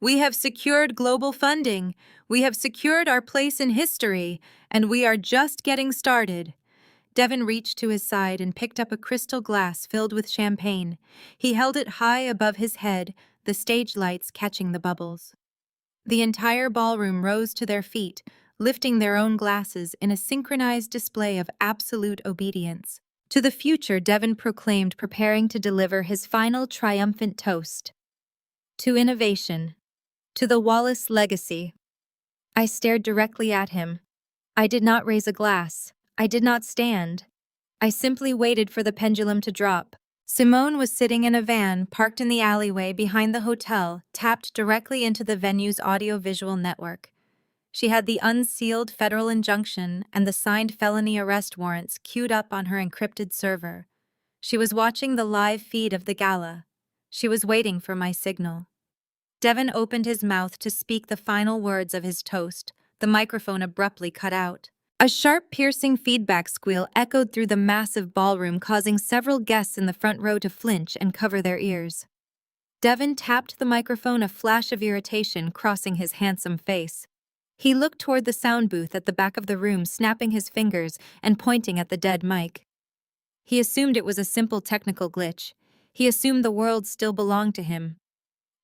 We have secured global funding, we have secured our place in history, and we are just getting started. Devon reached to his side and picked up a crystal glass filled with champagne. He held it high above his head, the stage lights catching the bubbles. The entire ballroom rose to their feet, lifting their own glasses in a synchronized display of absolute obedience. To the future, Devon proclaimed, preparing to deliver his final triumphant toast. To innovation. To the Wallace legacy. I stared directly at him. I did not raise a glass. I did not stand. I simply waited for the pendulum to drop. Simone was sitting in a van parked in the alleyway behind the hotel, tapped directly into the venue's audio-visual network. She had the unsealed federal injunction and the signed felony arrest warrants queued up on her encrypted server. She was watching the live feed of the gala. She was waiting for my signal. Devon opened his mouth to speak the final words of his toast. The microphone abruptly cut out. A sharp, piercing feedback squeal echoed through the massive ballroom, causing several guests in the front row to flinch and cover their ears. Devon tapped the microphone, a flash of irritation crossing his handsome face. He looked toward the sound booth at the back of the room, snapping his fingers and pointing at the dead mic. He assumed it was a simple technical glitch. He assumed the world still belonged to him.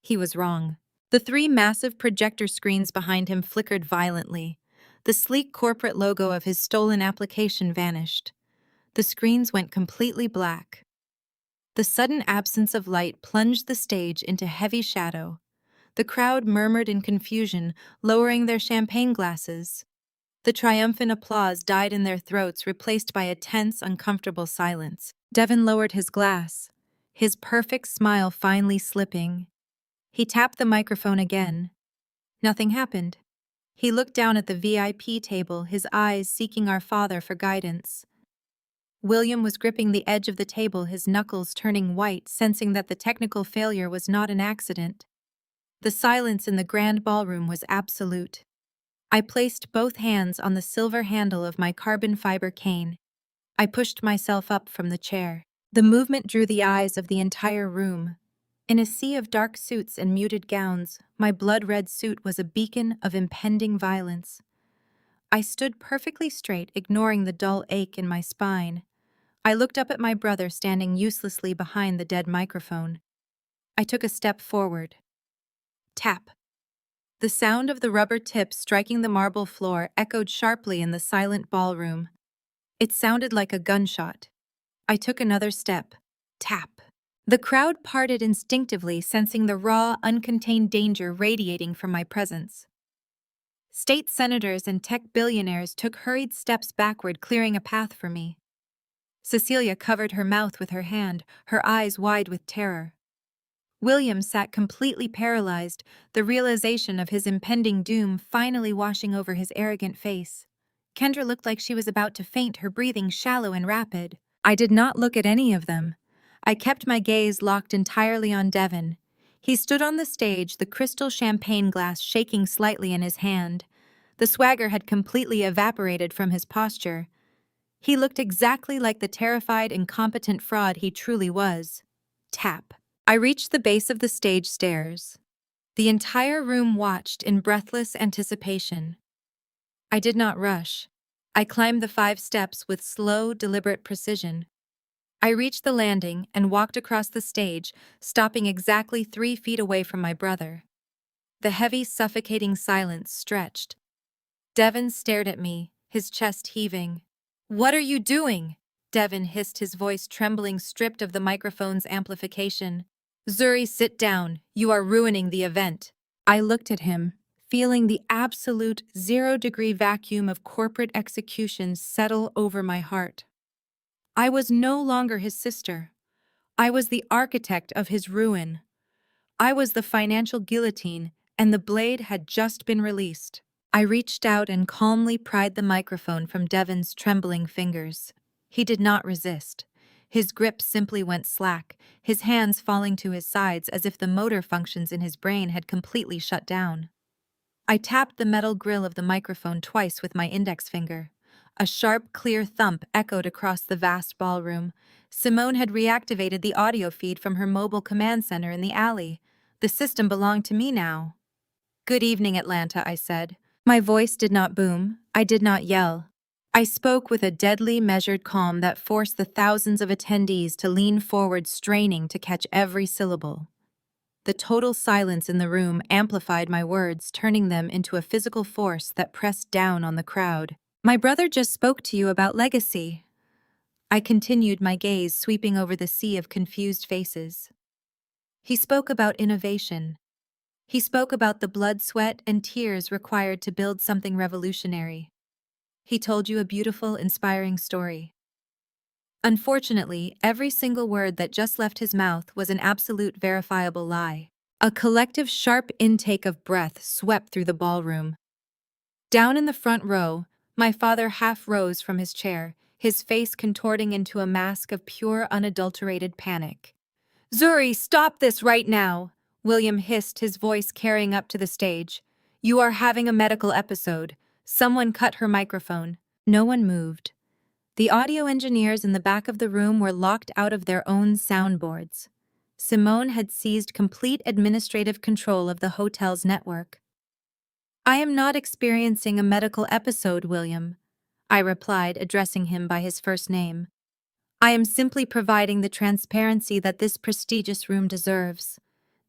He was wrong. The 3 massive projector screens behind him flickered violently. The sleek corporate logo of his stolen application vanished. The screens went completely black. The sudden absence of light plunged the stage into heavy shadow. The crowd murmured in confusion, lowering their champagne glasses. The triumphant applause died in their throats, replaced by a tense, uncomfortable silence. Devon lowered his glass, his perfect smile finally slipping. He tapped the microphone again. Nothing happened. He looked down at the VIP table, his eyes seeking our father for guidance. William was gripping the edge of the table, his knuckles turning white, sensing that the technical failure was not an accident. The silence in the grand ballroom was absolute. I placed both hands on the silver handle of my carbon fiber cane. I pushed myself up from the chair. The movement drew the eyes of the entire room. In a sea of dark suits and muted gowns, my blood-red suit was a beacon of impending violence. I stood perfectly straight, ignoring the dull ache in my spine. I looked up at my brother standing uselessly behind the dead microphone. I took a step forward. Tap. The sound of the rubber tips striking the marble floor echoed sharply in the silent ballroom. It sounded like a gunshot. I took another step. Tap. The crowd parted instinctively, sensing the raw, uncontained danger radiating from my presence. State senators and tech billionaires took hurried steps backward, clearing a path for me. Cecilia covered her mouth with her hand, her eyes wide with terror. William sat completely paralyzed, the realization of his impending doom finally washing over his arrogant face. Kendra looked like she was about to faint, her breathing shallow and rapid. I did not look at any of them. I kept my gaze locked entirely on Devin. He stood on the stage, the crystal champagne glass shaking slightly in his hand. The swagger had completely evaporated from his posture. He looked exactly like the terrified, incompetent fraud he truly was. Tap. I reached the base of the stage stairs. The entire room watched in breathless anticipation. I did not rush. I climbed the 5 steps with slow, deliberate precision. I reached the landing and walked across the stage, stopping exactly 3 feet away from my brother. The heavy, suffocating silence stretched. Devin stared at me, his chest heaving. "What are you doing?" Devin hissed, his voice trembling, stripped of the microphone's amplification. "Zuri, sit down. You are ruining the event." I looked at him, feeling the absolute 0-degree vacuum of corporate execution settle over my heart. I was no longer his sister. I was the architect of his ruin. I was the financial guillotine, and the blade had just been released. I reached out and calmly pried the microphone from Devin's trembling fingers. He did not resist. His grip simply went slack, his hands falling to his sides as if the motor functions in his brain had completely shut down. I tapped the metal grill of the microphone twice with my index finger. A sharp, clear thump echoed across the vast ballroom. Simone had reactivated the audio feed from her mobile command center in the alley. The system belonged to me now. "Good evening, Atlanta," I said. My voice did not boom. I did not yell. I spoke with a deadly, measured calm that forced the thousands of attendees to lean forward, straining to catch every syllable. The total silence in the room amplified my words, turning them into a physical force that pressed down on the crowd. "My brother just spoke to you about legacy." I continued, my gaze sweeping over the sea of confused faces. "He spoke about innovation. He spoke about the blood, sweat, and tears required to build something revolutionary. He told you a beautiful, inspiring story." Unfortunately, every single word that just left his mouth was an absolute, verifiable lie. A collective, sharp intake of breath swept through the ballroom. Down in the front row, my father half rose from his chair, his face contorting into a mask of pure, unadulterated panic. "Zuri, stop this right now!" William hissed, his voice carrying up to the stage. "You are having a medical episode." Someone cut her microphone. No one moved. The audio engineers in the back of the room were locked out of their own soundboards. Simone had seized complete administrative control of the hotel's network. "I am not experiencing a medical episode, William," I replied, addressing him by his first name. "I am simply providing the transparency that this prestigious room deserves.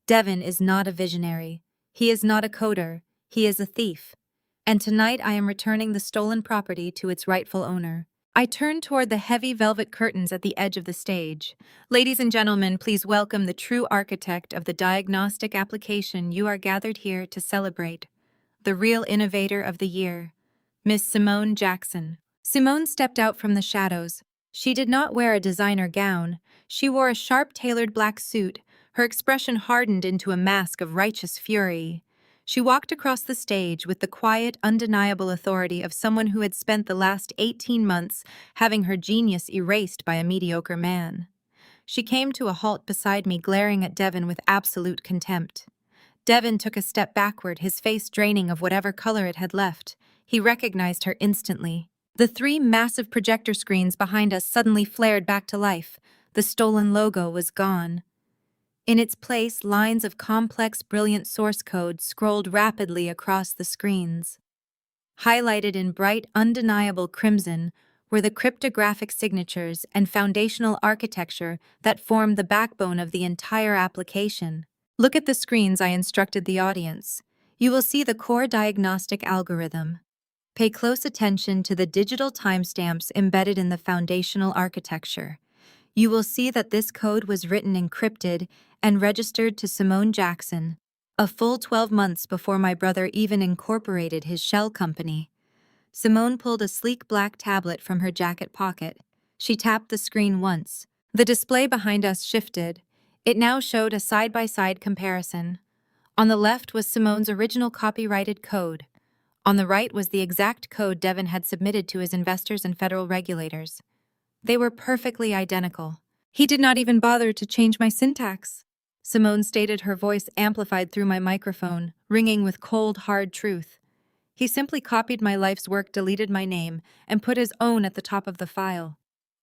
Devin is not a visionary. He is not a coder. He is a thief. And tonight I am returning the stolen property to its rightful owner." I turned toward the heavy velvet curtains at the edge of the stage. "Ladies and gentlemen, please welcome the true architect of the diagnostic application you are gathered here to celebrate. The real innovator of the year, Miss Simone Jackson." Simone stepped out from the shadows. She did not wear a designer gown. She wore a sharp-tailored black suit, her expression hardened into a mask of righteous fury. She walked across the stage with the quiet, undeniable authority of someone who had spent the last 18 months having her genius erased by a mediocre man. She came to a halt beside me, glaring at Devin with absolute contempt. Devin took a step backward, his face draining of whatever color it had left. He recognized her instantly. The 3 massive projector screens behind us suddenly flared back to life. The stolen logo was gone. In its place, lines of complex, brilliant source code scrolled rapidly across the screens. Highlighted in bright, undeniable crimson were the cryptographic signatures and foundational architecture that formed the backbone of the entire application. "Look at the screens," I instructed the audience. "You will see the core diagnostic algorithm. Pay close attention to the digital timestamps embedded in the foundational architecture. You will see that this code was written encrypted and registered to Simone Jackson, a full 12 months before my brother even incorporated his shell company. Simone pulled a sleek black tablet from her jacket pocket. She tapped the screen once. The display behind us shifted. It now showed a side-by-side comparison. On the left was Simone's original copyrighted code. On the right was the exact code Devin had submitted to his investors and federal regulators. They were perfectly identical. He did not even bother to change my syntax, Simone stated, her voice amplified through my microphone, ringing with cold, hard truth. He simply copied my life's work, deleted my name, and put his own at the top of the file.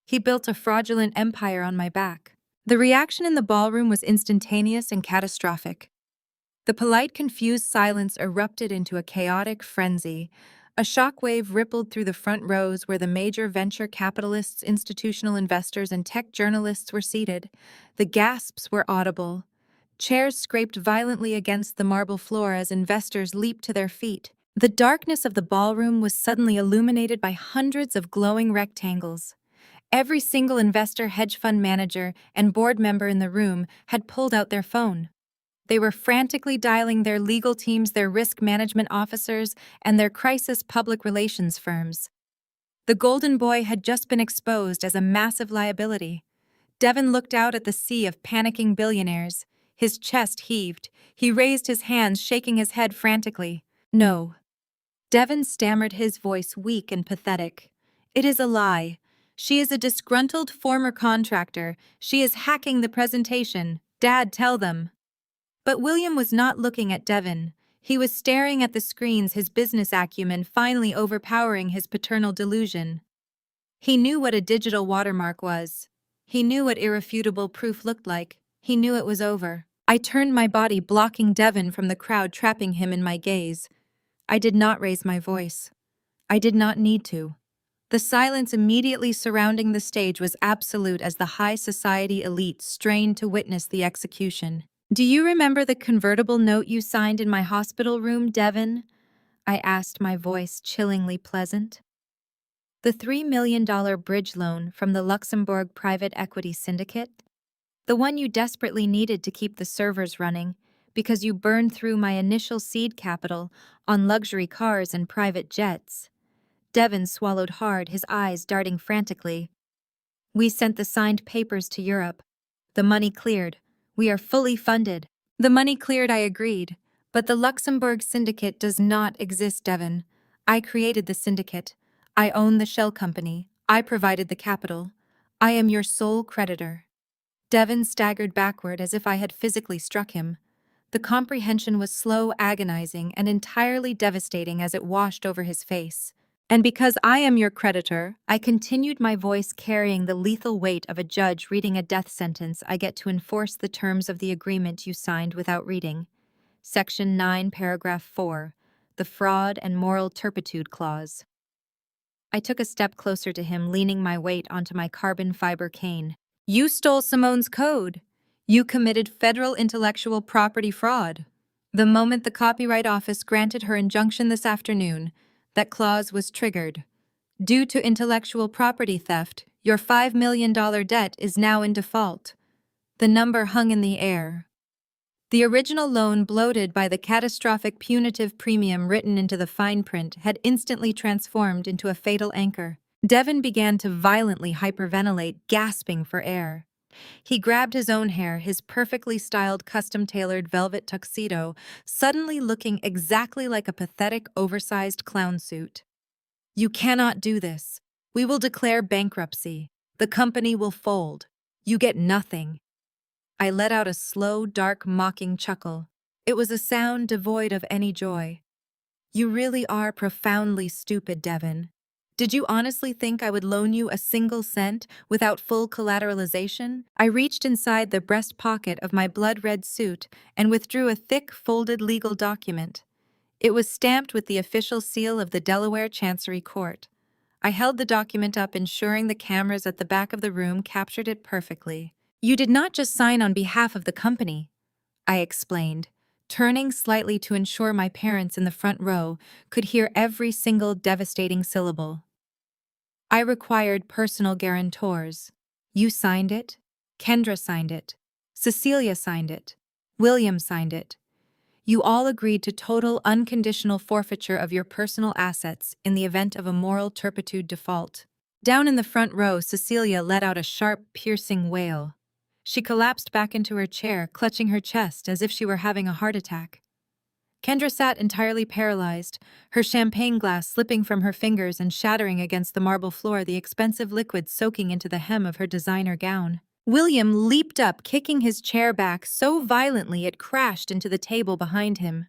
He built a fraudulent empire on my back. The reaction in the ballroom was instantaneous and catastrophic. The polite, confused silence erupted into a chaotic frenzy. A shockwave rippled through the front rows where the major venture capitalists, institutional investors, and tech journalists were seated. The gasps were audible. Chairs scraped violently against the marble floor as investors leaped to their feet. The darkness of the ballroom was suddenly illuminated by hundreds of glowing rectangles. Every single investor, hedge fund manager, and board member in the room had pulled out their phone. They were frantically dialing their legal teams, their risk management officers, and their crisis public relations firms. The Golden Boy had just been exposed as a massive liability. Devin looked out at the sea of panicking billionaires. His chest heaved. He raised his hands, shaking his head frantically. No. Devin stammered, his voice weak and pathetic. It is a lie. She is a disgruntled former contractor. She is hacking the presentation. Dad, tell them. But William was not looking at Devin. He was staring at the screens, his business acumen finally overpowering his paternal delusion. He knew what a digital watermark was. He knew what irrefutable proof looked like. He knew it was over. I turned my body, blocking Devin from the crowd, trapping him in my gaze. I did not raise my voice. I did not need to. The silence immediately surrounding the stage was absolute as the high society elite strained to witness the execution. Do you remember the convertible note you signed in my hospital room, Devin? I asked, my voice chillingly pleasant. The $3 million bridge loan from the Luxembourg private equity syndicate? The one you desperately needed to keep the servers running because you burned through my initial seed capital on luxury cars and private jets. Devin swallowed hard, his eyes darting frantically. We sent the signed papers to Europe. The money cleared. We are fully funded. The money cleared, I agreed. But the Luxembourg syndicate does not exist, Devin. I created the syndicate. I own the shell company. I provided the capital. I am your sole creditor. Devin staggered backward as if I had physically struck him. The comprehension was slow, agonizing, and entirely devastating as it washed over his face. And because I am your creditor, I continued, my voice carrying the lethal weight of a judge reading a death sentence, I get to enforce the terms of the agreement you signed without reading. Section 9, Paragraph 4, the Fraud and Moral Turpitude Clause. I took a step closer to him, leaning my weight onto my carbon fiber cane. You stole Simone's code. You committed federal intellectual property fraud. The moment the Copyright Office granted her injunction this afternoon, that clause was triggered. Due to intellectual property theft, your $5 million debt is now in default. The number hung in the air. The original loan, bloated by the catastrophic punitive premium written into the fine print, had instantly transformed into a fatal anchor. Devin began to violently hyperventilate, gasping for air. He grabbed his own hair, his perfectly styled, custom-tailored velvet tuxedo, suddenly looking exactly like a pathetic, oversized clown suit. You cannot do this. We will declare bankruptcy. The company will fold. You get nothing. I let out a slow, dark, mocking chuckle. It was a sound devoid of any joy. You really are profoundly stupid, Devin. Did you honestly think I would loan you a single cent without full collateralization? I reached inside the breast pocket of my blood-red suit and withdrew a thick, folded legal document. It was stamped with the official seal of the Delaware Chancery Court. I held the document up, ensuring the cameras at the back of the room captured it perfectly. You did not just sign on behalf of the company, I explained, turning slightly to ensure my parents in the front row could hear every single devastating syllable. I required personal guarantors. You signed it. Kendra signed it. Cecilia signed it. William signed it. You all agreed to total unconditional forfeiture of your personal assets in the event of a moral turpitude default. Down in the front row, Cecilia let out a sharp, piercing wail. She collapsed back into her chair, clutching her chest as if she were having a heart attack. Kendra sat entirely paralyzed, her champagne glass slipping from her fingers and shattering against the marble floor, the expensive liquid soaking into the hem of her designer gown. William leaped up, kicking his chair back so violently it crashed into the table behind him.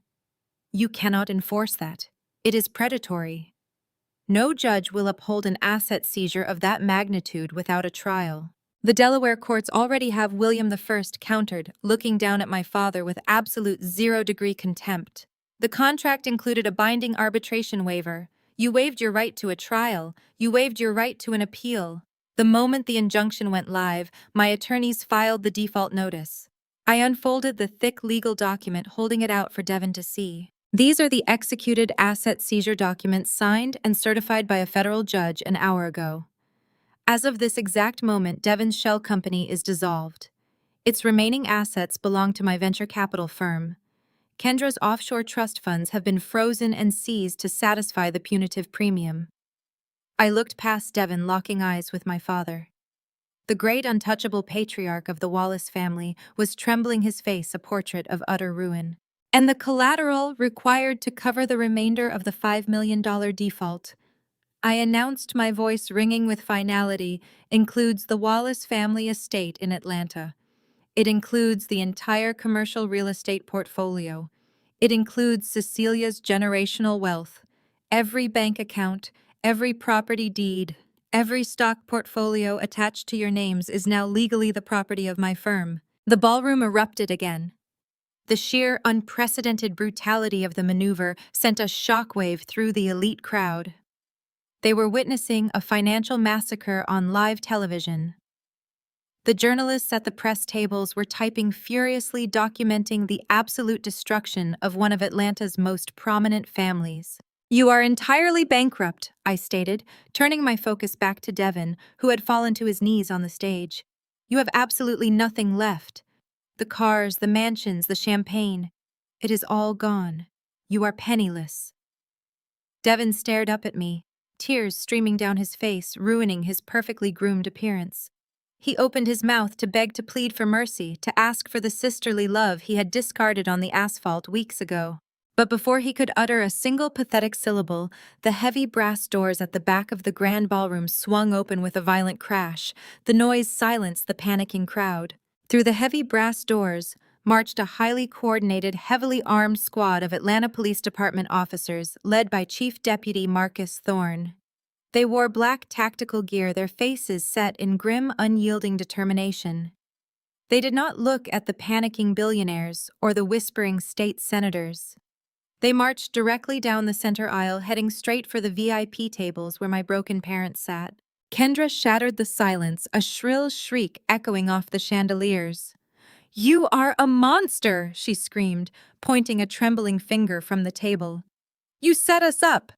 You cannot enforce that. It is predatory. No judge will uphold an asset seizure of that magnitude without a trial. The Delaware courts already have William I countered, looking down at my father with absolute zero-degree contempt. The contract included a binding arbitration waiver. You waived your right to a trial. You waived your right to an appeal. The moment the injunction went live, my attorneys filed the default notice. I unfolded the thick legal document, holding it out for Devin to see. These are the executed asset seizure documents signed and certified by a federal judge an hour ago. As of this exact moment, Devin's shell company is dissolved. Its remaining assets belong to my venture capital firm. Kendra's offshore trust funds have been frozen and seized to satisfy the punitive premium. I looked past Devin, locking eyes with my father. The great untouchable patriarch of the Wallace family was trembling, his face a portrait of utter ruin. And the collateral required to cover the remainder of the $5 million default, I announced, my voice ringing with finality, includes the Wallace family estate in Atlanta. It includes the entire commercial real estate portfolio. It includes Cecilia's generational wealth. Every bank account, every property deed, every stock portfolio attached to your names is now legally the property of my firm. The ballroom erupted again. The sheer, unprecedented brutality of the maneuver sent a shockwave through the elite crowd. They were witnessing a financial massacre on live television. The journalists at the press tables were typing furiously, documenting the absolute destruction of one of Atlanta's most prominent families. You are entirely bankrupt, I stated, turning my focus back to Devin, who had fallen to his knees on the stage. You have absolutely nothing left. The cars, the mansions, the champagne. It is all gone. You are penniless. Devin stared up at me, tears streaming down his face, ruining his perfectly groomed appearance. He opened his mouth to beg, to plead for mercy, to ask for the sisterly love he had discarded on the asphalt weeks ago. But before he could utter a single pathetic syllable, the heavy brass doors at the back of the grand ballroom swung open with a violent crash. The noise silenced the panicking crowd. Through the heavy brass doors marched a highly coordinated, heavily armed squad of Atlanta Police Department officers led by Chief Deputy Marcus Thorne. They wore black tactical gear, their faces set in grim, unyielding determination. They did not look at the panicking billionaires or the whispering state senators. They marched directly down the center aisle, heading straight for the VIP tables where my broken parents sat. Kendra shattered the silence, a shrill shriek echoing off the chandeliers. "You are a monster!" she screamed, pointing a trembling finger from the table. "You set us up!"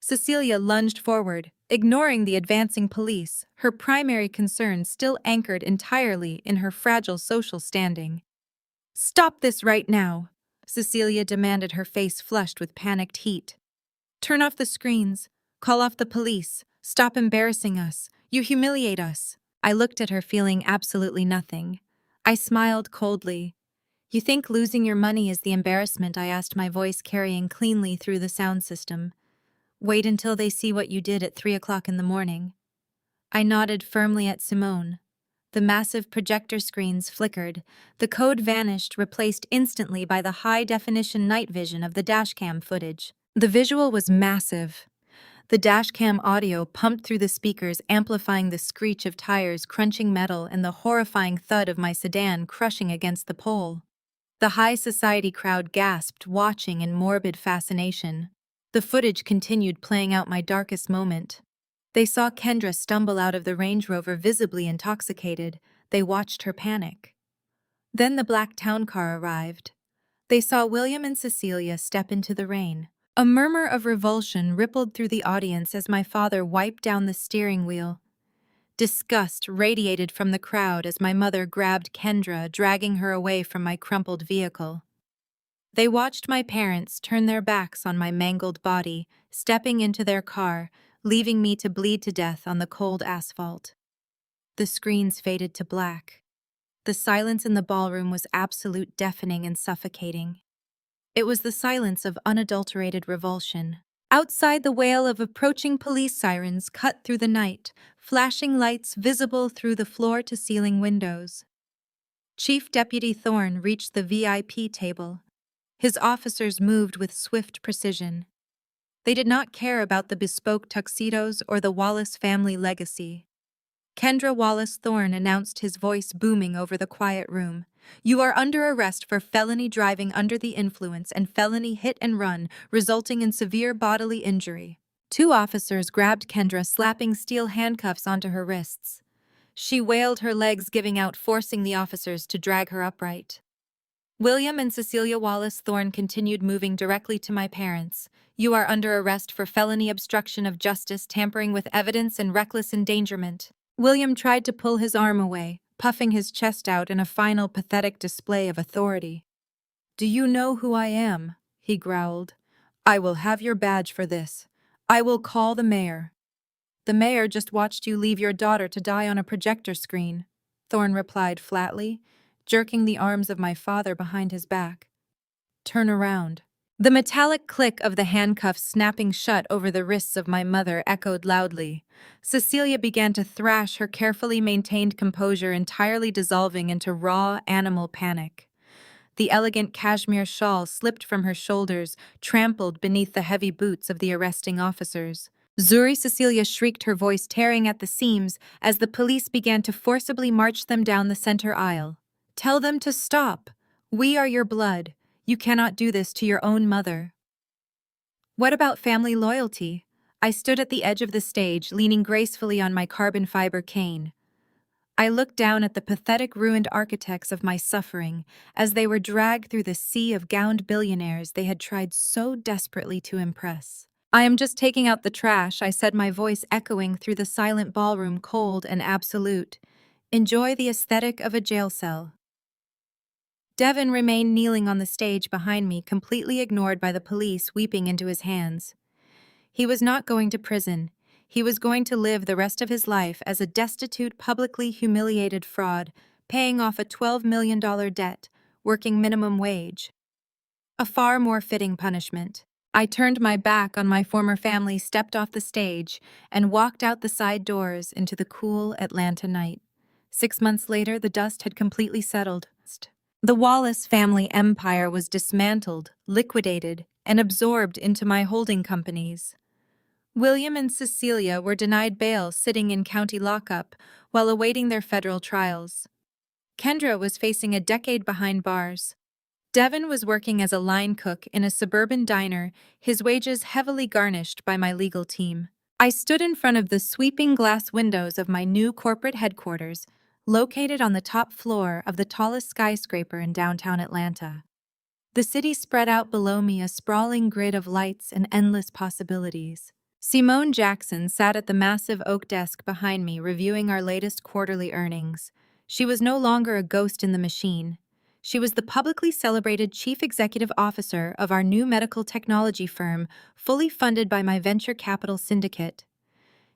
Cecilia lunged forward, ignoring the advancing police, her primary concern still anchored entirely in her fragile social standing. "Stop this right now!" Cecilia demanded, her face flushed with panicked heat. "Turn off the screens. Call off the police. Stop embarrassing us. You humiliate us." I looked at her, feeling absolutely nothing. I smiled coldly. "You think losing your money is the embarrassment?" I asked, my voice carrying cleanly through the sound system. "Wait until they see what you did at 3 o'clock in the morning." I nodded firmly at Simone. The massive projector screens flickered. The code vanished, replaced instantly by the high-definition night vision of the dashcam footage. The visual was massive. The dashcam audio pumped through the speakers, amplifying the screech of tires crunching metal and the horrifying thud of my sedan crushing against the pole. The high society crowd gasped, watching in morbid fascination. The footage continued, playing out my darkest moment. They saw Kendra stumble out of the Range Rover, visibly intoxicated. They watched her panic. Then the black town car arrived. They saw William and Cecilia step into the rain. A murmur of revulsion rippled through the audience as my father wiped down the steering wheel. Disgust radiated from the crowd as my mother grabbed Kendra, dragging her away from my crumpled vehicle. They watched my parents turn their backs on my mangled body, stepping into their car, leaving me to bleed to death on the cold asphalt. The screens faded to black. The silence in the ballroom was absolute, deafening and suffocating. It was the silence of unadulterated revulsion. Outside, the wail of approaching police sirens cut through the night, flashing lights visible through the floor-to-ceiling windows. Chief Deputy Thorne reached the VIP table. His officers moved with swift precision. They did not care about the bespoke tuxedos or the Wallace family legacy. Kendra Wallace Thorne announced, his voice booming over the quiet room. "You are under arrest for felony driving under the influence and felony hit and run, resulting in severe bodily injury." Two officers grabbed Kendra, slapping steel handcuffs onto her wrists. She wailed, her legs giving out, forcing the officers to drag her upright. William and Cecilia Wallace Thorne continued, moving directly to my parents. "You are under arrest for felony obstruction of justice, tampering with evidence, and reckless endangerment." William tried to pull his arm away, puffing his chest out in a final pathetic display of authority. "Do you know who I am?" he growled. "I will have your badge for this. I will call the mayor." "The mayor just watched you leave your daughter to die on a projector screen," Thorne replied flatly, jerking the arms of my father behind his back. "Turn around." The metallic click of the handcuffs snapping shut over the wrists of my mother echoed loudly. Cecilia began to thrash, her carefully maintained composure entirely dissolving into raw animal panic. The elegant cashmere shawl slipped from her shoulders, trampled beneath the heavy boots of the arresting officers. Zuri Cecilia shrieked, her voice tearing at the seams as the police began to forcibly march them down the center aisle. "Tell them to stop. We are your blood. You cannot do this to your own mother." What about family loyalty? I stood at the edge of the stage, leaning gracefully on my carbon fiber cane. I looked down at the pathetic, ruined architects of my suffering as they were dragged through the sea of gowned billionaires they had tried so desperately to impress. "I am just taking out the trash," I said, my voice echoing through the silent ballroom, cold and absolute. "Enjoy the aesthetic of a jail cell." Devin remained kneeling on the stage behind me, completely ignored by the police, weeping into his hands. He was not going to prison. He was going to live the rest of his life as a destitute, publicly humiliated fraud, paying off a $12 million debt, working minimum wage. A far more fitting punishment. I turned my back on my former family, stepped off the stage, and walked out the side doors into the cool Atlanta night. 6 months later, the dust had completely settled. The Wallace family empire was dismantled, liquidated, and absorbed into my holding companies. William and Cecilia were denied bail, sitting in county lockup while awaiting their federal trials. Kendra was facing a decade behind bars. Devin was working as a line cook in a suburban diner, his wages heavily garnished by my legal team. I stood in front of the sweeping glass windows of my new corporate headquarters, located on the top floor of the tallest skyscraper in downtown Atlanta. The city spread out below me, a sprawling grid of lights and endless possibilities. Simone Jackson sat at the massive oak desk behind me, reviewing our latest quarterly earnings. She was no longer a ghost in the machine. She was the publicly celebrated chief executive officer of our new medical technology firm, fully funded by my venture capital syndicate.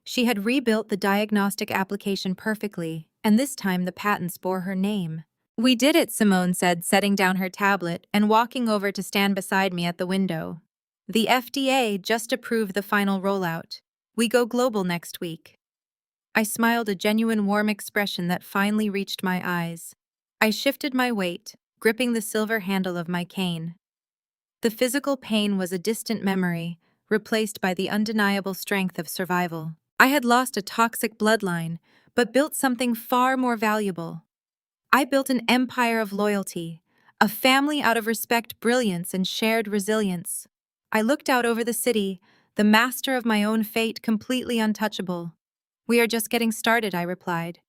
She had rebuilt the diagnostic application perfectly, and this time the patents bore her name. "We did it," Simone said, setting down her tablet and walking over to stand beside me at the window. "The FDA just approved the final rollout. We go global next week." I smiled, a genuine warm expression that finally reached my eyes. I shifted my weight, gripping the silver handle of my cane. The physical pain was a distant memory, replaced by the undeniable strength of survival. I had lost a toxic bloodline, but built something far more valuable. I built an empire of loyalty, a family out of respect, brilliance, and shared resilience. I looked out over the city, the master of my own fate, completely untouchable. "We are just getting started," I replied.